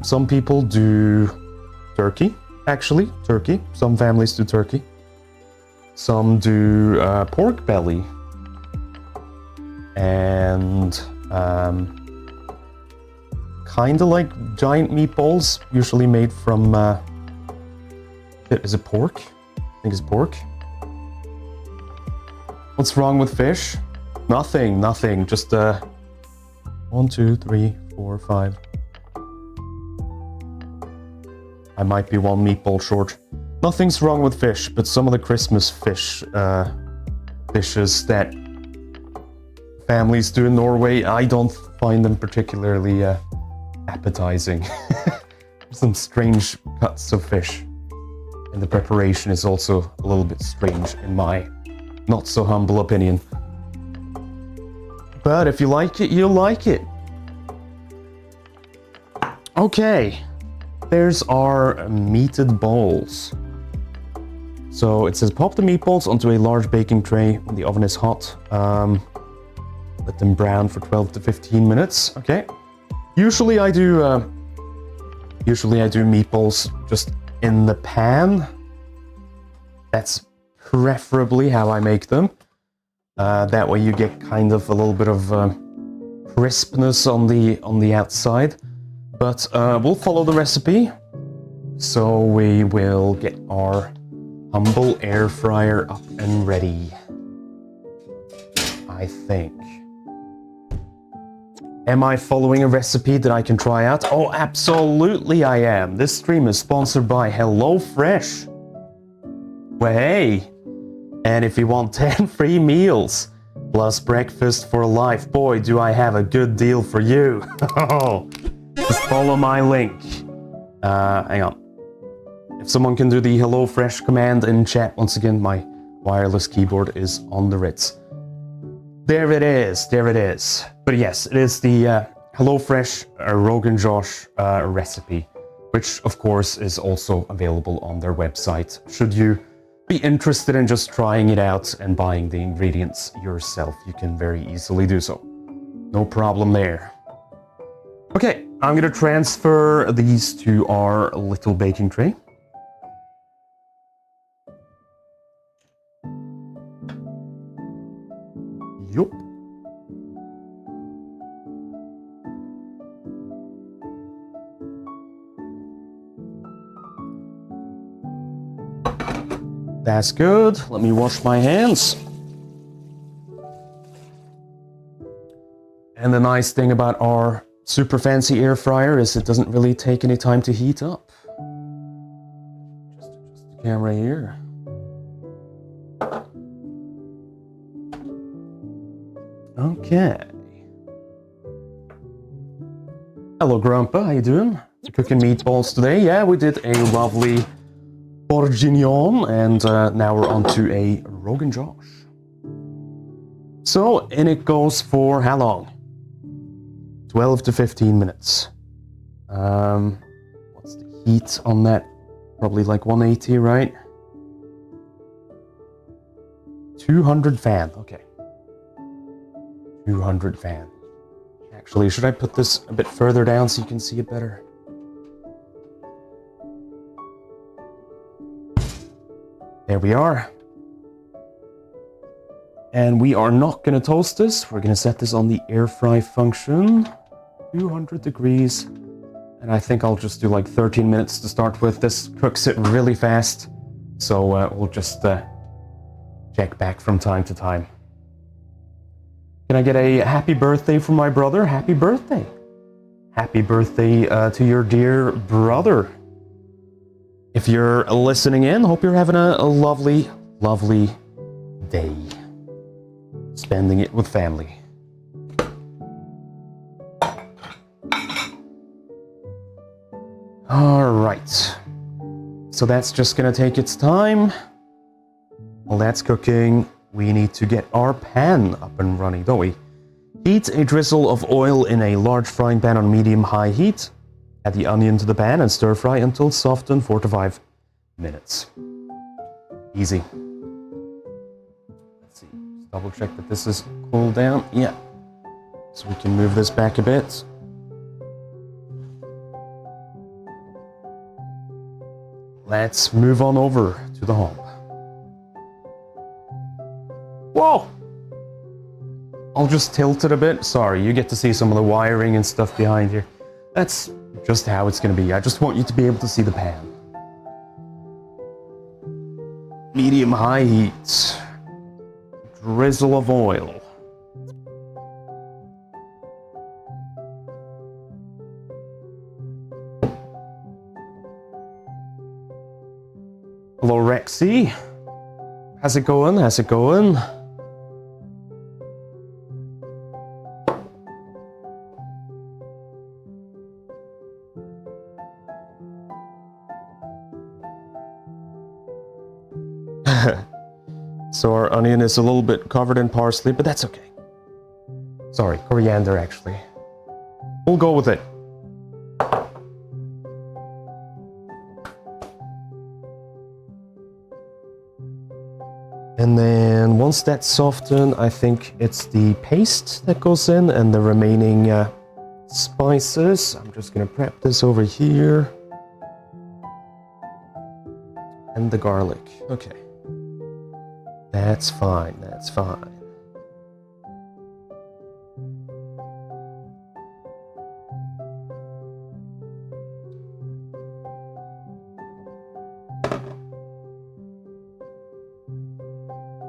Some people do turkey, actually, turkey. Some families do turkey. Some do pork belly. And kind of like giant meatballs, usually made from, is it pork? I think it's pork. What's wrong with fish? Nothing, nothing. Just 1, 2, 3, 4, 5. I might be 1 meatball short. Nothing's wrong with fish, but some of the Christmas fish dishes that families do in Norway, I don't find them particularly appetizing. Some strange cuts of fish. And the preparation is also a little bit strange in my not so humble opinion. But if you like it, you'll like it. Okay, there's our meated balls. So it says pop the meatballs onto a large baking tray when the oven is hot. Let them brown for 12 to 15 minutes. Okay. Usually I do meatballs just in the pan. That's preferably how I make them. That way you get kind of a little bit of crispness on the outside. But we'll follow the recipe. So we will get our humble air fryer up and ready, I think. Am I following a recipe that I can try out? Oh, absolutely I am. This stream is sponsored by HelloFresh. Well, hey. And if you want 10 free meals plus breakfast for life, boy, do I have a good deal for you. Just follow my link. Hang on. If someone can do the HelloFresh command in chat, once again, my wireless keyboard is on the Ritz. There it is, there it is. But yes, it is the HelloFresh Rogan Josh recipe, which of course is also available on their website. Should you be interested in just trying it out and buying the ingredients yourself, you can very easily do so. No problem there. Okay, I'm gonna transfer these to our little baking tray. Yup. That's good. Let me wash my hands. And the nice thing about our super fancy air fryer is it doesn't really take any time to heat up. Just adjust the camera here. Okay. Hello, Grandpa. How you doing? Cooking meatballs today. Yeah, we did a lovely bourguignon, and now we're on to a Rogan Josh. So, and it goes for how long? 12 to 15 minutes. What's the heat on that? Probably like 180, right? 200 fan. Okay. 200 fan. Actually, should I put this a bit further down so you can see it better? There we are. And we are not going to toast this. We're going to set this on the air fry function. 200 degrees. And I think I'll just do like 13 minutes to start with. This cooks it really fast. So we'll just check back from time to time. Can I get a happy birthday from my brother? Happy birthday. Happy birthday to your dear brother. If you're listening in, hope you're having a lovely, lovely day. Spending it with family. All right. So that's just gonna take its time. While that's cooking, we need to get our pan up and running, don't we? Heat a drizzle of oil in a large frying pan on medium-high heat. Add the onion to the pan and stir fry until softened, 4 to 5 minutes. Easy. Let's see, just double check that this is cooled down. Yeah. So we can move this back a bit. Let's move on over to the hob. Whoa! I'll just tilt it a bit. Sorry, you get to see some of the wiring and stuff behind here. That's just how it's going to be. I just want you to be able to see the pan. Medium-high heat. Drizzle of oil. Hello, Rexy. How's it going? How's it going? So our onion is a little bit covered in parsley, but that's okay. Sorry, coriander actually. We'll go with it. And then once that's softened, I think it's the paste that goes in and the remaining spices. I'm just gonna prep this over here. And the garlic, okay. That's fine, that's fine.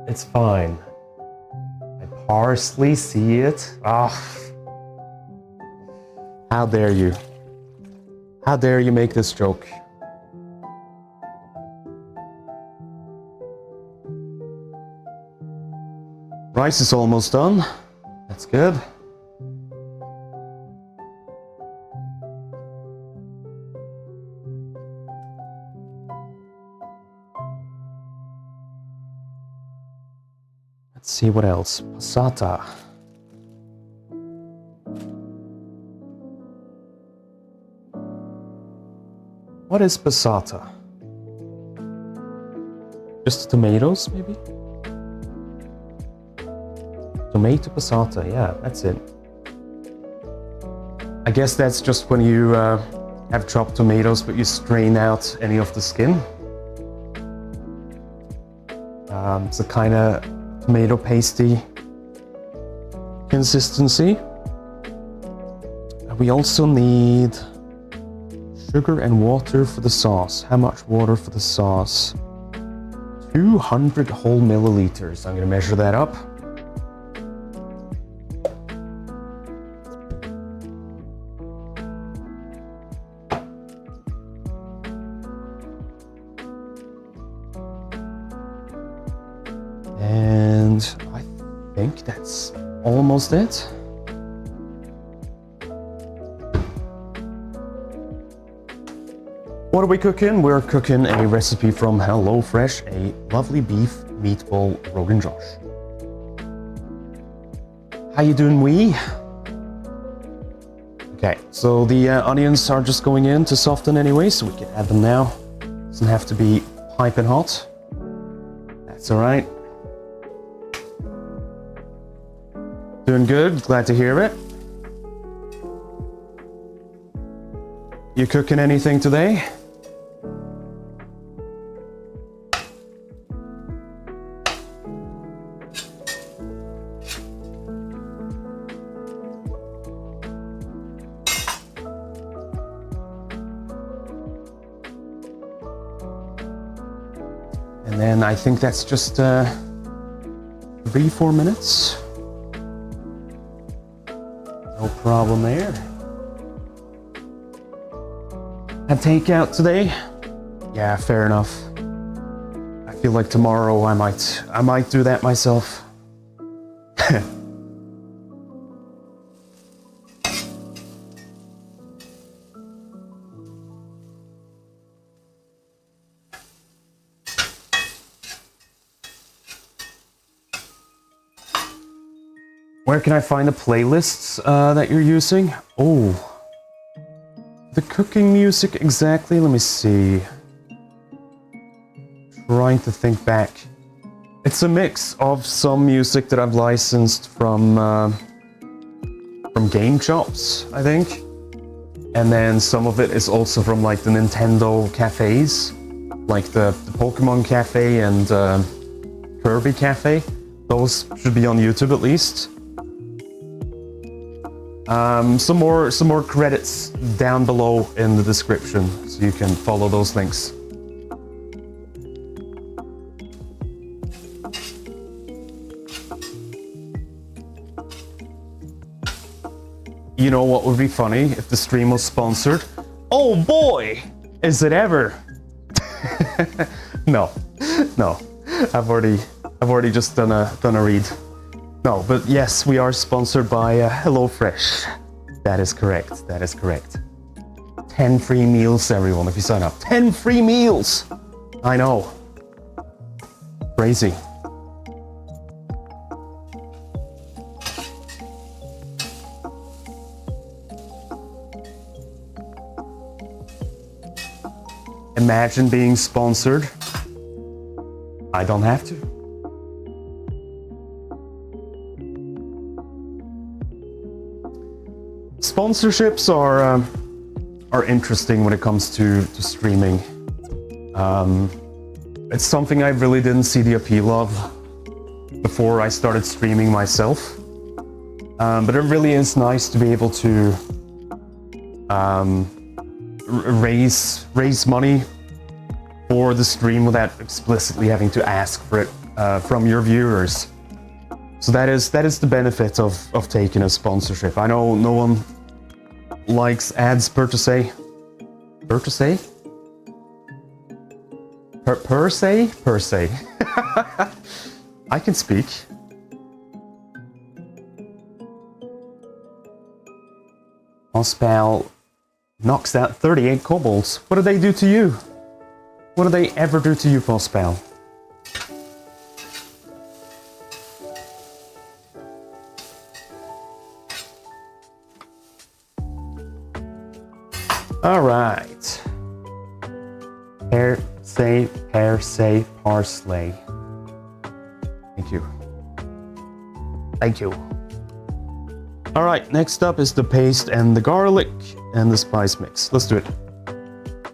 It's fine. I parsley see it. Ah. How dare you? How dare you make this joke? Rice is almost done. That's good. Let's see what else. Passata. What is passata? Just tomatoes, maybe? Tomato passata, yeah, that's it. I guess that's just when you have chopped tomatoes, but you strain out any of the skin. It's a kind of tomato pasty consistency. We also need sugar and water for the sauce. How much water for the sauce? 200 whole milliliters. I'm gonna measure that up. And I think that's almost it. What are we cooking? We're cooking a recipe from HelloFresh, a lovely beef meatball Rogan Josh. How you doing, wee? Okay, so the onions are just going in to soften anyway, so we can add them now. Doesn't have to be piping hot. That's all right. Doing good, glad to hear it. You cooking anything today? And then I think that's just 3-4 minutes. No problem there. Had takeout today? Yeah, fair enough. I feel like tomorrow I might do that myself. Where can I find the playlists that you're using? Oh, the cooking music exactly. Let me see. Trying to think back. It's a mix of some music that I've licensed from game shops, I think, and then some of it is also from like the Nintendo cafes, like the Pokemon Cafe and Kirby Cafe. Those should be on YouTube at least. Some more credits down below in the description, so you can follow those links. You know what would be funny if the stream was sponsored? Oh boy, is it ever? No, I've already just done a read. No, but yes, we are sponsored by HelloFresh. That is correct. 10 free meals, everyone, if you sign up. 10 free meals! I know. Crazy. Imagine being sponsored. I don't have to. Sponsorships are interesting when it comes to streaming. It's something I really didn't see the appeal of before I started streaming myself. But it really is nice to be able to raise money for the stream without explicitly having to ask for it from your viewers. So that is the benefit of taking a sponsorship. I know no one likes ads per se. I can speak. Ospal knocks out 38 kobolds. What do they do to you? What do they ever do to you, Ospal? All right. Pear, say, parsley. Thank you. All right, next up is the paste and the garlic and the spice mix. Let's do it.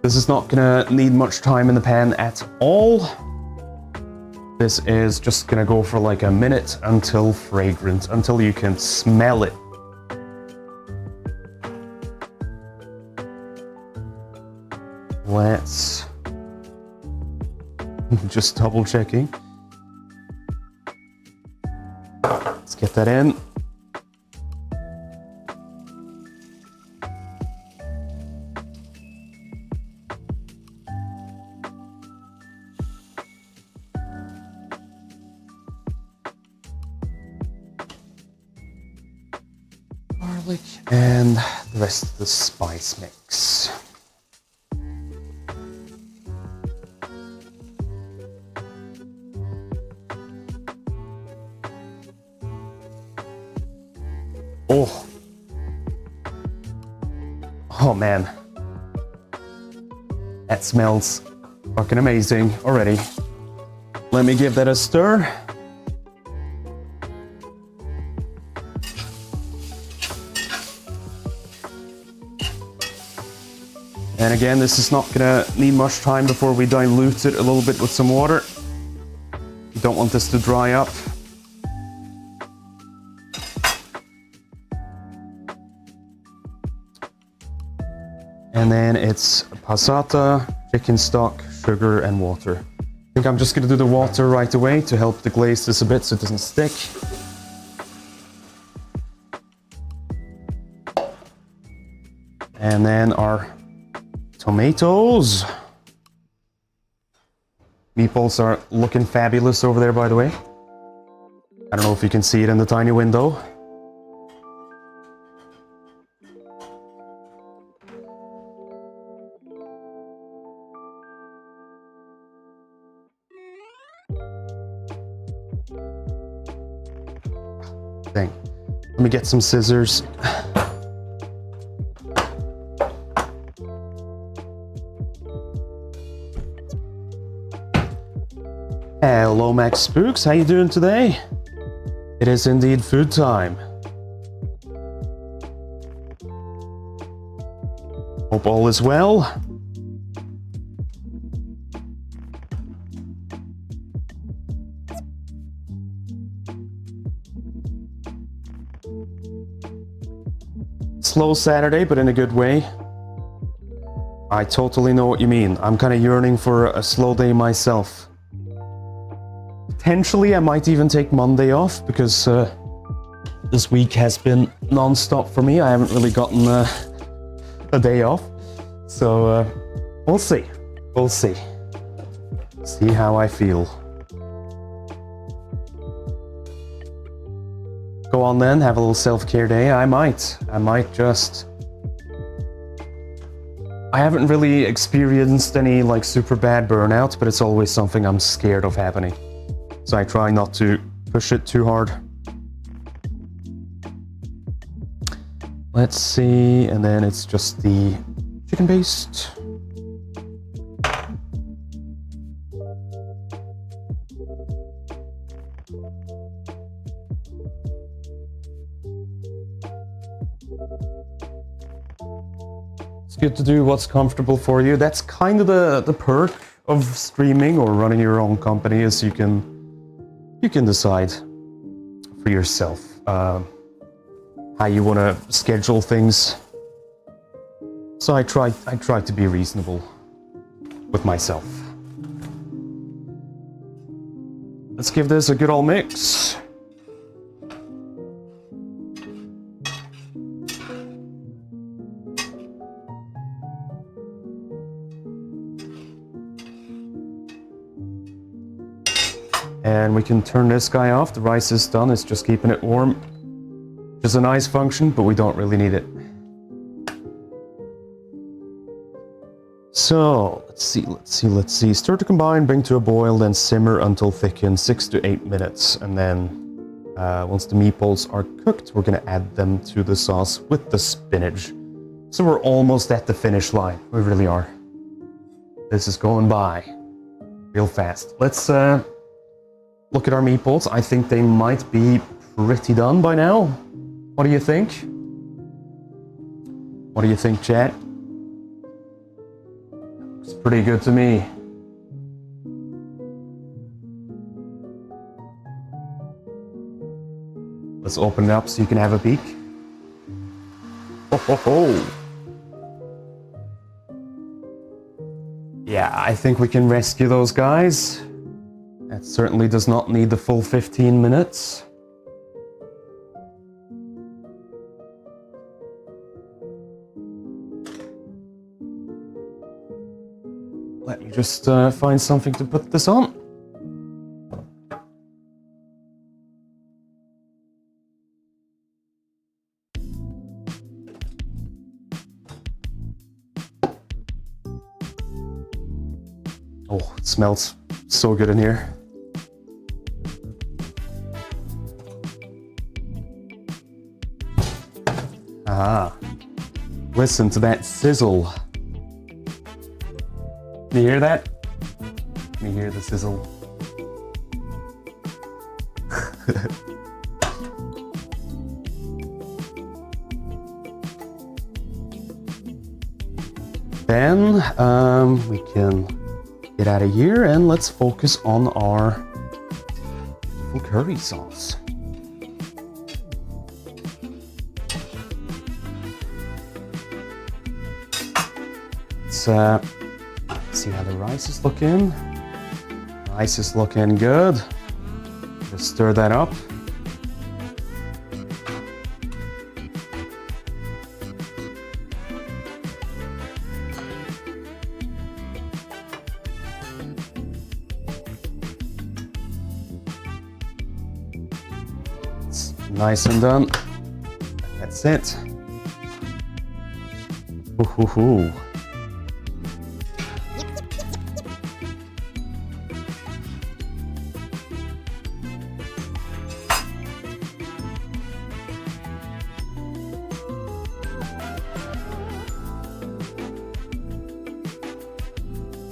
This is not gonna need much time in the pan at all. This is just gonna go for like a minute until fragrant, until you can smell it. Let's Just double checking. Let's get that in. Garlic and the rest of the spice mix. Oh. Oh man. That smells fucking amazing already. Let me give that a stir. And again, this is not gonna need much time before we dilute it a little bit with some water. You don't want this to dry up. And then it's passata, chicken stock, sugar, and water. I think I'm just gonna do the water right away to help deglaze this a bit so it doesn't stick. And then our tomatoes. Meatballs are looking fabulous over there, by the way. I don't know if you can see it in the tiny window. Dang. Let me get some scissors. Hello Max Spooks, how you doing today? It is indeed food time. Hope all is well. Slow Saturday, but in a good way. I totally know what you mean. I'm kind of yearning for a slow day myself. Potentially, I might even take Monday off because this week has been non-stop for me. I haven't really gotten a day off. So we'll see. We'll see. See how I feel. Go on then, have a little self-care day. I might just... I haven't really experienced any like super bad burnout, but it's always something I'm scared of happening. So I try not to push it too hard. Let's see, and then it's just the chicken paste. It's good to do what's comfortable for you. That's kind of the perk of streaming or running your own company, is you can decide for yourself how you want to schedule things. So I try to be reasonable with myself. Let's give this a good old mix. And we can turn this guy off. The rice is done. It's just keeping it warm. Which is a nice function, but we don't really need it. So, let's see. Stir to combine, bring to a boil, then simmer until thickened, 6 to 8 minutes. And then, once the meatballs are cooked, we're gonna add them to the sauce with the spinach. So we're almost at the finish line. We really are. This is going by real fast. Let's look at our meatballs. I think they might be pretty done by now. What do you think? What do you think, chat? Looks pretty good to me. Let's open it up so you can have a peek. Ho ho ho! Yeah, I think we can rescue those guys. That certainly does not need the full 15 minutes. Let me just find something to put this on. Oh, it smells so good in here. Ah, listen to that sizzle. Can you hear that? Can you hear the sizzle? Then we can get out of here and let's focus on our beautiful curry sauce. Let's see how the rice is looking. Rice is looking good. Just stir that up. It's nice and done. That's it. Ooh.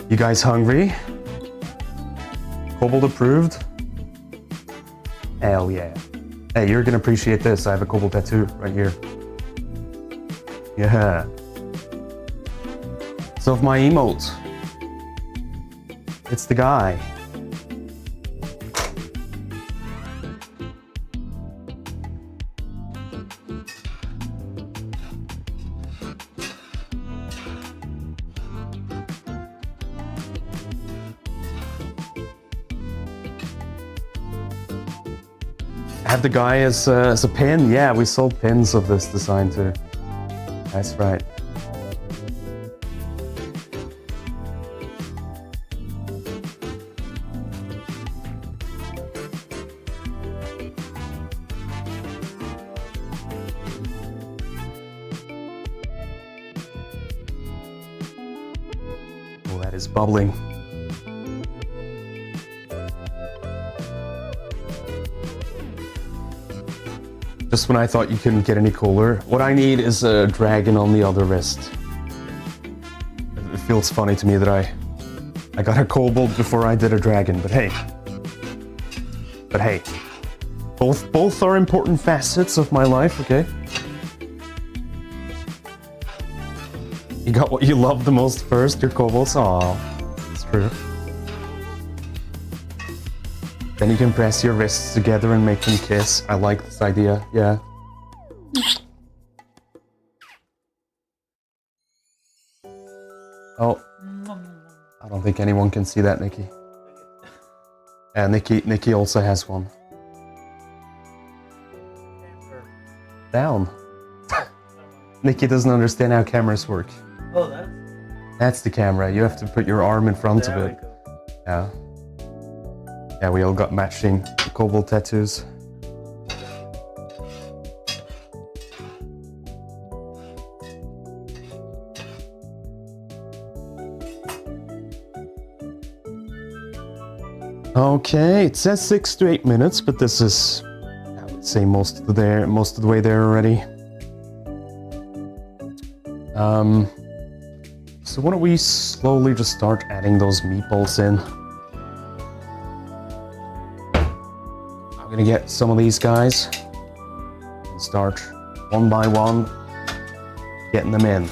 You guys hungry? Kobold approved? Hell yeah. Hey, you're gonna appreciate this. I have a kobold tattoo right here. Yeah. So of my emote. It's the guy. Have the guy as a pin? Yeah, we sold pins of this design too. That's right. Oh, that is bubbling. Just when I thought you couldn't get any cooler. What I need is a dragon on the other wrist. It feels funny to me that I got a kobold before I did a dragon, but hey. Both are important facets of my life, okay? You got what you love the most first, your kobolds. Aw, it's true. Then you can press your wrists together and make them kiss. I like this idea, yeah. Oh, I don't think anyone can see that, Nikki. Yeah, Nikki also has one. Down. Nikki doesn't understand how cameras work. Oh, That's the camera. You have to put your arm in front of it. Yeah. Yeah, we all got matching kobold tattoos. Okay, it says 6 to 8 minutes, but this is, I would say, most of the way there already. So why don't we slowly just start adding those meatballs in? I'm gonna get some of these guys and start one by one getting them in.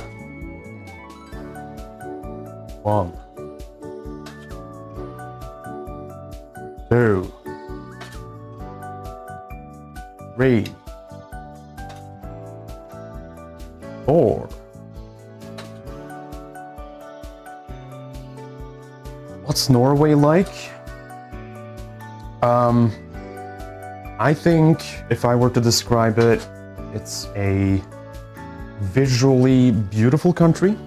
1, 2, 3, 4, What's Norway like? I think if I were to describe it, it's a visually beautiful country.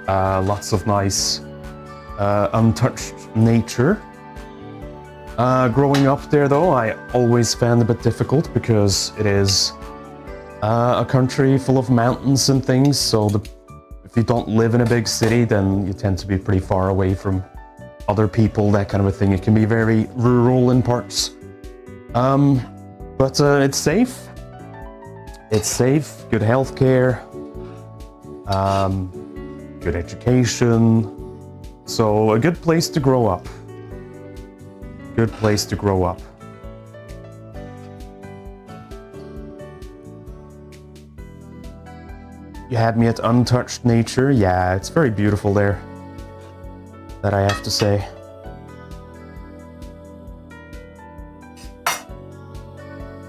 Lots of nice, untouched nature. Growing up there though, I always found it a bit difficult because it is a country full of mountains and things, so if you don't live in a big city, then you tend to be pretty far away from other people, that kind of a thing. It can be very rural in parts. But it's safe. It's safe, good healthcare, good education. So a good place to grow up. Good place to grow up. You had me at untouched nature. Yeah, it's very beautiful there. That I have to say.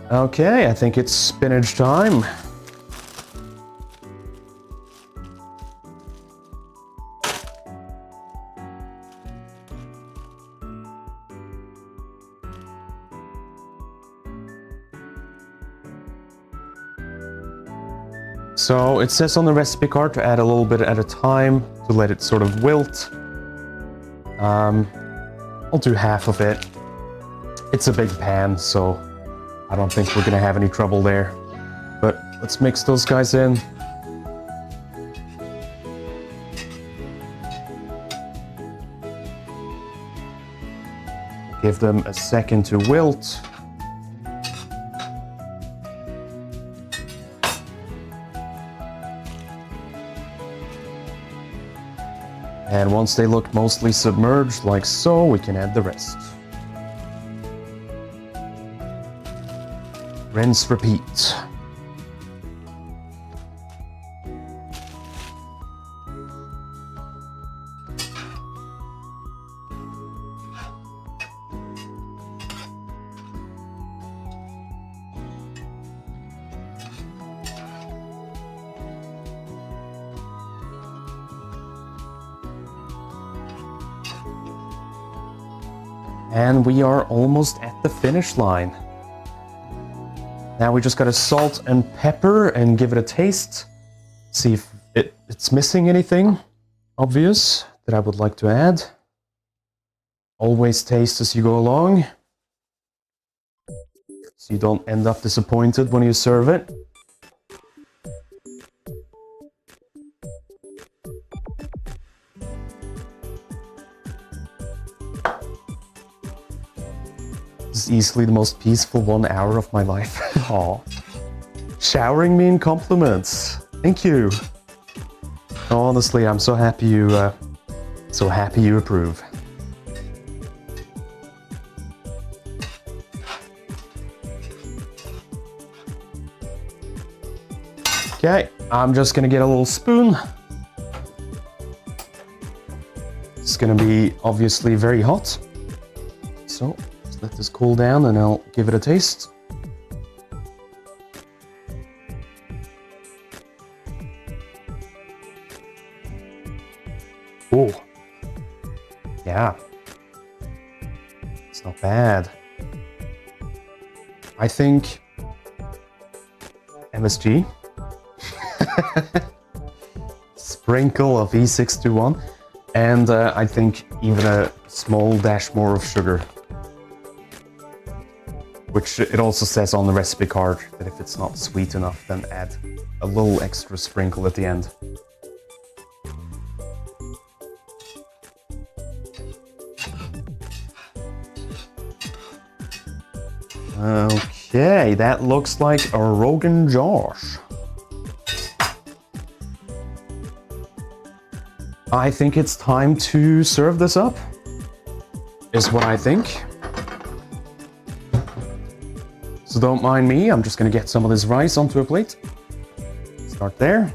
Okay, I think it's spinach time. So it says on the recipe card to add a little bit at a time to let it sort of wilt. I'll do half of it. It's a big pan, so I don't think we're gonna have any trouble there. But let's mix those guys in. Give them a second to wilt. And once they look mostly submerged, like so, we can add the rest. Rinse, repeat. And we are almost at the finish line. Now we just gotta salt and pepper and give it a taste. See if it's missing anything obvious that I would like to add. Always taste as you go along, so you don't end up disappointed when you serve it. This is easily the most peaceful 1 hour of my life. Aw. Showering me in compliments. Thank you. Honestly, I'm so happy you approve. Okay, I'm just gonna get a little spoon. It's gonna be obviously very hot. So let this cool down and I'll give it a taste. Oh, yeah, it's not bad. I think MSG, sprinkle of E621, and I think even a small dash more of sugar. Which it also says on the recipe card that if it's not sweet enough, then add a little extra sprinkle at the end. Okay, that looks like a Rogan Josh. I think it's time to serve this up, is what I think. So don't mind me, I'm just gonna get some of this rice onto a plate. Start there.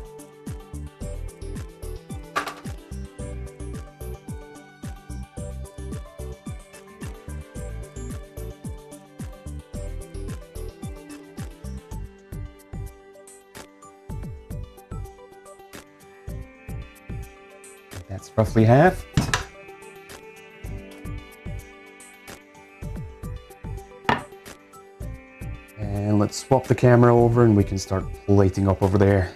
That's roughly half. let's swap the camera over and we can start plating up over there.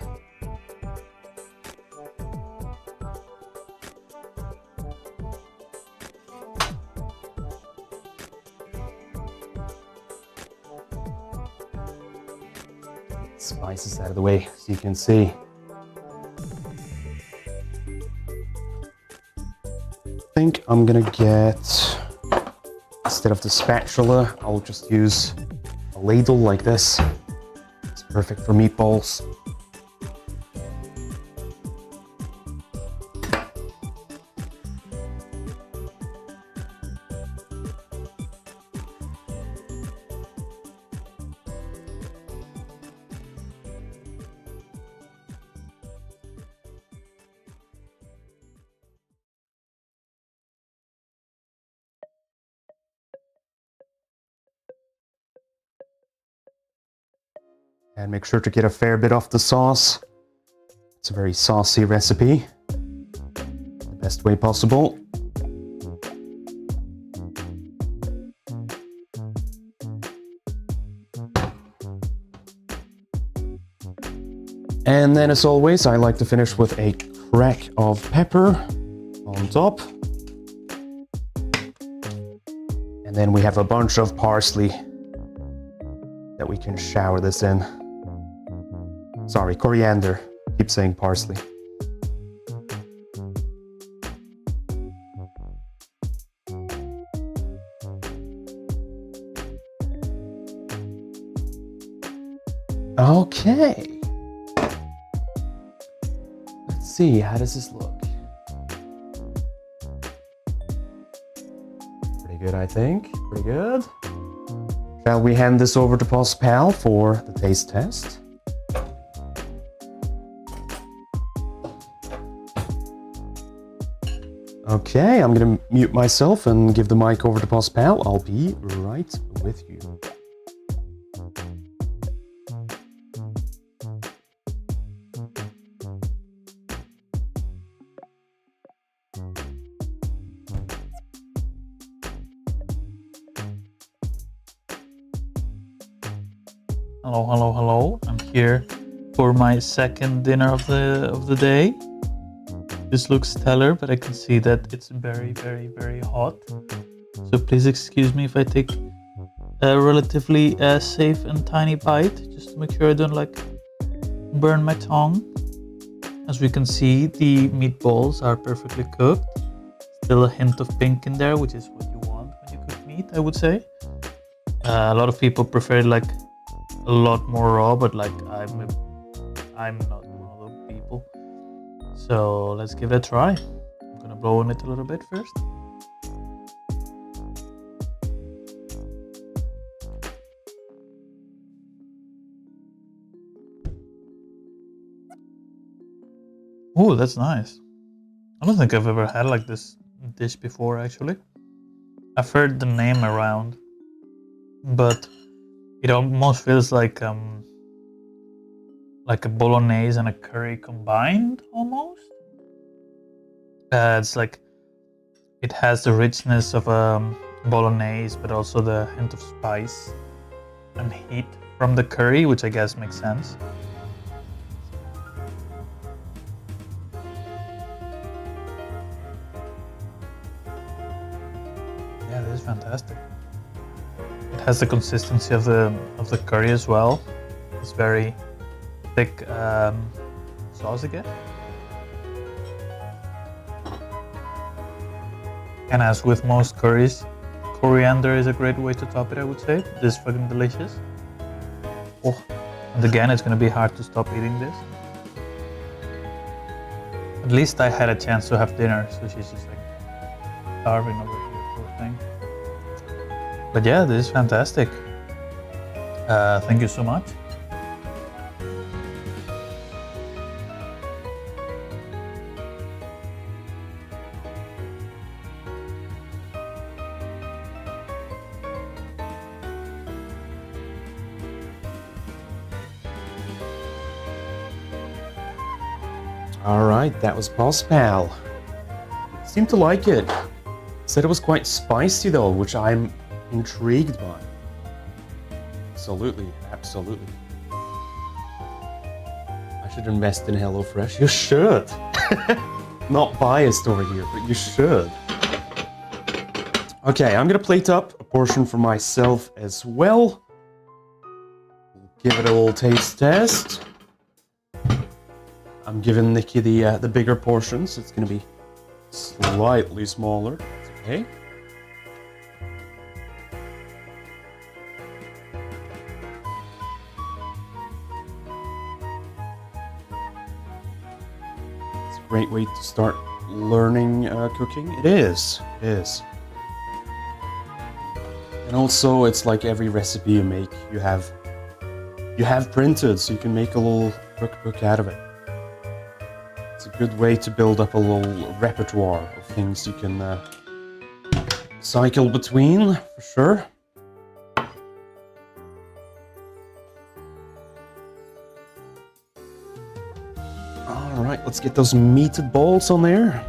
Spices out of the way so you can see. I think I'm gonna get, instead of the spatula, I'll just use a ladle like this. It's perfect for meatballs. And make sure to get a fair bit off the sauce. It's a very saucy recipe. The best way possible. And then as always, I like to finish with a crack of pepper on top. And then we have a bunch of parsley that we can shower this in. Sorry, coriander. Keep saying parsley. Okay. Let's see, how does this look? Pretty good, I think. Pretty good. Shall we hand this over to Boss Pal for the taste test? Okay, I'm gonna mute myself and give the mic over to Boss Pal. I'll be right with you. Hello, hello, hello. I'm here for my second dinner of the day. This looks stellar, but I can see that it's very, very, very hot. So please excuse me if I take a relatively safe and tiny bite, just to make sure I don't like burn my tongue. As we can see, the meatballs are perfectly cooked. Still a hint of pink in there, which is what you want when you cook meat, I would say. A lot of people prefer like a lot more raw, but like I'm not one of those people. So let's give it a try. I'm gonna blow on it a little bit first. Oh, that's nice. I don't think I've ever had like this dish before actually. I've heard the name around, but it almost feels like a bolognese and a curry combined almost. It's like it has the richness of a bolognese, but also the hint of spice and heat from the curry, which I guess makes sense. Yeah, this is fantastic. It has the consistency of the curry as well. It's very thick sauce again. And as with most curries, coriander is a great way to top it, I would say. This is fucking delicious. Oh, and again, it's gonna be hard to stop eating this. At least I had a chance to have dinner, so she's just like starving over here, poor thing. But yeah, this is fantastic. Thank you so much. Alright, that was Boss Pal. Seemed to like it. Said it was quite spicy though, which I'm intrigued by. Absolutely, absolutely. I should invest in HelloFresh. You should. Not biased over here, but you should. Okay, I'm gonna plate up a portion for myself as well. Give it a little taste test. I'm giving Nikki the bigger portions. It's gonna be slightly smaller. That's okay. It's a great way to start learning cooking. It is. It is. And also, it's like every recipe you make, you have printed, so you can make a little cookbook out of it. It's a good way to build up a little repertoire of things you can cycle between, for sure. All right, let's get those meated balls on there.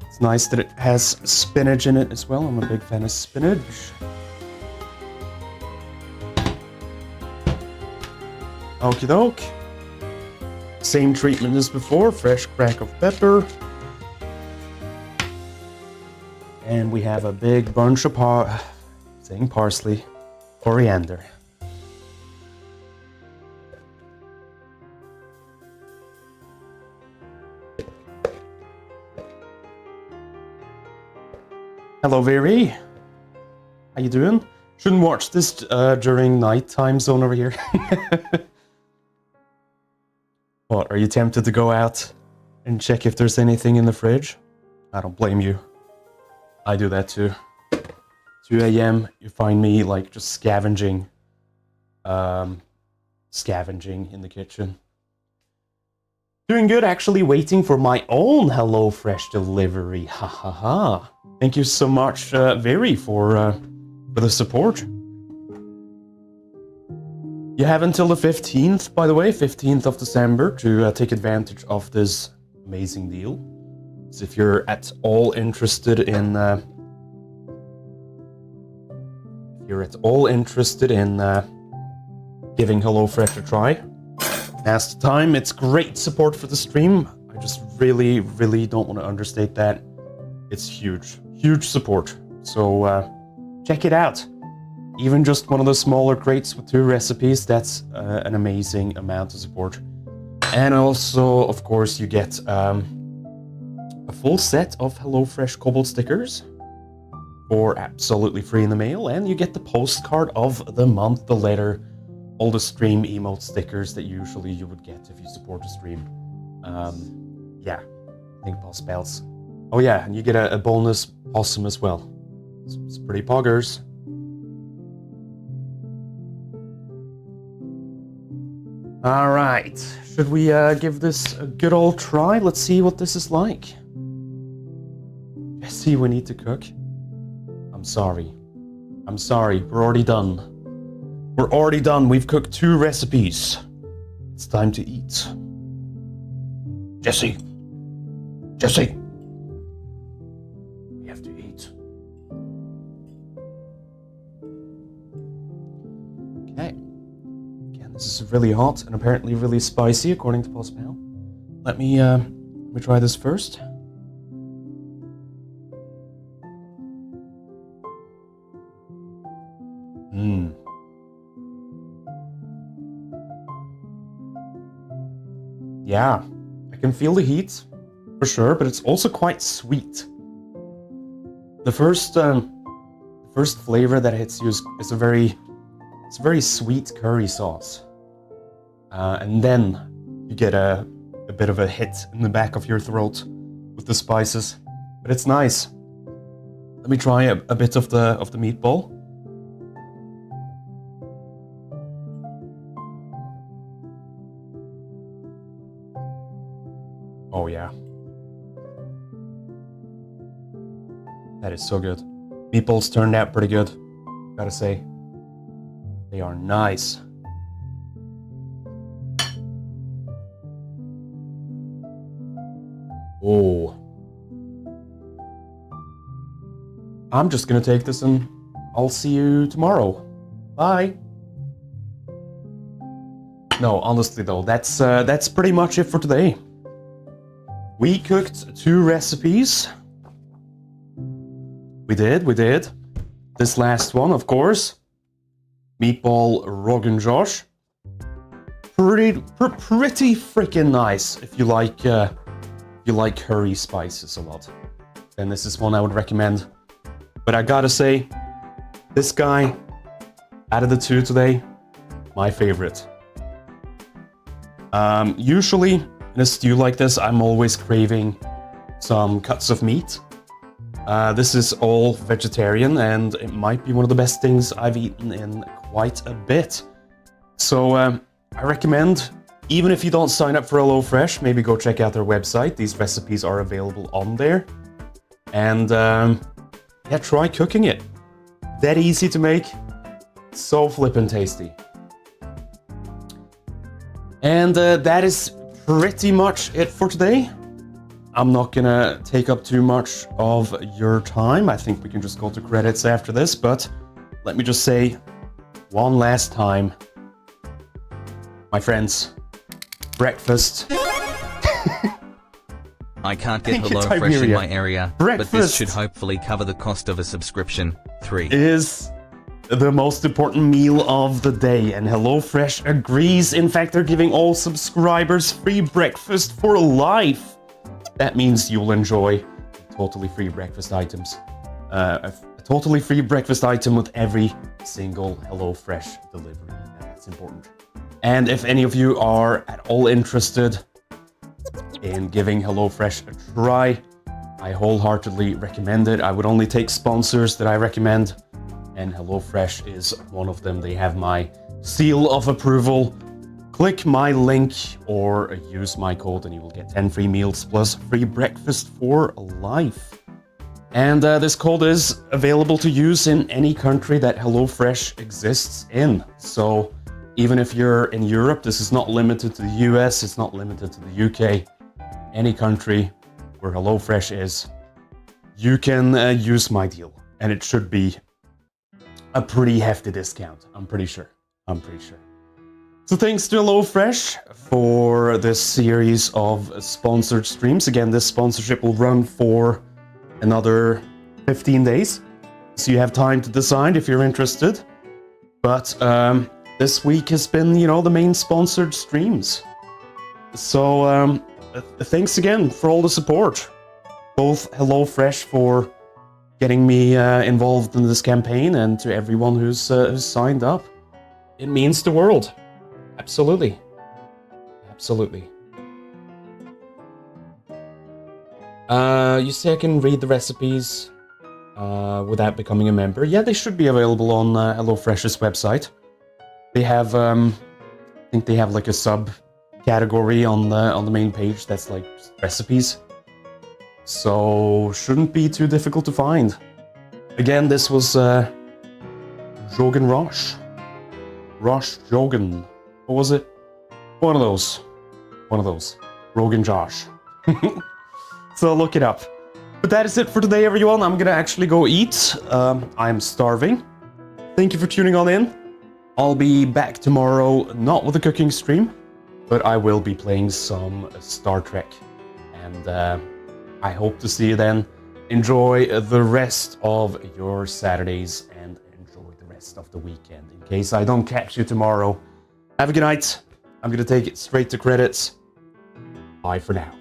It's nice that it has spinach in it as well. I'm a big fan of spinach. Okie doke. Same treatment as before, fresh crack of pepper. And we have a big bunch of parsley, coriander. Hello, Viri. How you doing? Shouldn't watch this during night time zone over here. What, are you tempted to go out and check if there's anything in the fridge? I don't blame you. I do that too. 2 a.m. you find me like just scavenging in the kitchen. Doing good, actually waiting for my own HelloFresh delivery. Ha ha ha. Thank you so much, Viri, for the support. You have until the 15th, by the way, 15th of December, to take advantage of this amazing deal. So if you're at all interested in, giving HelloFresh a try, now's the time. It's great support for the stream. I just really, really don't want to understate that. It's huge, huge support. So check it out. Even just one of the smaller crates with 2 recipes, that's an amazing amount of support. And also, of course, you get a full set of HelloFresh Cobalt stickers for absolutely free in the mail, and you get the postcard of the month, the letter, all the stream emote stickers that usually you would get if you support the stream. Yeah, I think Boss Bells. Oh yeah, and you get a bonus possum as well. It's pretty poggers. All right, should we give this a good old try? Let's see what this is like. Jesse, we need to cook. I'm sorry. We're already done. We're already done. We've cooked 2 recipes. It's time to eat. Jesse. We have to eat. Okay. Again, this is really hot and apparently really spicy, according to Postpal. Let me try this first. Yeah, I can feel the heat, for sure, but it's also quite sweet. The first flavor that hits you is a very sweet curry sauce. And then you get a bit of a hit in the back of your throat with the spices. But it's nice. Let me try a bit of the meatball. Oh yeah. That is so good. Meatballs turned out pretty good, gotta say. They are nice. Oh. I'm just gonna take this and I'll see you tomorrow. Bye. No, honestly though, that's pretty much it for today. We cooked 2 recipes. We did. This last one, of course. Meatball Rogan Josh. Pretty freaking nice if you like curry spices a lot. Then this is one I would recommend. But I gotta say, this guy, out of the 2 today, my favorite. Usually in a stew like this, I'm always craving some cuts of meat. This is all vegetarian and it might be one of the best things I've eaten in quite a bit. So I recommend, even if you don't sign up for HelloFresh, maybe go check out their website. These recipes are available on there. And yeah, try cooking it. That easy to make, so flippin' tasty. And that is pretty much it for today. I'm not gonna take up too much of your time. I think we can just go to credits after this, but let me just say one last time. My friends, breakfast. I can't get Thank you, HelloFresh in Tiberia. my area, but this Breakfast. should hopefully cover the cost of a subscription. 3. Is the most important meal of the day, and HelloFresh agrees. In fact, they're giving all subscribers free breakfast for life. That means you'll enjoy totally free breakfast items. A totally free breakfast item with every single HelloFresh delivery. That's important. And if any of you are at all interested in giving HelloFresh a try, I wholeheartedly recommend it. I would only take sponsors that I recommend, and HelloFresh is one of them. They have my seal of approval. Click my link or use my code and you will get 10 free meals plus free breakfast for life. And this code is available to use in any country that HelloFresh exists in. So even if you're in Europe, this is not limited to the US, it's not limited to the UK. Any country where HelloFresh is, you can use my deal. And it should be a pretty hefty discount, I'm pretty sure. So thanks to HelloFresh for this series of sponsored streams. Again, this sponsorship will run for another 15 days. So you have time to decide if you're interested. But this week has been, the main sponsored streams. So thanks again for all the support. Both HelloFresh for getting me involved in this campaign and to everyone who's signed up. It means the world. Absolutely. You say I can read the recipes without becoming a member. Yeah, they should be available on HelloFresh's website. They have, I think they have like a subcategory on the main page that's like recipes. So shouldn't be too difficult to find. Again, this was Jogan Rosh. Rosh Jogan. What was it? One of those. Rogan Josh. So look it up. But that is it for today, everyone. I'm gonna actually go eat. I'm starving. Thank you for tuning on in. I'll be back tomorrow, not with a cooking stream, but I will be playing some Star Trek. And I hope to see you then. Enjoy the rest of your Saturdays and enjoy the rest of the weekend. In case I don't catch you tomorrow, have a good night. I'm gonna take it straight to credits. Bye for now.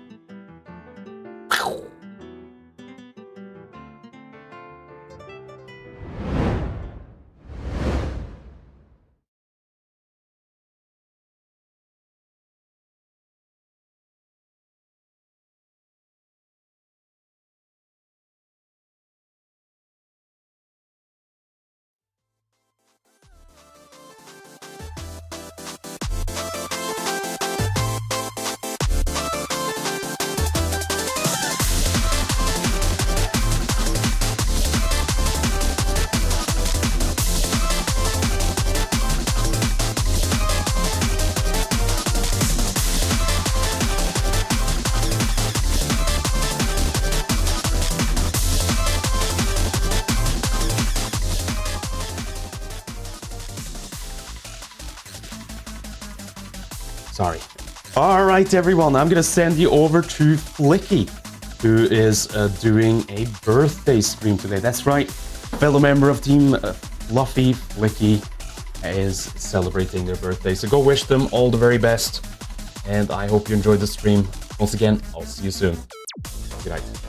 Sorry. All right, everyone. I'm gonna send you over to Flicky, who is doing a birthday stream today. That's right. Fellow member of Team Fluffy, Flicky, is celebrating their birthday. So go wish them all the very best. And I hope you enjoyed the stream. Once again, I'll see you soon. Good night.